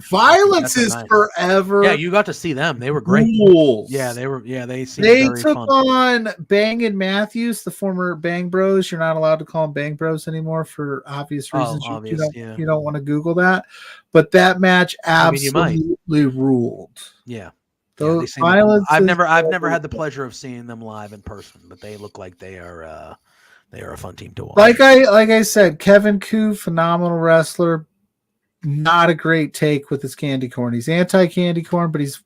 Violence is Forever. Yeah, you got to see them. They were great. Rules. Yeah, they were. Yeah, they took on Bang and Matthews, the former Bang Bros. You're not allowed to call them Bang Bros anymore for obvious reasons. You don't want to Google that. But that match absolutely ruled. Yeah. Those Violence. I've never had the pleasure of seeing them live in person, but they look like they are a fun team to watch. Like I said, Kevin Koo, phenomenal wrestler. Not a great take with his candy corn. He's anti-candy corn, but it's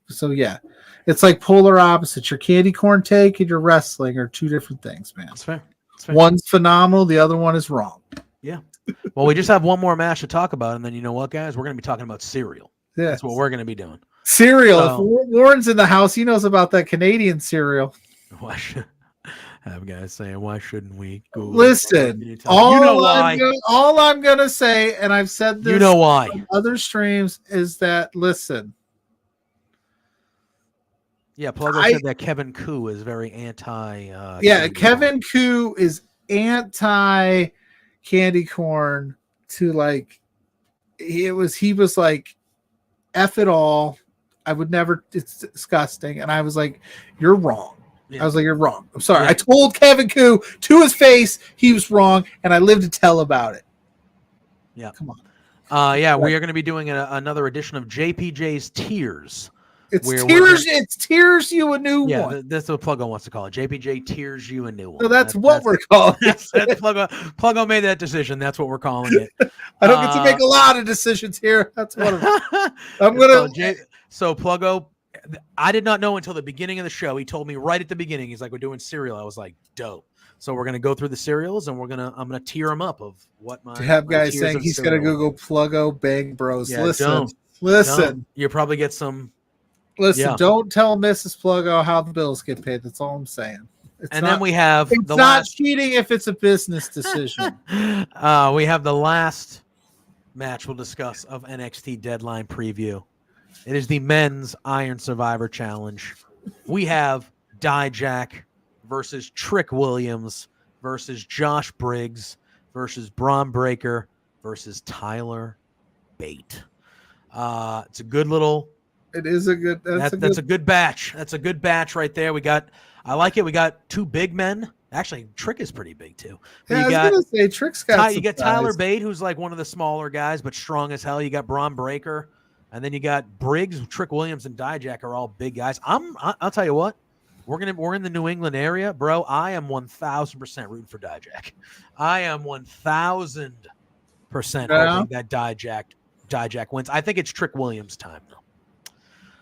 like polar opposites. Your candy corn take and your wrestling are two different things, man. That's fair. One's phenomenal, the other one is wrong. Yeah. Well, we just have one more match to talk about, and then you know what, guys? We're going to be talking about cereal. Yeah. That's what we're going to be doing. Cereal. If Warren's in the house, he knows about that Canadian cereal. Why should have guys saying, why shouldn't we go? Listen, all I'm going to say, and I've said this on other streams, is that, listen. Yeah, Pluggo said that Kevin Koo is very anti. Kevin Koo is anti Candy Corn to like, he was like, F it all. I would never, it's disgusting. And I was like, you're wrong. Yeah. I was like, you're wrong. I'm sorry. Yeah. I told Kevin Koo to his face he was wrong, and I lived to tell about it. Yeah. Come on. Yeah, we are going to be doing another edition of JPJ's Tears. It's Tears. It's Tears you a new one. Yeah, that's what Pluggo wants to call it. JPJ Tears you a new one. So that's what we're calling it. That's Pluggo made that decision. That's what we're calling it. I don't get to make a lot of decisions here. That's one of them. I'm going to. So Pluggo, I did not know until the beginning of the show. He told me right at the beginning. He's like, we're doing cereal. I was like, dope. So we're gonna go through the cereals, and I'm gonna tear them up of what my. To have guys saying he's gonna Google Pluggo Bang Bros. Yeah, listen. Don't. You probably get some. Listen, don't tell Mrs. Pluggo how the bills get paid. That's all I'm saying. Then we have it's not cheating if it's a business decision. We have the last match we'll discuss of NXT Deadline Preview. It is the Men's Iron Survivor Challenge. We have Dijak versus Trick Williams versus Josh Briggs versus Braun Breaker versus Tyler Bate. It's a good little. It is a good. That's a good batch. That's a good batch right there. I like it. We got two big men. Actually, Trick is pretty big too. Yeah, I was gonna say Trick's got. You got Tyler Bate, who's like one of the smaller guys, but strong as hell. You got Braun Breaker, and then you got Briggs, Trick Williams, and Dijak are all big guys. I'll tell you what. We're in the New England area, bro. I am 1,000% rooting for Dijak. I am 1,000% hoping that Dijak wins. I think it's Trick Williams' time though.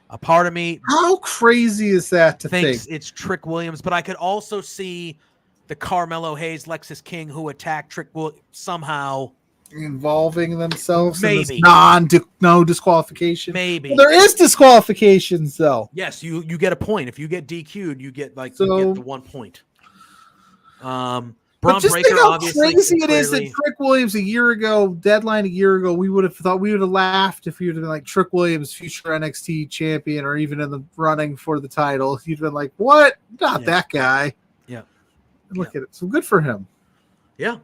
A part of me, how crazy is that to think it's Trick Williams, but I could also see the Carmelo Hayes, Lexis King, who attacked Trick Williams somehow involving themselves maybe in this no disqualification. Maybe well, there is disqualifications though. Yes, you get a point. If you get DQ'd, you get you get the 1 point. But just think how crazy it is that Trick Williams Deadline a year ago, we would have laughed if you'd have been like Trick Williams, future NXT champion, or even in the running for the title. You'd been like, what? Not that guy. Yeah. Look at it. So good for him. Yeah.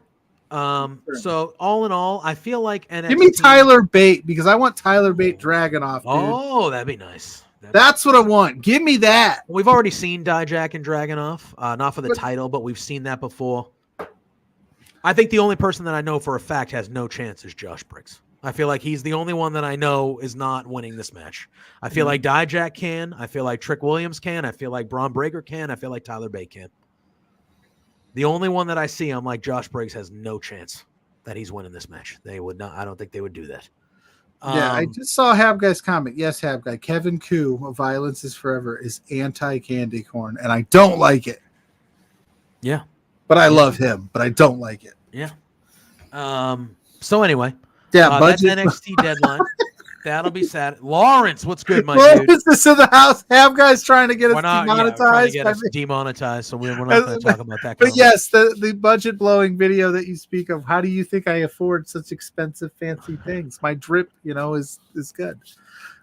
So all in all, I feel like NXT. Give me Tyler Bate because I want Tyler Bate Dragunov. Dude. Oh, that'd be nice. That's what I want. Give me that. We've already seen Dijak and Dragunov, not for the title, but we've seen that before. I think the only person that I know for a fact has no chance is Josh Briggs. I feel like he's the only one that I know is not winning this match. I feel like Dijak can. I feel like Trick Williams can. I feel like Braun Breaker can. I feel like Tyler Bate can. The only one that I see, I'm like, Josh Briggs has no chance that he's winning this match. They would not. I don't think they would do that. Yeah, I just saw Habguy's comment. Yes, Habguy. Kevin Koo of Violence is Forever is anti-candy corn, and I don't like it. Yeah. But I love him, but I don't like it. Yeah. So anyway, budget. That's NXT Deadline. That'll be sad. Lawrence, what's good, my dude? Lawrence is in the house. Have guys trying to get us demonetized. Trying to get us demonetized, so we're not going to talk about that. But yes, the budget blowing video that you speak of. How do you think I afford such expensive, fancy things? My drip, is good.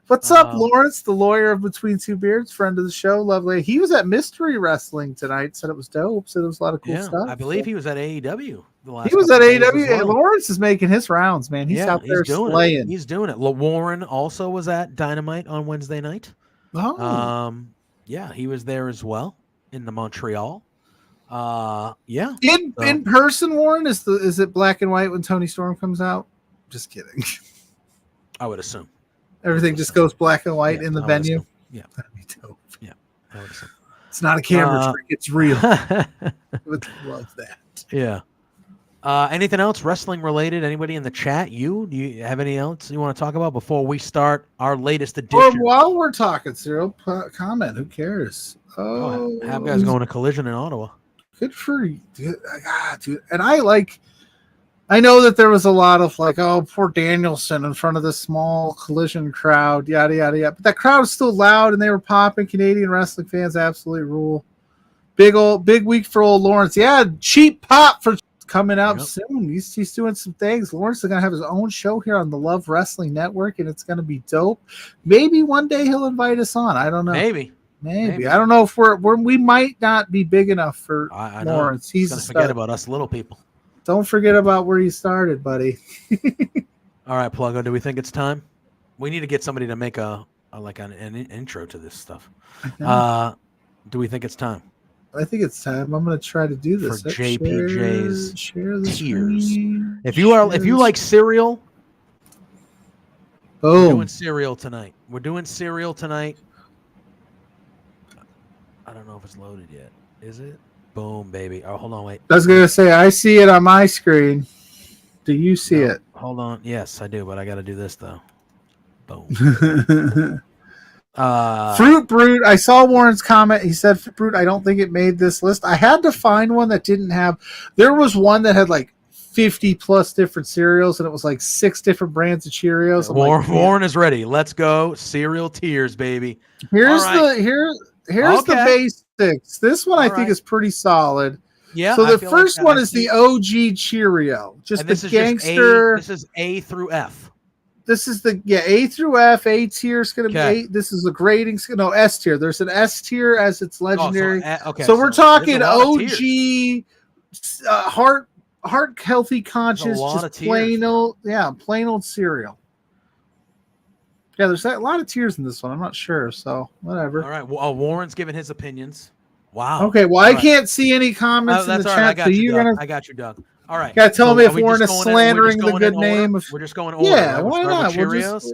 What's up, Lawrence, the lawyer of Between Two Beards, friend of the show, lovely. He was at Mystery Wrestling tonight. Said it was dope. Said there was a lot of cool stuff. I believe he was at AEW. He was at AEW. Well. Lawrence is making his rounds, man. He's out there slaying. He's doing it. Warren also was at Dynamite on Wednesday night. Oh, yeah, he was there as well in the Montreal. Yeah. In person, Warren, is it black and white when Tony Storm comes out? Just kidding. I would assume. Everything just goes black and white in the venue. Yeah, that'd be dope. Yeah, I would assume. It's not a camera trick; it's real. I would love that. Yeah. Anything else wrestling related? Anybody in the chat? Do you have any else you want to talk about before we start our latest edition? Or while we're talking, Cyril, comment. Who cares? Have guys going to Collision in Ottawa. Good for you, dude. And I know that there was a lot of poor Danielson in front of the small Collision crowd, yada, yada, yada. But that crowd was still loud, and they were popping. Canadian wrestling fans absolutely rule. Big week for old Lawrence. Yeah, cheap pop for coming out soon. He's doing some things. Lawrence is going to have his own show here on the Love Wrestling Network, and it's going to be dope. Maybe one day he'll invite us on. I don't know. Maybe. I don't know if we might not be big enough for Lawrence. He's forget about us little people. Don't forget about where you started, buddy. All right, Pluggo, do we think it's time? We need to get somebody to make an intro to this stuff. Do we think it's time? I think it's time. I'm going to try to do this for JPJ's share the Tears. Screen. If you like cereal, boom. We're doing cereal tonight. I don't know if it's loaded yet. Is it? Boom, baby. Oh, hold on, wait. I was going to say, I see it on my screen. Do you see it? Hold on. Yes, I do, but I got to do this, though. Boom. Fruit Brute. I saw Warren's comment. He said, Fruit Brute, I don't think it made this list. I had to find one that didn't have. There was one that had like 50 plus different cereals, and it was like 6 different brands of Cheerios. Warren is ready. Let's go. Cereal Tears, baby. Here's the basics. This one I think is pretty solid. Yeah. So the first one is the OG Cheerio. Just the gangster. This is A through F. This is the A through F. A tier is going to be 8. This is a grading. No, S tier. There's an S tier as it's legendary. So we're talking OG, heart healthy conscious, just plain old cereal. Yeah, there's a lot of tears in this one. I'm not sure, so whatever. All right. Well, Warren's giving his opinions. Wow. Okay. Well, I can't see any comments in the chat. I got you, Doug. All right. Gotta tell me if Warren is slandering the good name of. We're just going order. Yeah, why not? Cheerios.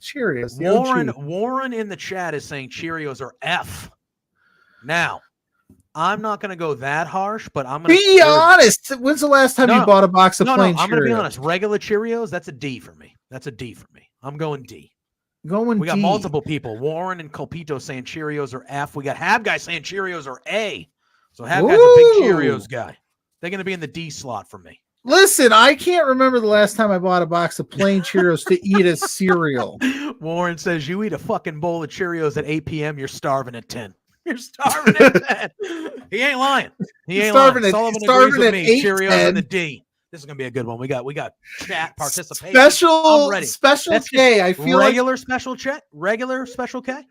Cheerios. Warren in the chat is saying Cheerios are F. Now, I'm not going to go that harsh, but I'm going to be honest. When's the last time you bought a box of plain Cheerios? I'm going to be honest. Regular Cheerios, that's a D for me. I'm going D. We got multiple people. Warren and Colpito saying Cheerios are F. We got Hab guy saying Cheerios are A. So Hab guy's a big Cheerios guy. They're going to be in the D slot for me. Listen, I can't remember the last time I bought a box of plain Cheerios to eat as cereal. Warren says, you eat a fucking bowl of Cheerios at 8 p.m., you're starving at 10. You're starving at 10. He ain't lying. Sullivan agrees with me. Cheerios in the D. This is going to be a good one. We got chat participation. Special K. I feel regular special chat. Regular special K.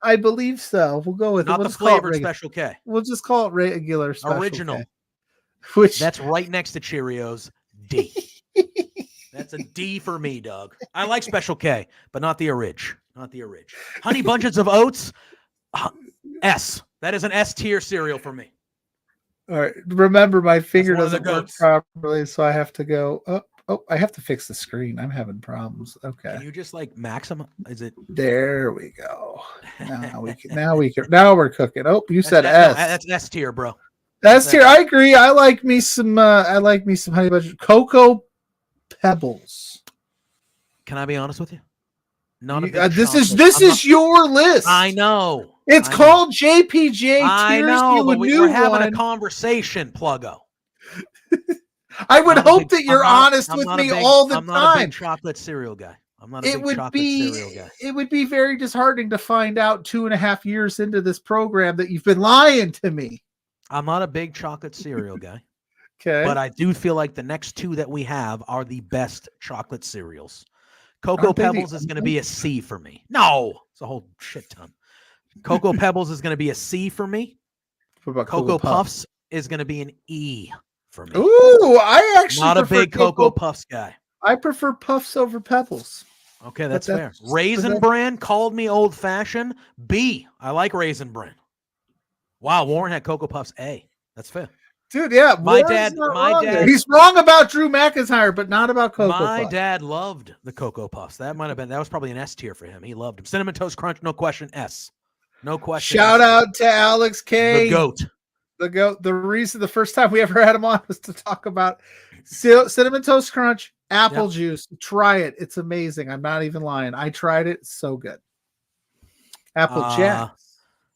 I believe so. We'll go with not the flavored special K. We'll just call it regular special original. K. That's right next to Cheerios. D. That's a D for me, Doug. I like Special K, but not the Orig. Honey Bunches of Oats. S. That is an S tier cereal for me. All right. Remember, my finger doesn't work properly, so I have to go. Oh, I have to fix the screen. I'm having problems. Okay. Can you just maximum? Is it? There we go. Now we're cooking. Oh, you said S. That's S tier, bro. S tier. I agree. I like me some Honey Bunches. Cocoa Pebbles. Can I be honest with you? This is your list. I know. It's called JPJ. I know, but we're having a conversation, Pluggo. I would hope that you're honest with me all the time. I'm not a big chocolate cereal guy. It would be very disheartening to find out 2.5 years into this program that you've been lying to me. I'm not a big chocolate cereal guy. Okay. But I do feel like the next 2 that we have are the best chocolate cereals. Cocoa Pebbles is going to be a C for me. No, it's a whole shit ton. Cocoa Pebbles is going to be a C for me. What about Cocoa Puffs is going to be an E for me. Ooh, I actually not a big Cocoa Puffs guy. I prefer Puffs over Pebbles. Okay, that's fair. Raisin Bran called me old fashioned. B. I like Raisin Bran. Wow, Warren had Cocoa Puffs A. That's fair. Dude, yeah. My dad. He's wrong about Drew McIntyre, but not about Cocoa Puffs. My dad loved the Cocoa Puffs. That was probably an S tier for him. He loved them. Cinnamon Toast Crunch, no question, S. No question. Shout out to Alex K. The GOAT. The GOAT. The reason the first time we ever had him on was to talk about Cinnamon Toast Crunch, apple juice. Try it. It's amazing. I'm not even lying. I tried it. It's so good. Apple Jacks.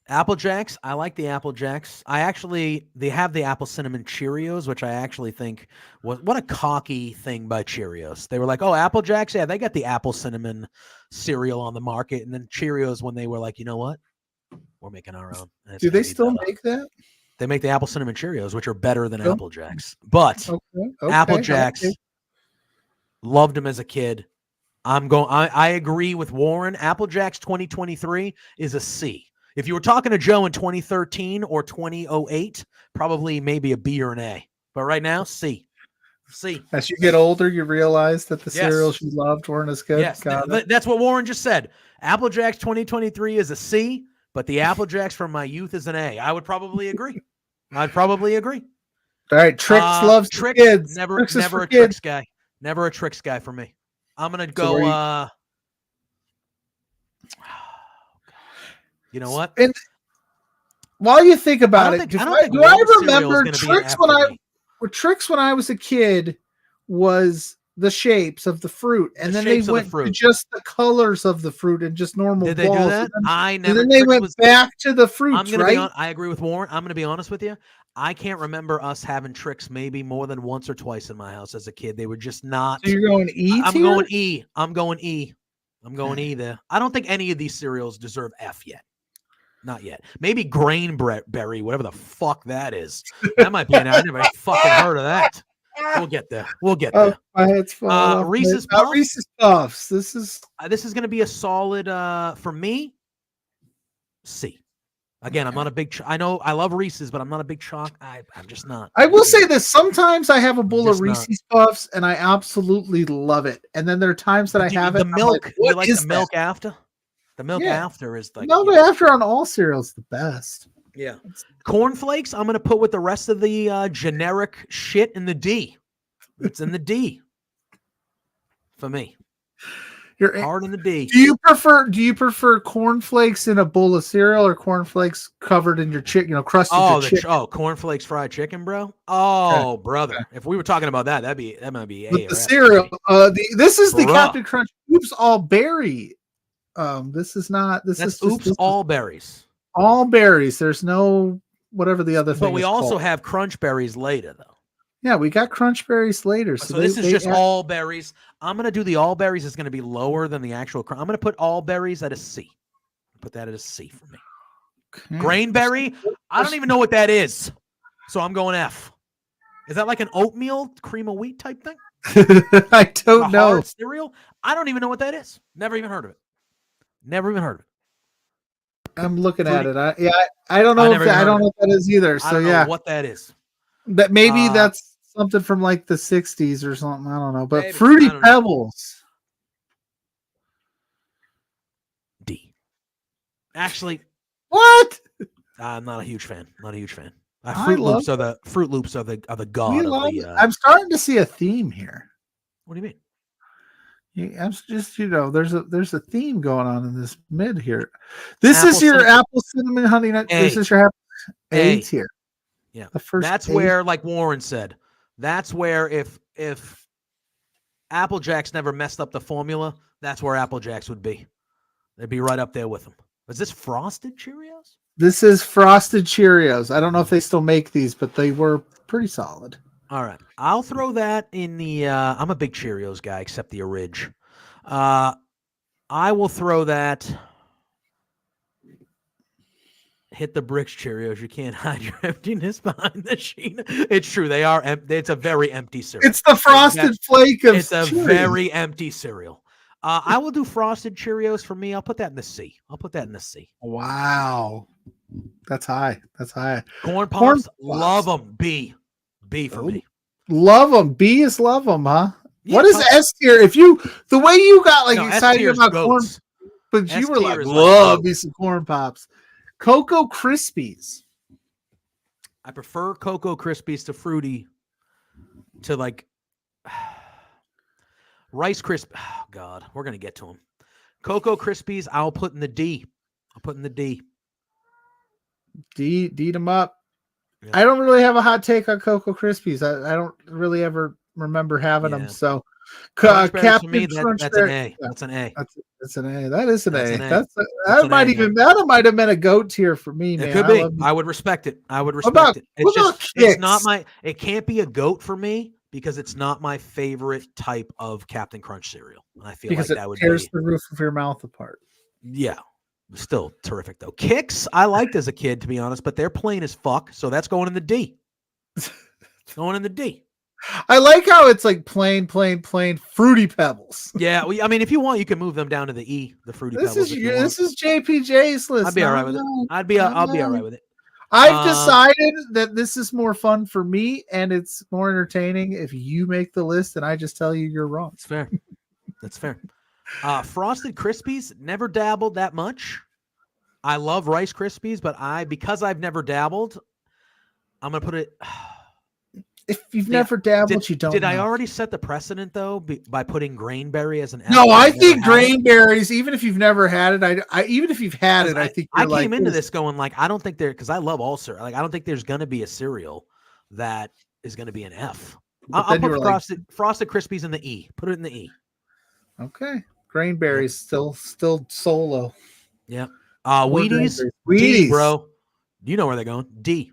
Apple Jacks. I like the Apple Jacks. They have the Apple Cinnamon Cheerios, which I actually think what a cocky thing by Cheerios. They were like, oh, Apple Jacks. Yeah, they got the Apple Cinnamon cereal on the market. And then Cheerios, when they were like, you know what? We're making our own. Do they still make that? They make the Apple Cinnamon Cheerios, which are better than Apple Jacks. But Apple Jacks, loved them as a kid. I agree with Warren. Apple Jacks 2023 is a C. If you were talking to Joe in 2013 or 2008, probably maybe a B or an A. But right now, C. C. As you get older, you realize that the cereals you loved weren't as good. Yes, that's what Warren just said. Apple Jacks 2023 is a C, but the Apple Jacks from my youth is an A. I would probably agree. I'd probably agree. All right, Trix loves Trix, kids. Never Trix a Trix guy. Never a Trix guy for me. I'm gonna go. You know what? And while you think about it, do I remember Trix when I was a kid was the shapes of the fruit, and then they went to just the colors of the fruit and just normal balls. Did they do that? And then they went back to the fruits, right? I agree with Warren. I'm going to be honest with you. I can't remember us having Trix maybe more than once or twice in my house as a kid. They were just not. So you're going E? I'm going E. I'm going E. I'm going E there. I don't think any of these cereals deserve F yet. Not yet. Maybe Grainberry, whatever the fuck that is. That might be an. I never fucking heard of that. We'll get there. We'll get there. My head's falling off. Reese's Puffs. Reese's Puffs. This is going to be a solid for me. C. Again, I'm not a big. I know I love Reese's, but I'm not a big chalk. I'm just not. I will say this: sometimes I have a bowl of Reese's Puffs, and I absolutely love it. And then there are times that I have the it. Milk. Like, you like the milk after? The milk after is like milk after on all cereals the best. Yeah. Cornflakes, I'm going to put with the rest of the generic shit in the D. It's in the D for me. You're hard in the D. Do you prefer cornflakes in a bowl of cereal or cornflakes covered in your chicken, crusted your chicken? Cornflakes fried chicken, bro. Oh, okay. Brother. Okay. If we were talking about that, that might be A. But the cereal, this is the Captain Crunch Oops All Berry. This is not. This is all berries. All berries. There's no whatever the other thing. But we also have crunch berries later, though. Yeah, we got crunch berries later. So this is just all berries. I'm gonna do the all berries. Is gonna be lower than the actual. I'm gonna put all berries at a C. Put that at a C for me. Okay. Grainberry. I don't even know what that is, so I'm going F. Is that like an oatmeal cream of wheat type thing? I don't know. Hard cereal. I don't even know what that is. Never even heard of it. Never even heard of it. I'm looking at it. I don't know. I don't know what that is either. So I don't know what that is. That maybe that's something from like the 60s or something. I don't know. But maybe. Fruity Pebbles. D. Actually, what? I'm not a huge fan. Fruit Loops are the god of the. I'm starting to see a theme here. What do you mean? Yeah, I'm just there's a theme going on in this mid here. This is your apple cinnamon honey nut. This is your A tier. Yeah, the first. That's where, like Warren said, that's where if Apple Jacks never messed up the formula, that's where Apple Jacks would be. They'd be right up there with them. Is this Frosted Cheerios? This is Frosted Cheerios. I don't know if they still make these, but they were pretty solid. All right. I'll throw that in the I'm a big Cheerios guy, except the Ridge. I will throw that. Hit the bricks, Cheerios. You can't hide your emptiness behind the sheen. It's true. They are empty. It's a very empty cereal. It's the Frosted Flake of It's a very empty cereal. I will do Frosted Cheerios for me. I'll put that in the C. Wow. That's high. Corn Pops, love them. B for me. Love them. B is love them, huh? Yeah, what is S tier? The way you got excited about corn, but you were like, love me some Corn Pops. Cocoa Krispies. I prefer Cocoa Krispies to Fruity to Rice Krispies. Oh, God, we're going to get to them. Cocoa Krispies, I'll put in the D. D them up. Yeah. I don't really have a hot take on Cocoa Krispies. I don't really ever remember having them. So, Captain me, that's an A. That's an A. That's an A. That is an A. That might have been a GOAT tier for me, man. It could be. I would respect it. It can't be a GOAT for me because it's not my favorite type of Captain Crunch cereal. I feel like that would tears the roof of your mouth apart. Yeah. Still terrific though. Kicks I liked as a kid, to be honest, but they're plain as fuck. So that's going in the D. I like how it's like plain Fruity Pebbles. Yeah, I mean, if you want, you can move them down to the E. The Fruity Pebbles. This is JPJ's list. I'd be all right with it. I'll be all right with it. I've decided that this is more fun for me and it's more entertaining if you make the list and I just tell you you're wrong. That's fair. That's fair. Frosted Krispies, never dabbled that much. I love Rice Krispies, but because I've never dabbled, I'm gonna put it. If you've never dabbled, you don't. Did I already set the precedent though by putting Grainberry as an? No, I think Grainberries. Even if you've never had it, even if you've had it, I think I came into this going like I don't think because I love all cereal. Like I don't think there's gonna be a cereal that is gonna be an F. I'll put Frosted Krispies in the E. Put it in the E. Okay, Grainberries still solo. Yeah. Wheaties, D, bro. You know where they're going. D.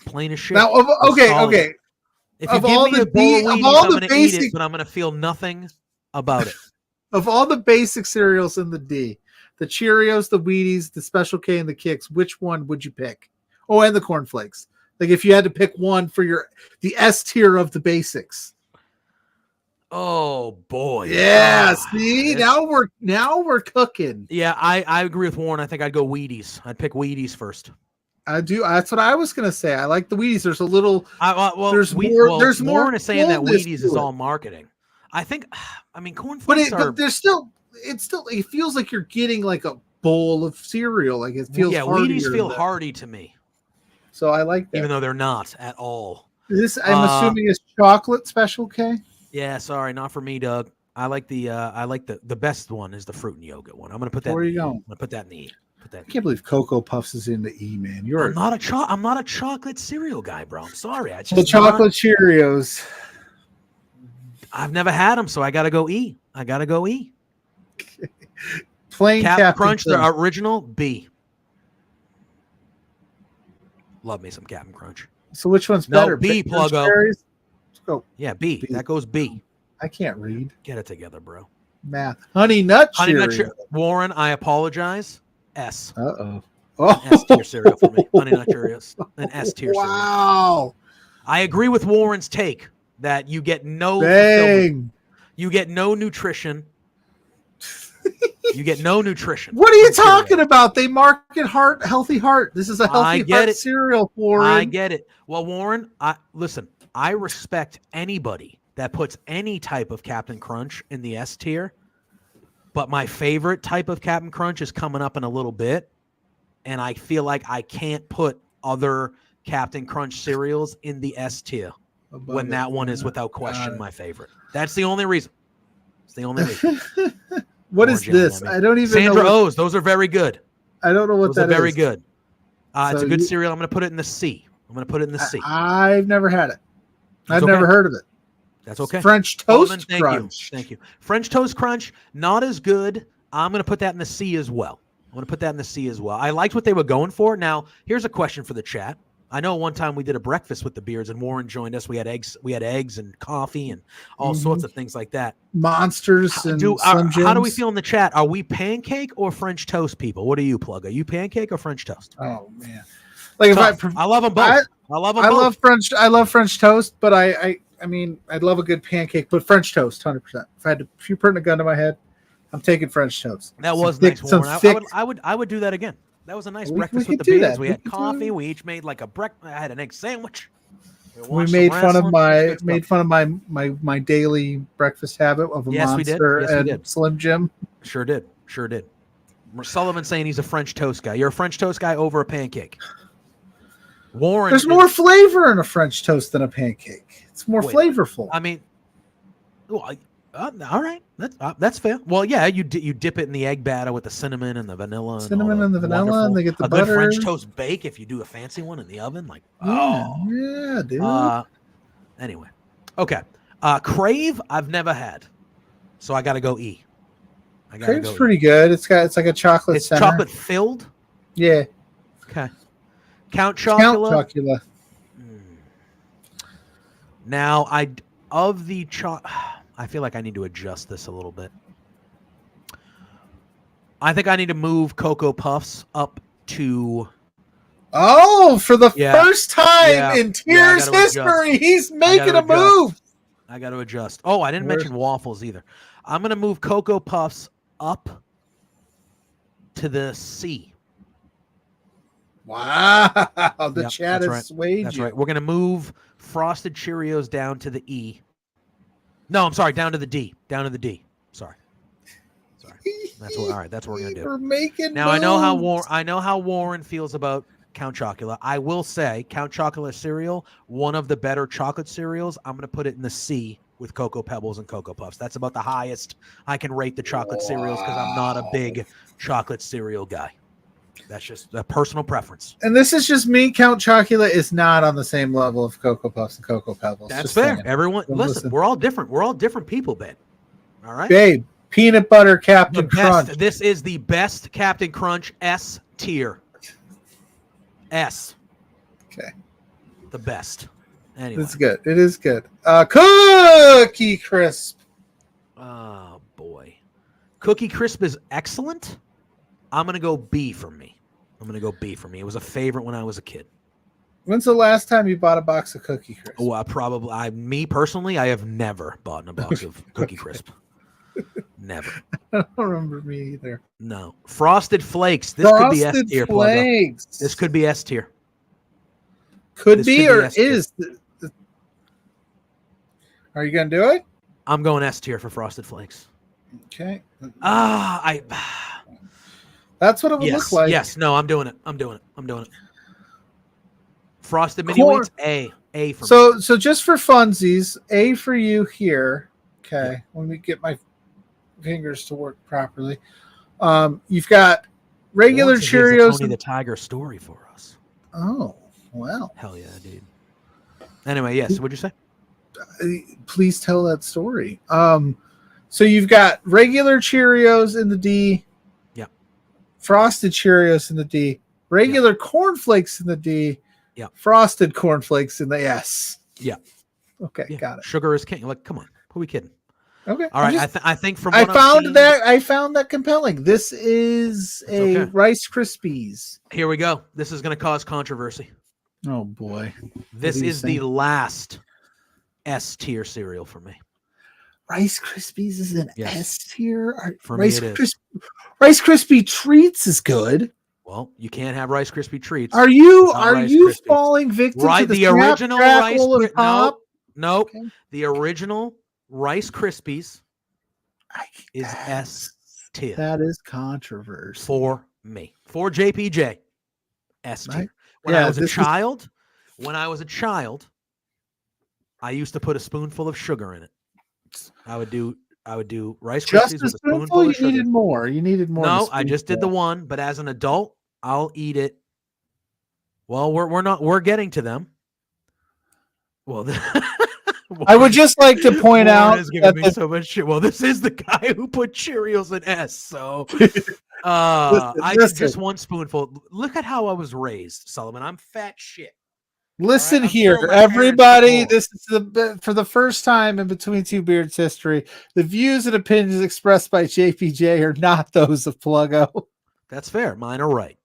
Plain as shit. Now, okay. If you give me a bowl of Wheaties, I'm going to eat it, but I'm going to feel nothing about it. Of all the basic cereals in the D, the Cheerios, the Wheaties, the Special K, and the Kix, which one would you pick? Oh, and the Corn Flakes. Like if you had to pick one for the S tier of the basics. Oh boy. Yeah, see? Now we're cooking. Yeah, I agree with Warren. I think I'd go Wheaties. I'd pick Wheaties first. I do. That's what I was gonna say. I like the Wheaties. There's a little. There's more. Warren is saying that Wheaties is all marketing. I think. I mean, cornflakes but there's still. It feels like you're getting like a bowl of cereal. Like it feels. Yeah, Wheaties feel hearty to me. So I like that, even though they're not at all. This I'm assuming is chocolate Special K. Yeah, sorry, not for me, Doug. I like the best one is the fruit and yogurt one. I'm gonna put that. Where are you going? I'm gonna put that in the E. I can't believe Cocoa Puffs is in the E, man. I'm not a chocolate cereal guy, bro. I'm sorry. Chocolate Cheerios. I've never had them, so I gotta go E. Plain Captain Crunch, the original B. Love me some Captain Crunch. So which one's better? B, Pluggo. Let's go. Yeah, B. That goes B. I can't read. Get it together, bro. Math. Honey Nut Cheerios. Warren, I apologize. S. Oh. S tier cereal for me. Honey Nut Cheerios. An S tier cereal. Wow. I agree with Warren's take that you get no fulfillment. You get no nutrition. You get no nutrition. What are you talking about? They market healthy heart. This is a healthy heart cereal, Warren. I get it. Well, Warren, listen, I respect anybody that puts any type of Captain Crunch in the S tier, but my favorite type of Captain Crunch is coming up in a little bit, and I feel like I can't put other Captain Crunch cereals in the S tier when that one is without question my favorite. That's the only reason. It's the only reason. What is this? I don't even know. Sandra O's. Those are very good. I don't know what that is. Very good. It's a good cereal. I'm going to put it in the C. I've never had it. I've never heard of it. That's okay. French Toast Crunch. Thank you. French Toast Crunch, not as good. I'm going to put that in the C as well. I liked what they were going for. Now, here's a question for the chat. I know one time we did a breakfast with the Beards and Warren joined us. We had eggs and coffee and all sorts of things like that. Monsters and Slim Jims. How do we feel in the chat? Are we pancake or French toast people? What do you, Plug? Are you pancake or French toast? Oh man, like I love them both. I love French toast, but I mean I'd love a good pancake, but French toast 100%. If you're putting a gun to my head, I'm taking French toast. That was nice, Warren. I would do that again. That was a nice breakfast with the Beards. We had coffee. We each made like a breakfast. I had an egg sandwich. We made fun of my daily breakfast habit of a Monster and Slim Jim. Sure did. Sullivan saying he's a French toast guy. You're a French toast guy over a pancake. Warren, there's more flavor in a French toast than a pancake. It's more flavorful. I mean, all right, that's fair. Well, yeah, you dip it in the egg batter with the cinnamon and the vanilla. And they get the butter. Good French toast bake if you do a fancy one in the oven. Like, yeah, dude. Anyway, okay. Crave, I've never had, so I got to go E. Crave's pretty good. It's like a chocolate. It's chocolate filled. Yeah. Okay. Count Chocula. Count Chocula. Now, I feel like I need to adjust this a little bit. I think I need to move Cocoa Puffs up to... Oh, for the first time in Tears history, he's making a move. I got to adjust. Oh, I didn't mention waffles either. I'm going to move Cocoa Puffs up to the C. Wow. The Yep, chat that's has right. swayed That's you. right. We're going to move Frosted Cheerios down to the E. No, I'm sorry, down to the D. Down to the D. Sorry. That's what. All right, that's what we're gonna do. We're making Now moves. I know how Warren feels about Count Chocula. I will say Count Chocula cereal, one of the better chocolate cereals. I'm gonna put it in the C with Cocoa Pebbles and Cocoa Puffs. That's about the highest I can rate the chocolate cereals because I'm not a big chocolate cereal guy. That's just a personal preference. And this is just me. Count Chocula is not on the same level of Cocoa Puffs and Cocoa Pebbles. That's just fair. saying. Everyone, Don't listen, we're all different. We're all different people, babe. All right, babe. Peanut butter Captain the best. Crunch. This is the best Captain Crunch S tier. S. Okay. The best. Anyway. It's good. It is good. Cookie Crisp. Oh boy. Cookie Crisp is excellent. I'm gonna go B for me. It was a favorite when I was a kid. When's the last time you bought a box of Cookie Crisp? Well, me personally, I have never bought a box of Cookie Crisp. Never. I don't remember me either. No. Frosted Flakes. This could be S tier, Pluggo. This could be S tier. Could be or is. Are you going to do it? I'm going S tier for Frosted Flakes. Okay. That's what it would look like. Yes. No, I'm doing it. Frosted Mini Wheats, A for me. So just for funsies, A for you here. Okay. Yeah. Let me get my fingers to work properly. You've got regular Cheerios. Tony the Tiger story for us. Oh, well. Hell yeah, dude. Anyway, yes. What'd you say? Please tell that story. So you've got regular Cheerios in the D. Yeah. Frosted Cheerios in the D. Regular cornflakes in the D. Yeah. Frosted cornflakes in the S. Yeah. Okay, yeah. Got it. Sugar is king. Like, come on. Who are we kidding? Okay. All right. I think from what I found that compelling. This is a Rice Krispies. Here we go. This is going to cause controversy. Oh boy. This is the last S tier cereal for me. Rice Krispies is an S tier. For me, it is. Rice Krispie Treats is good. Well, you can't have Rice Krispie Treats. Are you falling victim to the original Rice? Nope. Okay. The original Rice Krispies is S tier. That is controversial for me. For JPJ, S tier. When I was a child, I used to put a spoonful of sugar in it. I would do Rice Krispies with a spoonful of sugar. You needed more. No, I just did the one, but as an adult, I'll eat it. Well, we're getting to them. Well, I would just like to point out is giving me so much shit. Well, this is the guy who put Cheerios in S. So I did just one spoonful. Look at how I was raised, Sullivan. I'm fat shit. Listen here, everybody. This is for the first time in Between Two Beards history. The views and opinions expressed by JPJ are not those of Pluggo. That's fair. Mine are right.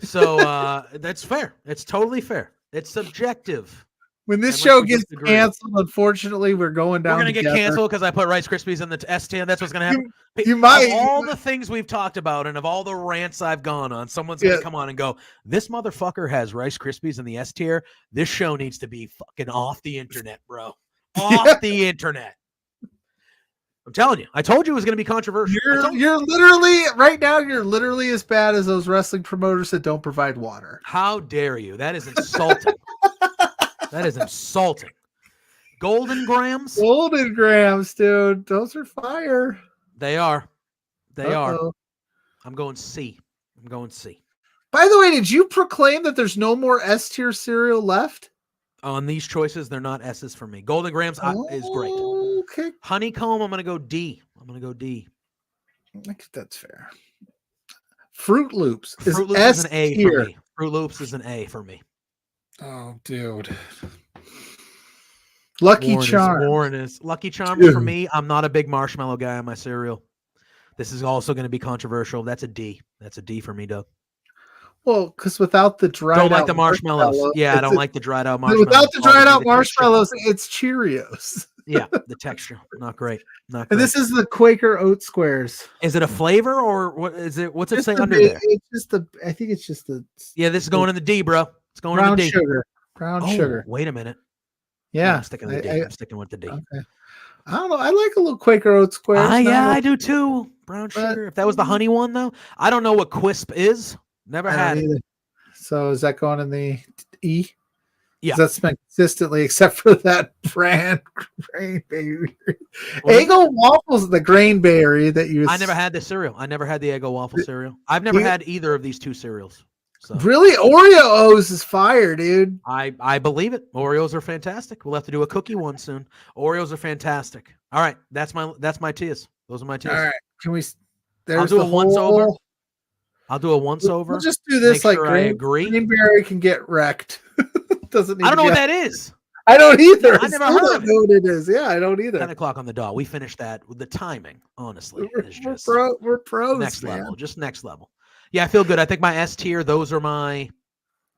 So that's fair. It's totally fair. It's subjective. When this show gets canceled, unfortunately, we're going down. We're going to get canceled because I put Rice Krispies in the S tier. That's what's going to happen. You might. Of all the things we've talked about and of all the rants I've gone on, someone's going to come on and go, this motherfucker has Rice Krispies in the S tier. This show needs to be fucking off the internet, bro. Off the internet. I'm telling you. I told you it was going to be controversial. You're literally, right now, you're literally as bad as those wrestling promoters that don't provide water. How dare you? That is insulting. That is insulting. Golden Grams? Golden Grams, dude. Those are fire. They are. They are. I'm going C. By the way, did you proclaim that there's no more S tier cereal left? On these choices, they're not S's for me. Golden Grams is great. Okay. Honeycomb, I'm going to go D. I think that's fair. Fruit Loops is an A for me. Fruit Loops is an A for me. Oh, dude. Lucky Charms. Lucky Charms for me. I'm not a big marshmallow guy on my cereal. This is also going to be controversial. That's a D. That's a D for me, Doug. Well, because without the dried Don't like out the marshmallows. Yeah, I don't like the dried out marshmallows. Without the dried out The marshmallows, it's Cheerios. yeah, the texture, not great. Not great. And this is the Quaker Oat Squares. Is it a flavor or what is it? What's it Just say the under big- there? It's just the. I think it's just the. Yeah, this is going in the D, bro. It's going in Brown the D. sugar. Brown sugar. Wait a minute. Yeah, I'm sticking with the D. I'm sticking with the D. Okay. I don't know. I like a little Quaker Oat Squares. Yeah, I do too. Brown sugar. If that was the honey one, though, I don't know what Quisp is. Never had it. Either. So is that going in the E? Yeah, that's been consistently, except for that brand Grainberry. Eggo waffles, the Grainberry that you. I never had the cereal. I never had the Eggo waffle cereal. I've never had either of these two cereals. So. Really, Oreos is fire, dude. I believe it. Oreos are fantastic. We'll have to do a cookie one soon. Oreos are fantastic. All right, that's my tears. Those are my tears. All right, can we? I'll do a once over. I'll do a once over. We'll just do this. Make sure I agree. Grainberry can get wrecked. Doesn't. Need I don't know what that is. I don't either. I never heard of it. Know what it is. Yeah, I don't either. 10:00 on the dot. We finished that with the timing. Honestly, is just we're pros. Next man. level. Just next level. Yeah, I feel good. I think my S tier. Those are my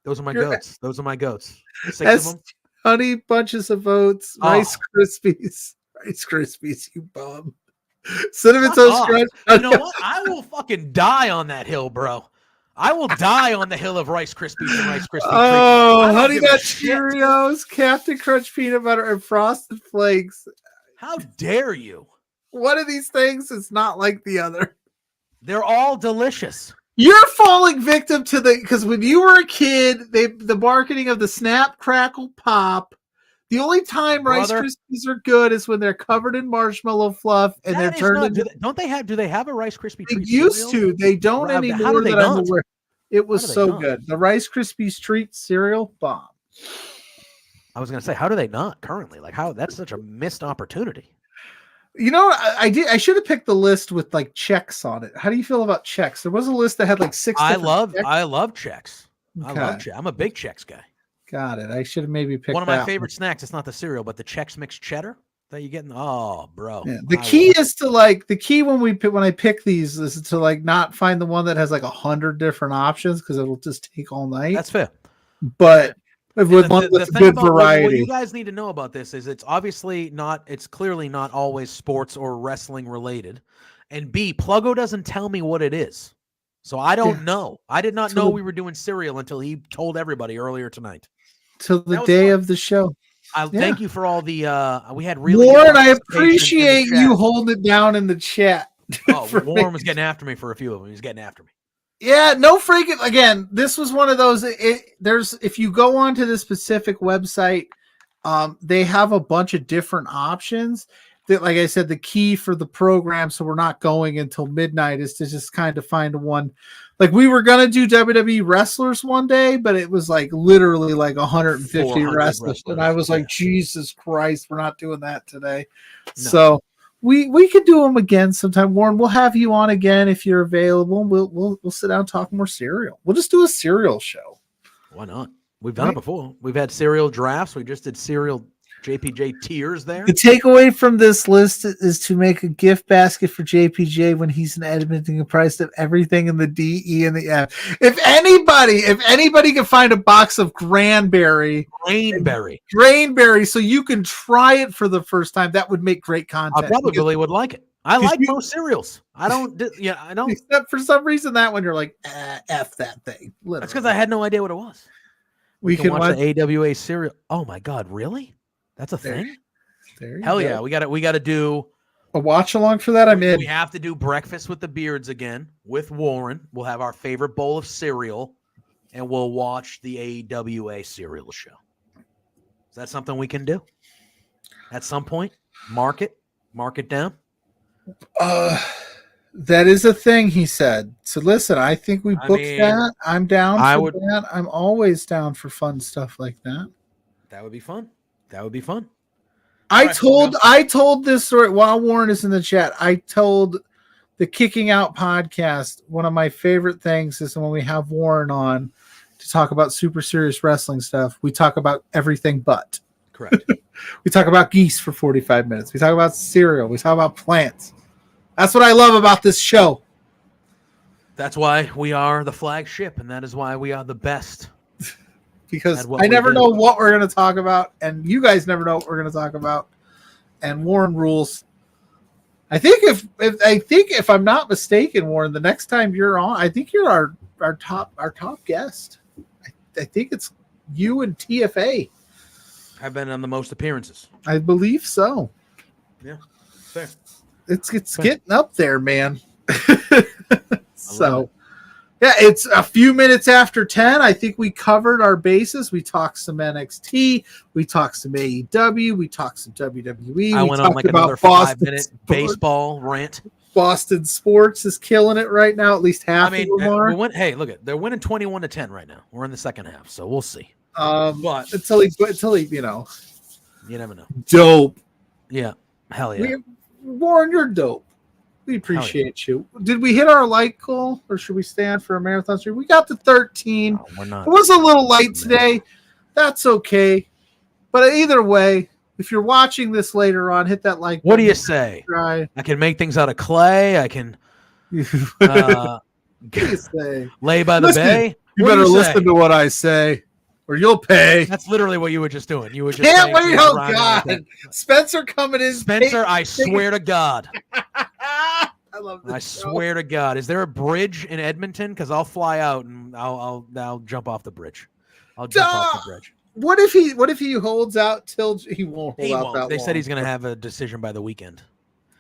goats. Those are my goats. 6 of them. Honey bunches of oats, Rice Krispies, Rice Krispies. You bum. Cinnamon Toast Crunch. You know what? I will fucking die on that hill, bro. I will die on the hill of Rice Krispies and Rice Krispie treats. Oh, Honey Nut Cheerios, Captain Crunch Peanut Butter, and Frosted Flakes. How dare you? One of these things is not like the other. They're all delicious. You're falling victim to because when you were a kid, the marketing of the Snap, Crackle, Pop. The only time Rice Krispies are good is when they're covered in marshmallow fluff and they're turned into. Do they have a Rice Krispie treat? They used to. They don't anymore. That I'm aware. It was so good. The Rice Krispies treat cereal bomb. I was gonna say, how do they not currently? Like, how? That's such a missed opportunity. You know, I should have picked the list with like checks on it. How do you feel about checks? There was a list that had like 6. I love checks. Okay. I love checks. I'm a big checks guy. Got it. I should have maybe picked one of my favorite snacks. It's not the cereal, but the Chex Mix cheddar that you get. Oh, bro. Yeah. The key is to when I pick these is to like not find the one that has like 100 different options because it'll just take all night. That's fair. But with one with a good variety. What you guys need to know about this is it's clearly not always sports or wrestling related. And B, Pluggo doesn't tell me what it is. So I don't know. I did not know we were doing cereal until he told everybody earlier tonight. Till the day of the show. Thank you for all the we had really Warren, I appreciate you holding it down in the chat. Oh, Warren was getting after me for a few of them. He was getting after me. Yeah, no freaking again. This was one of those. There's if you go onto this specific website, they have a bunch of different options. That, like I said, the key for the program, so we're not going until midnight, is to just kind of find one. Like we were gonna do WWE wrestlers one day, but it was like literally like 150 wrestlers, and I was like, Jesus Christ, we're not doing that today. No. So we could do them again sometime. Warren, we'll have you on again if you're available. We'll sit down and talk more cereal. We'll just do a cereal show. Why not? We've done it before. We've had cereal drafts. We just did cereal JPJ tiers there. The takeaway from this list is to make a gift basket for JPJ when he's in Edmonton, comprised of everything in the D, E, and the F. If anybody can find a box of Grainberry, so you can try it for the first time, that would make great content. I probably would like it. I like most cereals. I don't. Except for some reason that one you're like, F that thing. Literally. That's because I had no idea what it was. We can watch the AWA cereal. Oh my God, really? That's a thing? Hell yeah. We got to do a watch along for that. I'm in. We have to do Breakfast with the Beards again with Warren. We'll have our favorite bowl of cereal and we'll watch the AWA cereal show. Is that something we can do at some point? Mark it down. That is a thing, he said. So listen, I think we booked that. I'm down for that. I'm always down for fun stuff like that. That would be fun. I told this story while Warren is in the chat. I told the Kicking Out podcast, one of my favorite things is when we have Warren on to talk about super serious wrestling stuff. We talk about everything but. Correct. We talk about geese for 45 minutes. We talk about cereal. We talk about plants. That's what I love about this show. That's why we are the flagship, and that is why we are the best. Because I never know what we're going to talk about, and you guys never know what we're going to talk about. And Warren rules. I think if I'm not mistaken, Warren, the next time you're on, I think you're our top guest. I think it's you and TFA. I've been on the most appearances. I believe so. Yeah, fair. It's getting up there, man. So, yeah, it's a few minutes after 10. I think we covered our bases. We talked some NXT. We talked some AEW. We talked some WWE. I went on like another 5-minute baseball rant. Boston sports is killing it right now. At least half of them are. Hey, look at they're winning 21-10 right now. We're in the second half, so we'll see. But until he, you know, you never know. Dope. Yeah, hell yeah. Warren, you're dope. We appreciate you. Did we hit our like goal, or should we stand for a marathon stream? We got to 13. No, we're not. It was a little light today. That's okay. But either way, if you're watching this later on, hit that like. What do you say? Try. I can make things out of clay. I can what do you say? Lay by the bay. You better listen to what I say, or you'll pay. That's literally what you were just doing. You were just can't wait. Oh God, Spencer coming in. Spencer, I swear to God. I love this. I swear to God. Is there a bridge in Edmonton? Because I'll fly out and I'll jump off the bridge. I'll jump off the bridge. What if he holds out till he won't hold out that long? They said he's going to have a decision by the weekend.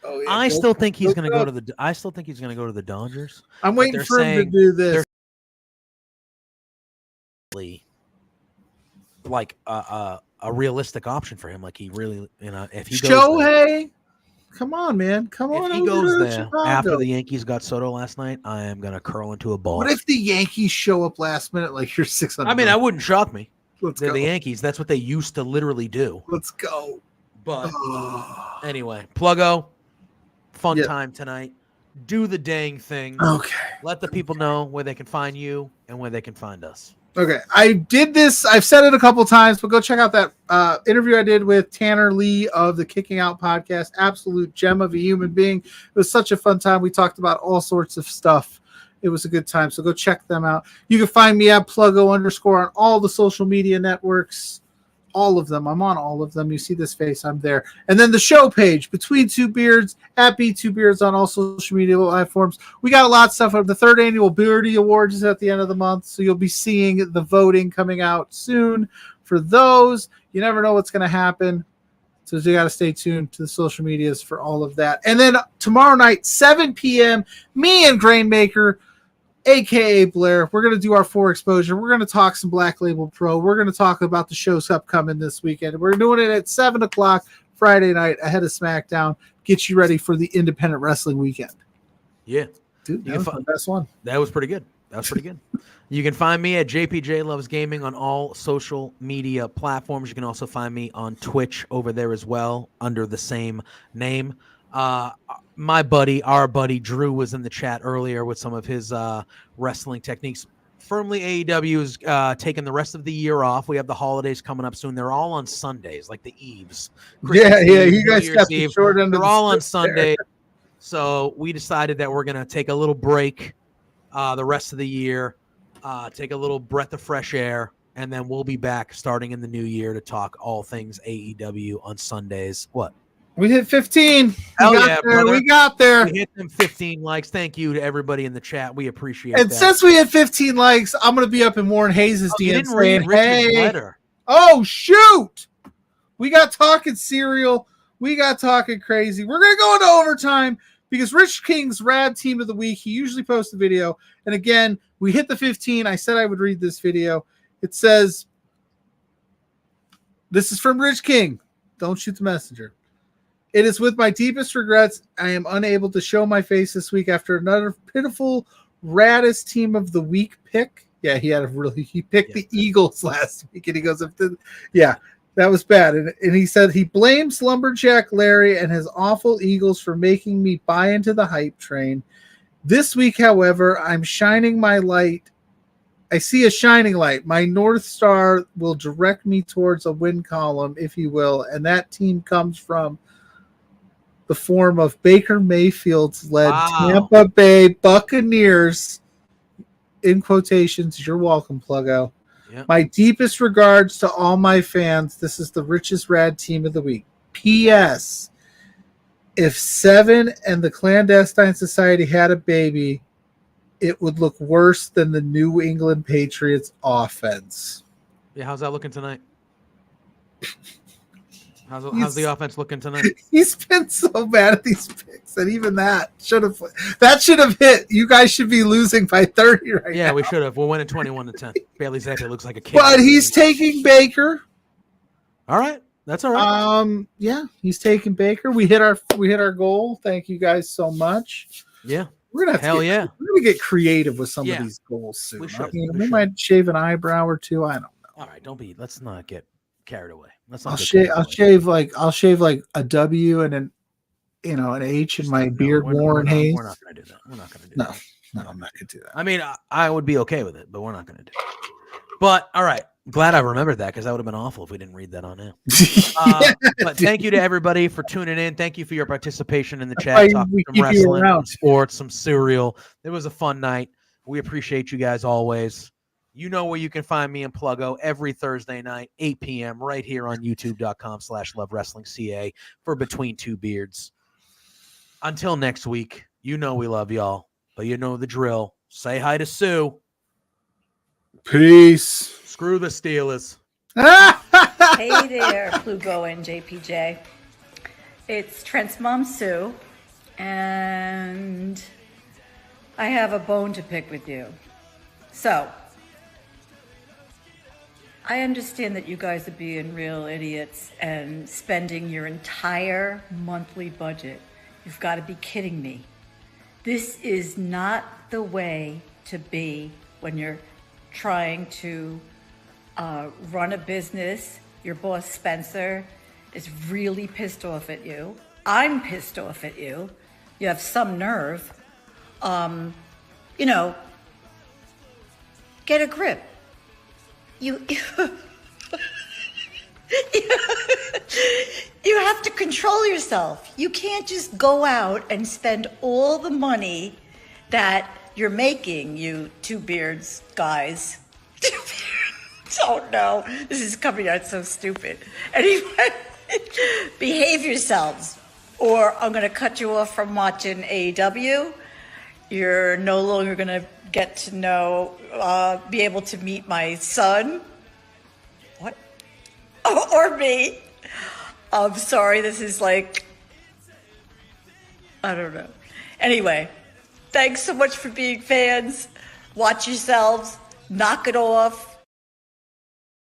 Oh, yeah. I still think he's going to go to the. I still think he's going to go to the Dodgers. I'm waiting for him to do this. Like a realistic option for him. Like he really, if he Shohei. Come on, man. Come on. If he goes there after the Yankees got Soto last night, I am going to curl into a ball. What if the Yankees show up last minute like you're 600? I mean, that wouldn't shock me. They're the Yankees. That's what they used to literally do. Let's go. But anyway, Pluggo, fun time tonight. Do the dang thing. Okay. Let the people know where they can find you and where they can find us. Okay, I did this. I've said it a couple times, but go check out that interview I did with Tanner Lee of the Kicking Out podcast. Absolute gem of a human being. It was such a fun time. We talked about all sorts of stuff. It was a good time, so go check them out. You can find me at Pluggo _ on all the social media networks. All of them. I'm on all of them. You see this face, I'm there. And then the show page, Between Two Beards, at B2Beards on all social media platforms. We got a lot of stuff. The 3rd annual Beardy Awards is at the end of the month, so you'll be seeing the voting coming out soon for those. You never know what's going to happen, so you got to stay tuned to the social medias for all of that. And then tomorrow night, 7 p.m., me and Grainmaker, a.k.a. Blair, we're going to do our 4 exposure. We're going to talk some Black Label Pro. We're going to talk about the shows upcoming this weekend. We're doing it at 7 o'clock Friday night ahead of SmackDown. Get you ready for the independent wrestling weekend. Yeah. Dude, that was the best one. That was pretty good. You can find me at JPJ Loves Gaming on all social media platforms. You can also find me on Twitch over there as well under the same name. Our buddy Drew was in the chat earlier with some of his wrestling techniques. Firmly AEW is taking the rest of the year off. We have the holidays coming up soon. They're all on Sundays, like the Eves. Christmas Eve, you guys got the short end. They're all on Sunday. So we decided that we're going to take a little break the rest of the year, take a little breath of fresh air, and then we'll be back starting in the new year to talk all things AEW on Sundays. What? We hit 15. Hell yeah, brother. We got there. We hit them 15 likes. Thank you to everybody in the chat. We appreciate and that. Since we hit 15 likes, I'm going to be up in Warren Hayes' DM saying, hey. Oh, shoot. We got talking cereal. We got talking crazy. We're going to go into overtime because Rich King's Rad Team of the Week, he usually posts a video. And again, we hit the 15. I said I would read this video. It says, this is from Rich King. Don't shoot the messenger. It is with my deepest regrets I am unable to show my face this week after another pitiful raddest team of the week pick. Yeah, he picked the Eagles last week, and he goes, that was bad. And he said he blames Lumberjack Larry and his awful Eagles for making me buy into the hype train. This week, however, I'm shining my light. I see a shining light. My North Star will direct me towards a win column, if you will, and that team comes from the form of Baker Mayfield's led Tampa Bay Buccaneers. in quotations, you're welcome, Pluggo. Yep. My deepest regards to all my fans. This is the richest rad team of the week. P.S. If Seven and the Clandestine Society had a baby, it would look worse than the New England Patriots offense. Yeah, how's that looking tonight? How's the offense looking tonight? He's been so bad at these picks, and even that should have hit. You guys should be losing by 30 right now. Yeah, we should have. We're winning 21-10. Bailey Zappi looks like a kid. But he's taking Baker. All right. That's all right. Yeah, he's taking Baker. We hit our goal. Thank you guys so much. Yeah. We're gonna We're gonna get creative with some of these goals soon. We should. We might shave an eyebrow or two. I don't know. All right, let's not get carried away. I'll shave like a W and an H in my beard, Warren Hayes. We're not gonna do that. We're not gonna do that. No, I'm not gonna do that. I mean, I would be okay with it, but we're not gonna do it. But all right. Glad I remembered that because that would have been awful if we didn't read that on air. But thank you to everybody for tuning in. Thank you for your participation in the chat. Talking some wrestling, some sports, some cereal. It was a fun night. We appreciate you guys always. You know where you can find me and Pluggo every Thursday night, 8 p.m. right here on youtube.com/lovewrestlingca for Between Two Beards. Until next week, you know we love y'all, but you know the drill. Say hi to Sue. Peace. Screw the Steelers. Hey there, Pluggo and JPJ. It's Trent's mom, Sue, and I have a bone to pick with you. So, I understand that you guys are being real idiots and spending your entire monthly budget. You've got to be kidding me. This is not the way to be when you're trying to run a business. Your boss, Spencer, is really pissed off at you. I'm pissed off at you. You have some nerve. Get a grip. You have to control yourself. You can't just go out and spend all the money that you're making, you two beards guys. Oh no, this is coming out so stupid. Anyway, behave yourselves, or I'm going to cut you off from watching AEW. You're no longer going to get to know, be able to meet my son. What? Or me. I'm sorry, this is like, I don't know. Anyway, thanks so much for being fans. Watch yourselves. Knock it off.